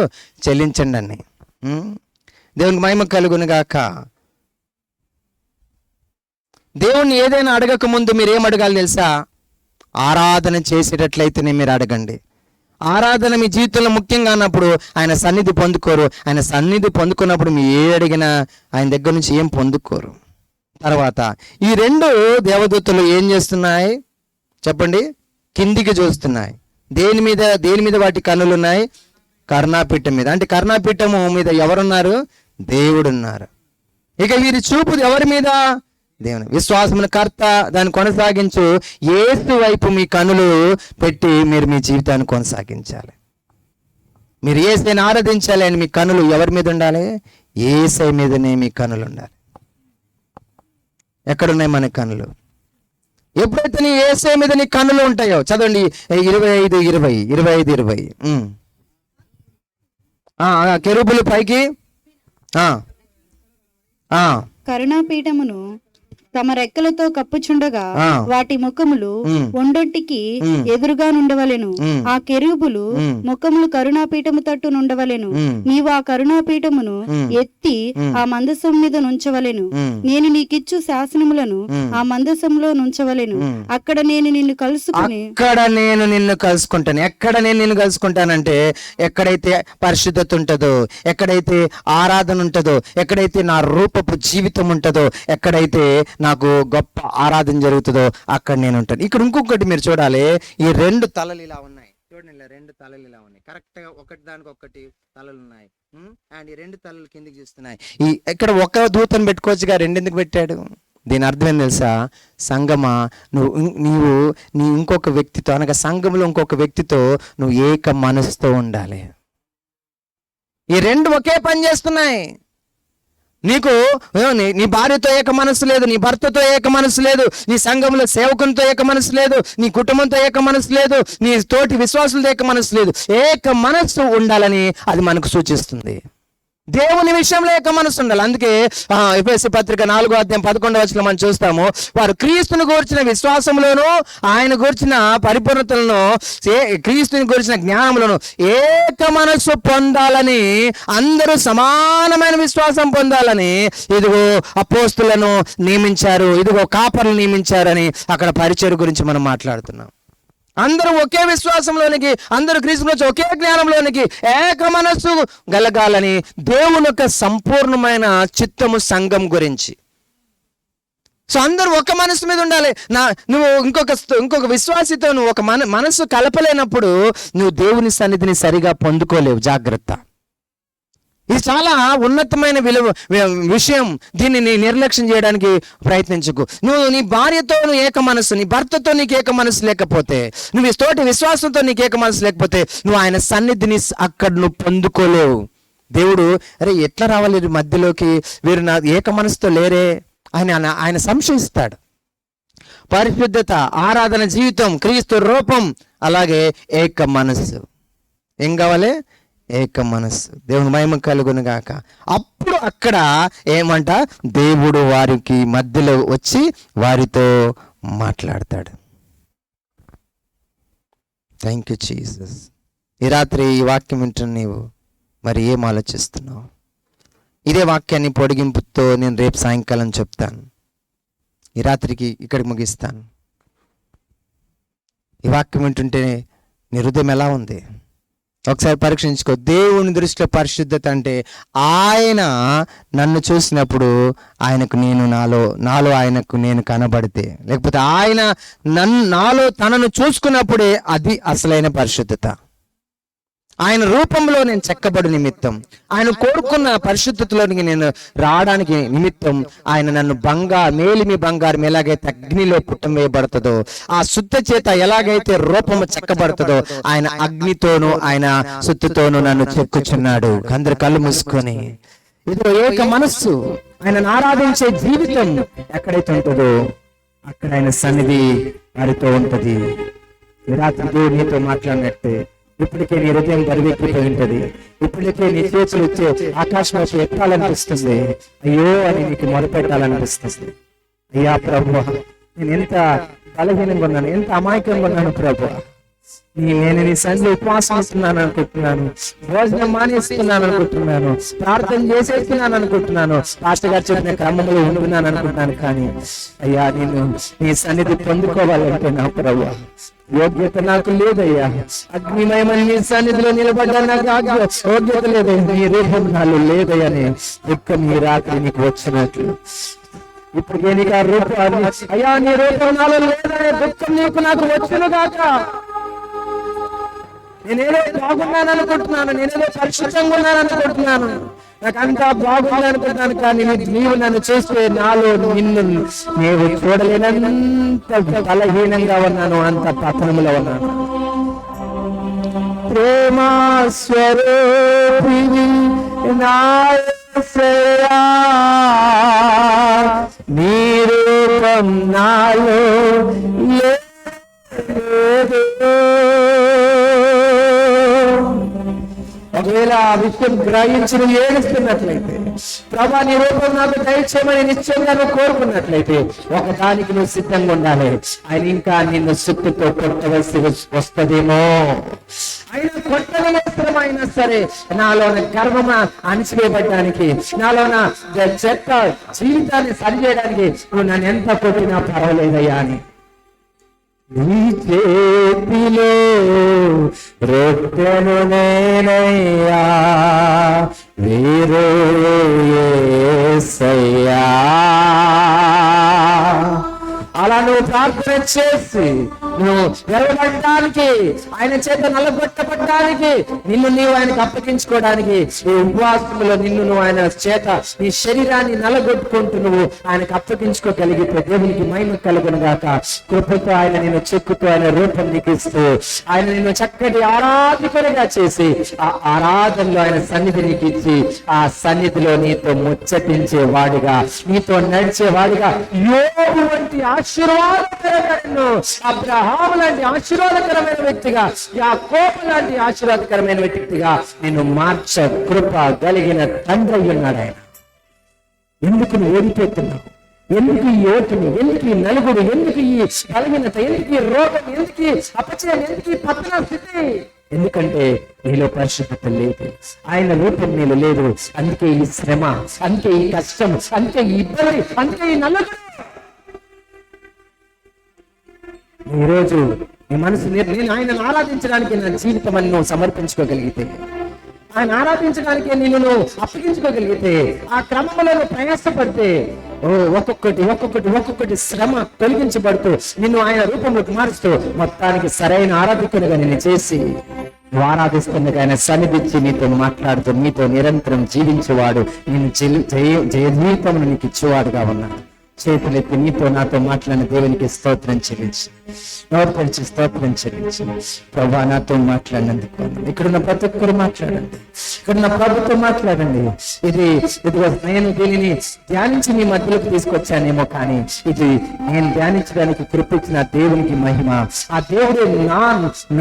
Speaker 3: చెల్లించండి అని. దేవునికి మహిమ కలుగును గాక. దేవుణ్ణి ఏదైనా అడగక ముందు మీరు ఏం అడగాలి తెలుసా? ఆరాధన చేసేటట్లయితేనే మీరు అడగండి. ఆరాధన మీ జీవితంలో ముఖ్యంగా అన్నప్పుడు ఆయన సన్నిధి పొందుకోరు. ఆయన సన్నిధి పొందుకున్నప్పుడు మీరు ఏ అడిగినా ఆయన దగ్గర నుంచి ఏం పొందుకోరు. తర్వాత ఈ రెండు దేవదూతలు ఏం చేస్తున్నాయి చెప్పండి? కిందికి చూస్తున్నాయి. దేని మీద వాటి కన్నులు ఉన్నాయి? కరుణాపీఠం మీద. అంటే కరుణాపీఠము మీద ఎవరున్నారు? దేవుడున్నారు. ఇక వీరి చూపు ఎవరి మీద? దేవుని. విశ్వాసమున కర్త, దాన్ని కొనసాగించు యేసు వైపు మీ కన్నులు పెట్టి మీరు మీ జీవితాన్ని కొనసాగించాలి. మీరు యేసుని ఆరాధించాలి అని మీ కన్నులు ఎవరి మీద ఉండాలి? యేసు మీదనే మీ కన్నులు ఉండాలి. ఎక్కడున్నాయి మన కన్నులు? ఎప్పుడైతే నీ యేసు మీద నీ కన్నులు ఉంటాయో, చదవండి 25:20 కెరూబులు పైకి
Speaker 5: కరుణాపీఠమును తమ రెక్కలతో కప్పుచుండగా వాటి ముఖములు ఒండొట్టికి ఎదురుగా నుండవలెను. ఆ కెరూబులు ముఖములు కరుణాపీఠము తట్టు నుండవలెను. నీవు ఆ కరుణాపీఠమును ఎత్తి ఆ మందసం మీద నుంచవలెను. నేను నీకిచ్చు శాసనములను ఆ మందసంలో నుంచవలెను. అక్కడ నేను నిన్ను కలుసుకుంటాను.
Speaker 3: ఎక్కడ నేను నిన్ను కలుసుకుంటానంటే, ఎక్కడైతే పరిశుద్ధత ఉంటుందో, ఎక్కడైతే ఆరాధన ఉంటుందో, ఎక్కడైతే నా రూపపు జీవితం ఉంటుందో, ఎక్కడైతే నాకు గొప్ప ఆరాధన జరుగుతుందో అక్కడ నేను ఉంటాను. ఇక్కడ ఇంకొకటి మీరు చూడాలి. ఈ రెండు తలలు ఇలా ఉన్నాయి చూడండి. ఇలా రెండు తలలు ఇలా ఉన్నాయి. కరెక్ట్ గా ఒకటి దానికి ఒకటి తలలు ఉన్నాయి. అండ్ ఈ రెండు తలలు కిందికి చూస్తున్నాయి. ఇక్కడ ఒక దూతను పెట్టుకోవచ్చుగా, రెండెందుకు పెట్టాడు? దీని అర్థం ఏం తెలుసా? సంగమా, నీవు ఇంకొక వ్యక్తితో, అనగా సంఘంలో ఇంకొక వ్యక్తితో నువ్వు ఏక మనసుతో ఉండాలి. ఈ రెండు ఒకే పని చేస్తున్నాయి. నీకు నీ భార్యతో ఏక మనసు లేదు, నీ భర్తతో ఏక మనసు లేదు, నీ సంఘంలో సేవకునితో ఏక మనసు లేదు, నీ కుటుంబంతో ఏక మనసు లేదు, నీ తోటి విశ్వాసులతో ఏక మనసు లేదు. ఏక మనస్సు ఉండాలని అది మనకు సూచిస్తుంది. దేవుని విషయంలో ఏక మనసు ఉండాలి. అందుకే ఎఫెసీ పత్రిక 4:11 మనం చూస్తాము, వారు క్రీస్తుని గూర్చిన విశ్వాసంలోను, ఆయన గూర్చిన పరిపూర్ణతలను, క్రీస్తుని గూర్చిన జ్ఞానంలోను ఏక మనస్సు పొందాలని, అందరూ సమానమైన విశ్వాసం పొందాలని ఇదిగో అపోస్తులను నియమించారు, ఇదిగో కాపర్లు నియమించారని అక్కడ పరిచర్య గురించి మనం మాట్లాడుతున్నాం. అందరూ ఒకే విశ్వాసంలోనికి, అందరూ క్రీస్తులో ఒకే జ్ఞానంలోనికి ఏక మనస్సు గలగాలని దేవుని యొక్క సంపూర్ణమైన చిత్తము సంఘం గురించి. సో అందరూ ఒక మనస్సు మీద ఉండాలి. నువ్వు ఇంకొక విశ్వాసితో నువ్వు ఒక మనస్సు కలపలేనప్పుడు నువ్వు దేవుని సన్నిధిని సరిగా పొందుకోలేవు. జాగ్రత్త. ఈ
Speaker 4: చాలా ఉన్నతమైన విషయం. దీన్ని నీ నిర్లక్ష్యం చేయడానికి ప్రయత్నించకు. నువ్వు నీ భార్యతో నువ్వు ఏక మనసు, నీ భర్తతో నీకు ఏక మనసు లేకపోతే, నువ్వు తోటి విశ్వాసంతో నీకు ఏక మనసు లేకపోతే నువ్వు ఆయన సన్నిధిని అక్కడ నువ్వు పొందుకోలేవు. దేవుడు అరే ఎట్లా రావాలి మధ్యలోకి, వీరు నా ఏక మనసుతో లేరే ఆయన సంశయిస్తాడు. పరిశుద్ధత, ఆరాధన జీవితం, క్రీస్తు రూపం, అలాగే ఏక మనస్సు. ఏం కావాలి? ఏక మనస్సు. దేవుని మహిమ కలుగును గాక. అప్పుడు అక్కడ ఏమంట, దేవుడు వారికి మధ్యలో వచ్చి వారితో మాట్లాడతాడు. Thank you Jesus. ఈ రాత్రి ఈ వాక్యం వింటున్న నీవు మరి ఏం ఆలోచిస్తున్నావు? ఇదే వాక్యాన్ని పొడిగింపుతో నేను రేపు సాయంకాలం చెప్తాను. ఈ రాత్రికి ఇక్కడికి ముగిస్తాను. ఈ వాక్యం వింటుంటే నీ హృదయం ఎలా ఉంది? ఒకసారి పరీక్షించుకో. దేవుని దృష్టిలో పరిశుద్ధత అంటే ఆయన నన్ను చూసినప్పుడు ఆయనకు నేను నాలో ఆయనకు నేను కనబడితే, లేకపోతే ఆయన నాలో తనను చూసుకున్నప్పుడే అది అసలైన పరిశుద్ధత. ఆయన రూపంలో నేను చెక్కబడి నిమిత్తం, ఆయన కోరుకున్న పరిశుద్ధతలోనికి నేను రావడానికి నిమిత్తం ఆయన నన్ను మేలిమి బంగారం ఎలాగైతే అగ్నిలో పుట్టం వేయబడుతుందో, ఆ శుద్ధ చేత ఎలాగైతే రూపము చెక్కబడుతుందో ఆయన అగ్నితోనూ ఆయన శుద్ధితోనూ నన్ను చెక్కుచున్నాడు. అందరు కళ్ళు మూసుకొని ఇదో ఏక మనస్సు, ఆయనను ఆరాధించే జీవితం ఎక్కడైతే ఉంటుందో అక్కడ ఆయన సన్నిధి వారితో ఉంటది. ఈ రాత్రి దేవుడు నీతో మాట్లాడినట్టే ఇప్పటికే నీ హృదయం బరువెక్కిపోయి ఉంటది. ఇప్పటికే నీ చేతులు వచ్చే ఆకాశంలోకి ఎక్కాలనిపిస్తుంది. అయ్యో అని నీకు మొదపెట్టాలనిపిస్తుంది. అయ్యా ప్రభువా, నేను ఎంత బలహీనంగా ఉన్నాను, ఎంత అమాయకంగా ఉన్నాను ప్రభువా. నేను నీ సన్నిధిలో ఉపవాసం ఇస్తున్నాను అనుకుంటున్నాను, భోజనం మానేస్తున్నాను అనుకుంటున్నాను, ప్రార్థన చేసేస్తున్నాను అనుకుంటున్నాను, పాస్టర్ గారు చెప్పిన క్రమంలో ఉంటున్నాను అనుకుంటున్నాను. కానీ అయ్యా నేను నీ సన్నిధి పొందుకోవాలంటే నా ప్రభువా యోగ్యత నాకు లేదయ్యా. అగ్నిమయమని నీ సన్నిధిలో నిలబడ్డా నాకు యోగ్యత లేదయ్యా. నీ రూపం నాలో లేదయ్యని దుఃఖం ఈ రాత్రి నీకు వచ్చినట్లు. ఇప్పటికే నీకు ఆ రూపాన్ని అయ్యా నీ రూపం నాలో లేదనే దుఃఖం నీకు నాకు వచ్చును గాక. నేనేదో బాగున్నాను అనుకుంటున్నాను, నేనేదో పరిశుద్ధంగా ఉన్నాను అనుకుంటున్నాను, నాకు అంతా బాగుంది అనుకుంటున్నాను. కానీ నీవు నన్ను చూస్తే నాలో నిన్ను నీవు చూడలేనంత బలహీనంగా ఉన్నాను, అంత పతనములో ఉన్నాను. ప్రేమా స్వరూపిణి నాయసయా, నీ రూపం నాలో లేదు. ఒకవేళ ఆ విషయం గ్రహించి నువ్వు ఏడుస్తున్నట్లయితే, ప్రభా నీ రూపం నాకు దయచేయమని నిశ్చయంగా నువ్వు కోరుకున్నట్లయితే ఒకదానికి నువ్వు సిద్ధంగా ఉండాలి. ఆయన ఇంకా నిన్ను సుట్టుతో కొట్టవలసి వస్తుందేమో. ఆయన కొట్టని వస్త్రమైనా సరే నాలోన గర్వమ అణిచివేయబడ్డానికి, నాలోన చెత్త జీవితాన్ని సరిచేయడానికి నువ్వు నన్ను ఎంత కొట్టినా పర్వాలేదయ్యా అని నీ చేతిలో రొట్టెను నేనయ్యా, వీరు యేసయ్యా. అలా నువ్వు ప్రార్థన చేసి నువ్వు గెలవడానికి, ఆయన చేత నల్లగొట్టబడ్డానికి, నిన్ను నీవు ఆయనకు అప్పగించుకోవడానికి, ఈ ఉపవాసంలో నిన్ను నువ్వు ఆయన చేత నీ శరీరాన్ని నల్లగొట్టుకుంటూ నువ్వు ఆయనకు అప్పగించుకోగలిగితే దేవునికి మహిమ కలుగును గాక. కృపతో ఆయన నిన్ను చెక్కుతూ ఆయన రూపం నీకు ఇస్తూ ఆయన నిన్ను చక్కటి ఆరాధకునిగా చేసి ఆ ఆరాధనలో ఆయన సన్నిధి నీకు ఇచ్చి ఆ సన్నిధిలో నీతో ముచ్చటించే వాడిగా, నీతో నడిచే వాడిగా, యోబు వంటి ఆశీర్వాదకరమైన, అబ్రహాము లాంటి ఆశీర్వాదకరమైన వ్యక్తిగా, యాకోబు లాంటి ఆశీర్వాదకరమైన వ్యక్తిగా నిన్ను మార్చ కృప కలిగిన తండ్రి ఉన్నాడు ఆయన. ఎందుకు నువ్వు ఓడిపోతున్నావు? ఎందుకు ఈ ఓటుని, ఎందుకు ఈ నలుగురు, ఎందుకు ఈ బలహీనత, ఎందుకు ఈ రోగం, ఎందుకు ఈ అపచయం, ఎందుకు ఈ పతన స్థితి? ఎందుకంటే నీలో పరిశుద్ధత లేదు, ఆయన రూపం నీలో లేదు. అందుకే ఈ శ్రమ, అందుకే ఈ కష్టం, అందుకే ఈ ఇబ్బంది, అందుకే ఈ నలుగురు. ఈరోజు నీ మనసు నేను ఆయనను ఆరాధించడానికి నా జీవితం అని నువ్వు సమర్పించుకోగలిగితే, ఆయన ఆరాధించడానికి నిన్ను అప్పగించుకోగలిగితే, ఆ క్రమంలో నువ్వు ప్రయాసపడితే ఒక్కొక్కటి శ్రమ తొలగించబడుతూ నిన్ను ఆయన రూపంలోకి మారుస్తూ మొత్తానికి సరైన ఆరాధకునిగా నిన్ను చేసి
Speaker 3: నువ్వు ఆరాధిస్తుండగా ఆయన సన్నిధించి నీతో మాట్లాడుతూ నీతో నిరంతరం జీవించేవాడు, నేను జయ జీవితం నీకు ఇచ్చేవాడుగా ఉన్నాడు. చేతులెత్తి నీతో నాతో మాట్లాడిన దేవునికి స్తోత్రం చెల్లించి, నోరు తెరిచి స్తోత్రం చెల్లించి, ప్రభా నాతో మాట్లాడినందుకు ఇక్కడున్న ప్రతి ఒక్కరు మాట్లాడండి, ఇక్కడున్న ప్రభుత్వం మాట్లాడండి. ఇదిగో నేను దీనిని ధ్యానించి మీ మధ్యలోకి తీసుకొచ్చానేమో, కానీ ఇది నేను ధ్యానించడానికి కృపించిన దేవునికి మహిమ. ఆ దేవుడు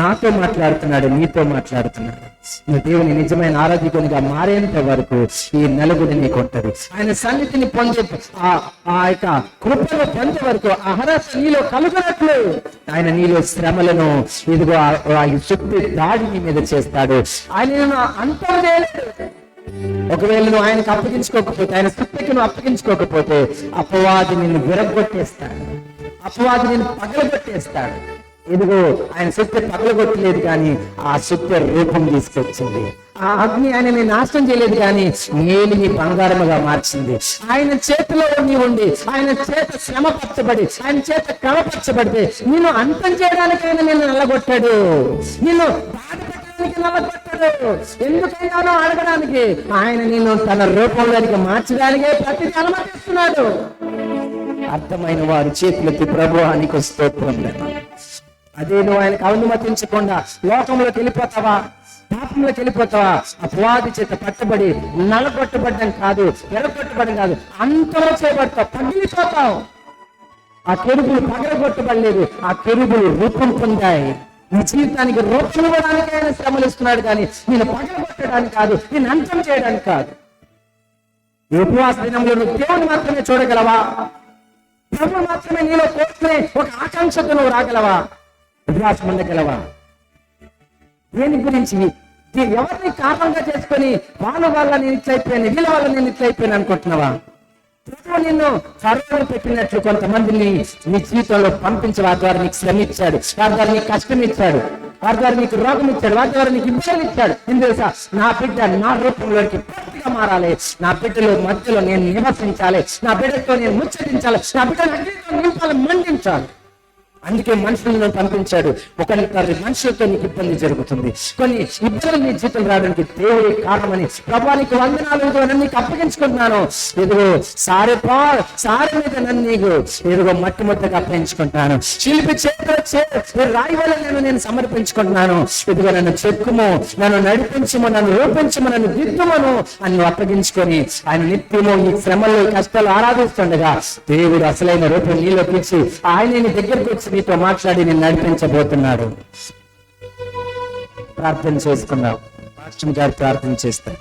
Speaker 3: నాతో మాట్లాడుతున్నాడు, నీతో మాట్లాడుతున్నాడు. నువ్వు దేవుని నిజమైన ఆరాధకునిగా మారేంత వరకు ఈ నలుగురి నీకు ఉంటది. ఆయన సన్నిధిని పొందే ఆ యొక్క కృపను పొందే వరకు అర్హత నీలో కలుగునట్లు ఆయన నీలో శ్రమలను ఇదిగో ఆ శక్తి దాడి నీ మీద చేస్తాడు. ఆయన అంతం చేయలేదు. ఒకవేళ నువ్వు ఆయనకు అప్పగించుకోకపోతే, ఆయన శక్తికి నువ్వు అప్పగించుకోకపోతే అపవాది నిన్ను విరగొట్టేస్తాడు, అపవాది నిన్ను పగలగొట్టేస్తాడు. ఇదిగో ఆయన శక్తి పగలగొట్టలేదు, కానీ ఆ శక్తి రూపం తీసుకొచ్చింది. ఆ అగ్ని ఆయన నాశనం చేయలేదు, కానీ నేను నీ బంగారముగా మార్చింది. ఆయన చేతిలో నీ ఉండి, ఆయన చేత శ్రమ పరచబడి, ఆయన చేత క్రమపరచబడితే నిన్ను అంతం చేయడానికి ఆయన నిన్ను నల్లగొట్టాడు, నిన్ను బాధపెట్టడానికి నల్లగొట్టాడు. ఎందుకైనా అడగడానికి ఆయన నిన్ను తన రూపంలోనికి మార్చడానికే ప్రతిదీ అనుమతిస్తున్నాడు. అర్థమైన వారు చేతులెత్తి ప్రభువా నీకు స్తోత్రం. అదే నువ్వు ఆయనకు అనుమతించకుండా లోకంలోకి వెళ్ళిపోతావా, పాపంలోకి వెళ్ళిపోతావా, అపవాది చేత పట్టబడి నలగొట్టబడ్డం కాదు, ఎరగొట్టబడం కాదు, అంతలో చేయబడతావు, పగిలిపోతావు. ఆ కెరుబులు పగలగొట్టబడలేదు, ఆ కెరుబులు రూపం పొందాయి. నీ జీవితానికి రూపం ఇవ్వడానికి ఆయన శ్రమలు ఇస్తున్నాడు, కానీ నేను పగలగొట్టడానికి కాదు, నేను అంతం చేయడానికి కాదు. ఈ ఉపవాస దినంలో నువ్వు దేవుని మాత్రమే చూడగలవా? ప్రభు మాత్రమే నీలో కోరుకునే ఒక ఆకాంక్షతో నువ్వు రాగలవా? ఉపవాసం ఉండగలవా? దేని గురించి, ఎవరిని కారణంగా చేసుకొని వాళ్ళ వల్ల నేను ఇట్లయిపోయాను, వీళ్ళ వల్ల నేను ఇట్లయిపోయాను అనుకుంటున్నావా? ప్రభు నిన్ను ఫరోను పెట్టినట్లు కొంతమందిని నీ జీవితంలో పంపించి వారి ద్వారా నీకు శ్రమ ఇచ్చాడు, వారి ద్వారా నీకు కష్టం ఇచ్చాడు, వారి ద్వారా నీకు రోగం ఇచ్చాడు, వారి ద్వారా నీకు ఇబ్బందులు ఇచ్చాడు. ఎందుకు తెలుసా? నా బిడ్డ నా రూపంలోకి పూర్తిగా మారాలి, నా బిడ్డలో మధ్యలో నేను నివసించాలి, నా బిడ్డతో నేను ముచ్చటించాలి, నా బిడ్డను అగ్నితో నింపాలి, మండించాలి. అందుకే మనుషులను పంపించాడు. ఒకరి మనుషులతో నీకు ఇబ్బంది జరుగుతుంది, కొన్ని ఇబ్బందులు నీ జీవితం రావడానికి దేవుడే కారణమని ప్రభానికి వందనాలు నన్ను నీకు అప్పగించుకుంటున్నాను. ఎదుగో సారె మీద నన్ను నీకు ఎదుగో మట్టి ముద్దగా అప్పగించుకుంటున్నాను. శిల్పి చేతిలో రాయి వల్ల నేను సమర్పించుకుంటున్నాను. ఎదుగో నన్ను చెక్కుము, నన్ను నడిపించము, నన్ను రూపించము, నన్ను దిద్దుమను అని అప్పగించుకొని ఆయన నిత్యము ఈ శ్రమల్లో కష్టాలు ఆరాధిస్తుండగా దేవుడు అసలైన రూపం నీలోకి ఇచ్చి ఆయన నీ దగ్గరకు వచ్చి నీతో మాట్లాడి నేను నడిపించబోతున్నాడు. ప్రార్థన చేసుకున్నాం. పాస్టర్ గారు ప్రార్థన చేస్తారు.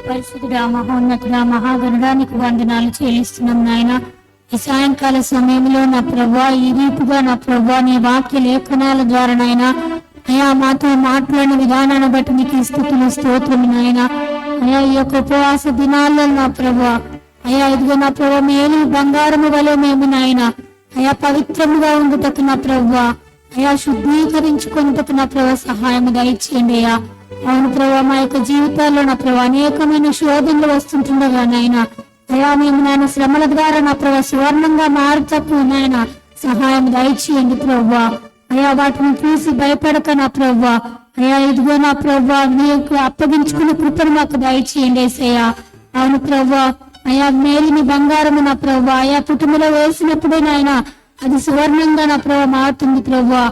Speaker 2: పరిశుద్ధుడా, మహోన్నతుడా, మహాగణడానికి వందనాలు చెల్లిస్తున్నాం నాయన. ఈ సాయంకాల సమయంలో నా ప్రభువా, ఈ రీతిగా నా ప్రభువా నీ వాక్య లేఖనాల ద్వారా నాయన అయా మాతో మాట్లాడిన విధానాన్ని బట్టి నీకు స్తుతులు స్తోత్రము నాయన. అయా ఈ యొక్క ఉపవాస దినాల్లో నా ప్రభువా అయా ఇదిగో నా ప్రభు మేలు బంగారము వలె మేము నాయన అయా పవిత్రముగా ఉండుటకు నా ప్రభువా అయా శుద్ధీకరించుకున్నటకు నా ప్రభు సహాయం దయచేయండి అయ్యా. అవును ప్రభు, మా యొక్క జీవితాల్లో నా ప్రభు అనేకమైన శోధనలు వస్తుంటుండగా నాయన అయా మేము నాయన శ్రమల ద్వారా నా ప్రభు సువర్ణంగా మారుటకు నాయన సహాయం దయచేయండి ప్రభువా. అయా వాటిని చూసి భయపడక నా ప్రభువా అయా ఇదిగో నా ప్రభువా నీకు అప్పగించుకున్న కృపను మాకు దయచేయండి యేసయ్యా. అవును ప్రభువా అయా మేలిని బంగారము నా ప్రభువా అయా కుటుంబంలో వేసినప్పుడే నాయన అది సువర్ణంగా నా ప్రభు మారుతుంది ప్రభువా.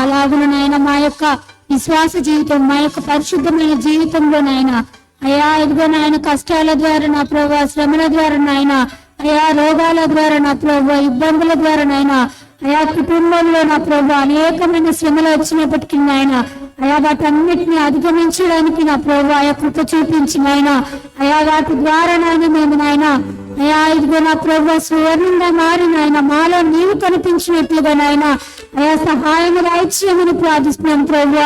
Speaker 2: అలాగున నాయన మా యొక్క విశ్వాస జీవితం, మా యొక్క పరిశుద్ధమైన జీవితంలో నాయన అయా ఇదిగో నాయన కష్టాల ద్వారా నా ప్రభు, శ్రమల ద్వారా నాయన అయా రోగాల ద్వారా నా ప్రభు, ఇబ్బందుల ద్వారా నాయన అయా కుటుంబంలో నా ప్రభు అనేకమైన శ్రమలు వచ్చినప్పటికీ నాయన అయా వాటన్నిటిని అధిగమించడానికి నా ప్రభు అయా కృప చూపించి నాయన అయా వాటి ద్వారా నాయన మేము నాయన అయా ఇదిగో నా ప్రభు సువర్ణంగా మారి నాయన మాలో నీవు కనిపించినట్లుగా నాయన అయా సహాయం రాయిచ్యమని ప్రార్థిస్తున్నాం ప్రభు.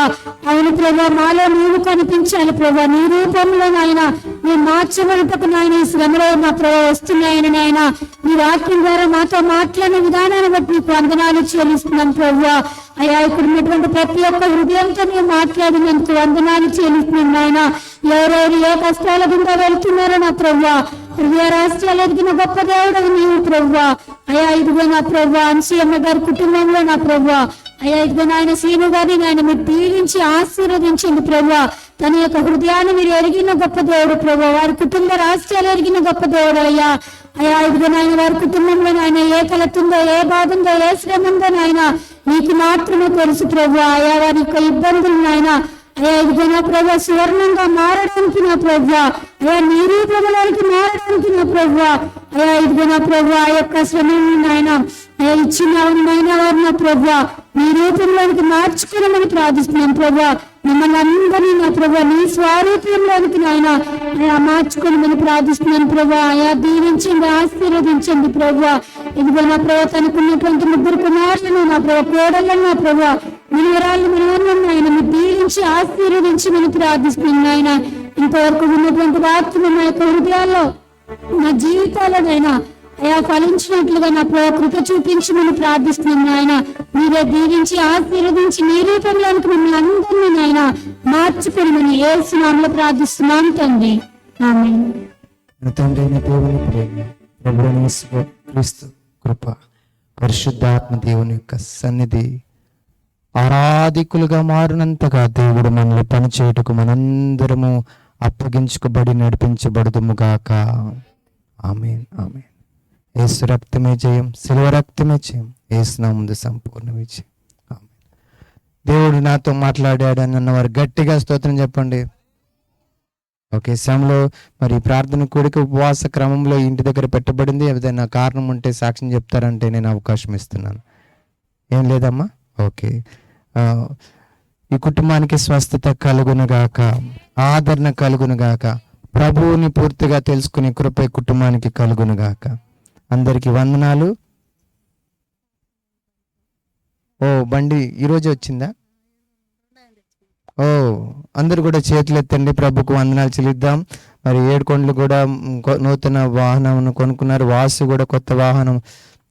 Speaker 2: అవును ప్రభు, మాలో నీవు కనిపించాలి ప్రభు, నీ రూపంలో నాయన నీ మార్చబడటకు నాయన ఈ శ్రమలో నా ప్రభు వస్తున్నాయని నాయన నీ వాక్యం ద్వారా మాతో మాట్లాడిన విధానాన్ని బట్టి నీకు వందనాలు చెల్లిస్తున్నాం ప్రభు. అయా ఇక్కడ ఉన్నటువంటి ప్రతి ఒక్క హృదయంతో నీవు మాట్లాడినందుకు వందనాలు చెల్లిస్తున్నాం నాయన. ఎవరెవరు ఏ కష్టాల గుండా వెళ్తున్నారో నా ప్రభు హృదయ రాష్ట్రాలు ఎదిగిన గొప్ప దేవుడు నీవు ప్రభువా. అయా ఇదిగో నా ప్రభువా, అంశీయమ్మ గారి కుటుంబంలో నా ప్రభువా, అయ్యా ఇదిగో నాయన సీను గారిని నాయన మీరు దీవించి ఆశీర్వదించండి ప్రభువా. తన యొక్క హృదయాన్ని మీరు ఎరిగిన గొప్ప దేవుడు ప్రభువా, వారి కుటుంబ రాష్ట్రాలు ఎరిగిన గొప్ప దేవుడు అయ్యా. అయ్యా ఇదిగో నాయన వారి కుటుంబంలో నాయన ఏ కలతుందో, ఏ బాధ ఉందో, ఏ శ్రమ ఉందో నాయన నీకు మాత్రమే తెలుసు ప్రభువా. అయ్యా వారి యొక్క ఇబ్బందులు నాయన అయ్యా ఇదిగో నా ప్రభువా సువర్ణంగా మారడానికి నా ప్రభువా, అయ్యా నిరూపణలోనికి మారడానికి నా ప్రభువా, అయ్యా ఇదిగో నా ప్రభువా ఆ యొక్క శ్రమను నాయన అయ్యా ఇచ్చిన వారు నా ప్రభువా నీ రూపంలోనికి మార్చుకోవడానికి ప్రార్థిస్తున్నాను ప్రభువా. మిమ్మల్ని అందరినీ నా ప్రభువా నీ స్వరూపంలోనికి నాయన అయా మార్చుకొని మనం ప్రార్థిస్తున్నాను ప్రభువా. అయా దీవించండి, ఆశీర్వదించండి ప్రభువా. ఇదిగో నా ప్రభువా తనకున్నటువంటి 3 కుమారులను నా ప్రభువా, కోడళ్ళను నా ప్రభువా, మనవరాళ్ళు మనవలను ఆయన మీరు దీవించి ఆశీర్వదించి మనం ప్రార్థిస్తున్నాను ఆయన. ఇంతవరకు ఉన్నటువంటి వాక్యం నా యొక్క హృదయాల్లో నా జీవితాలనైనా అయా ఫలించినట్లుగా నా ప్రభు కృప చూపించి మనం ప్రార్థిస్తున్నాం ఆయన. మీరే దీవించి ఆశీర్వదించి నీ రూపంలోనికి మిమ్మల్ని అందరినీ నాయన మార్చుకొని మనం యేసు నామములో ప్రార్థిస్తున్నాం తండ్రి, ఆమేన్.
Speaker 4: తండ్రి అయిన దేవుని ప్రేమ, ప్రభువైన యేసు క్రీస్తు కృప, పరిశుద్ధాత్మ దేవుని యొక్క సన్నిధి, ఆరాధికులుగా మారినంతగా దేవుడు మనల్ని పనిచేయటకు మనందరము అప్పగించుకోబడి నడిపించబడుదుము గాక. ఆమేన్, ఆమేన్. యేసు రక్తమే జయం, శిలువ రక్తమే జయం, యేసు నామమున సంపూర్ణ విజయం. ఆమేన్. దేవుడు నాతో మాట్లాడాడని అన్నవారు గట్టిగా స్తోత్రం చెప్పండి. ఓకే, సమయంలో మరి ప్రార్థన కూడిక ఉపవాస క్రమంలో ఇంటి దగ్గర పెట్టబడింది. ఏదైనా కారణం ఉంటే సాక్ష్యం చెప్తారంటే నేను అవకాశం ఇస్తున్నాను. ఏం లేదమ్మా? ఓకే. ఈ కుటుంబానికి స్వస్థత కలుగునుగాక, ఆదరణ కలుగునుగాక, ప్రభువుని పూర్తిగా తెలుసుకునే కృప ఈ కుటుంబానికి కలుగునుగాక. అందరికీ వందనాలు. ఓ బండి ఈరోజే వచ్చిందా? ఓ అందరు కూడా చేతులు ఎత్తండి, ప్రభుకు వందనాలు చెల్లిద్దాం. మరి ఏడుకొండలు కూడా నూతన వాహనం కొనుక్కున్నారు. వాసు కూడా కొత్త వాహనం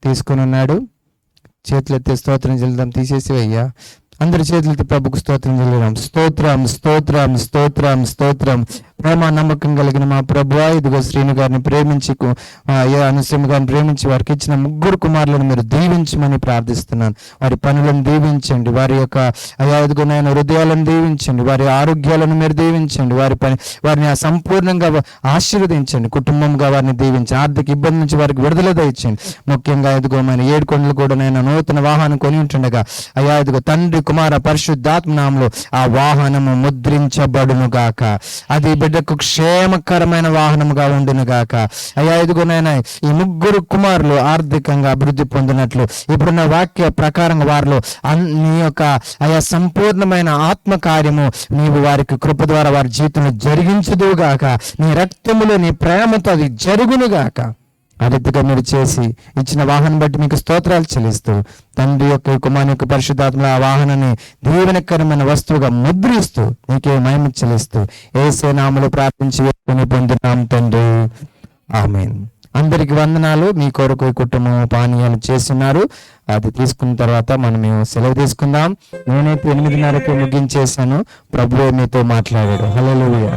Speaker 4: తీసుకుని ఉన్నాడు. చేతులు ఎత్తే స్తోత్రం చెల్లిద్దాం. తీసేసి అయ్యా అందరి చేతులతో ప్రభుకు స్తోత్రం చెల్లిద్దాం. స్తోత్రం, స్తోత్రం, స్తోత్రం, స్తోత్రం. ప్రేమ నమ్మకం కలిగిన మా ప్రభువా, ఇదిగో శ్రీను గారిని ప్రేమించి అనుశ్రమ గారిని ప్రేమించి వారికి ఇచ్చిన 3 కుమారులను మీరు దీవించమని ప్రార్థిస్తున్నాను. వారి పనులను దీవించండి, వారి యొక్క అయా ఇదిగోనైనా హృదయాలను దీవించండి, వారి ఆరోగ్యాలను మీరు దీవించండి, వారిని సంపూర్ణంగా ఆశీర్వదించండి, కుటుంబంగా వారిని దీవించండి, ఆర్థిక ఇబ్బంది నుంచి వారికి విడుదల దయచండి. ముఖ్యంగా ఇదిగోమైన 7 కొండలు కూడా నేను నూతన వాహనం కొని ఉంటుండగా అయా ఇదిగో తండ్రి కుమార పరిశుద్ధాత్మ నామములో ఆ వాహనము ముద్రించబడును గాక. అది బిడ్డకు క్షేమకరమైన వాహనముగా ఉండును గాక. అయ్యా ఇదిగోనైనా ఈ 3 కుమారులు ఆర్థికంగా అభివృద్ధి పొందినట్లు ఇప్పుడున్న వాక్య ప్రకారంగా వారిలో నీ యొక్క అయా సంపూర్ణమైన ఆత్మ కార్యము నీవు వారికి కృప ద్వారా వారి జీవితంలో జరిగించుదువుగాక. నీ రక్తములో నీ ప్రేమతో అది జరుగునుగాక. ఆ రీతిగా మీరు చేసి ఇచ్చిన వాహనం బట్టి మీకు స్తోత్రాలు చెల్లిస్తూ తండ్రి యొక్క కుమారుని యొక్క పరిశుద్ధాత్మల ఆ వాహనాన్ని దీవెనకరమైన వస్తువుగా ముద్రిస్తూ నీకే మహిమ చెల్లిస్తూ యేసు నామములో ప్రార్థించి వేడుకొని పొందుతున్నాం తండ్రి, ఆమేన్. అందరికి వందనాలు. మీ కొరకు ఈ కుటుంబం పానీయాలు చేస్తున్నారు. అది తీసుకున్న తర్వాత మనం సెలవు తీసుకుందాం. నేనైతే 8:30కి ముగించేశాను. ప్రభువే మీతో మాట్లాడాడు. హల్లెలూయా.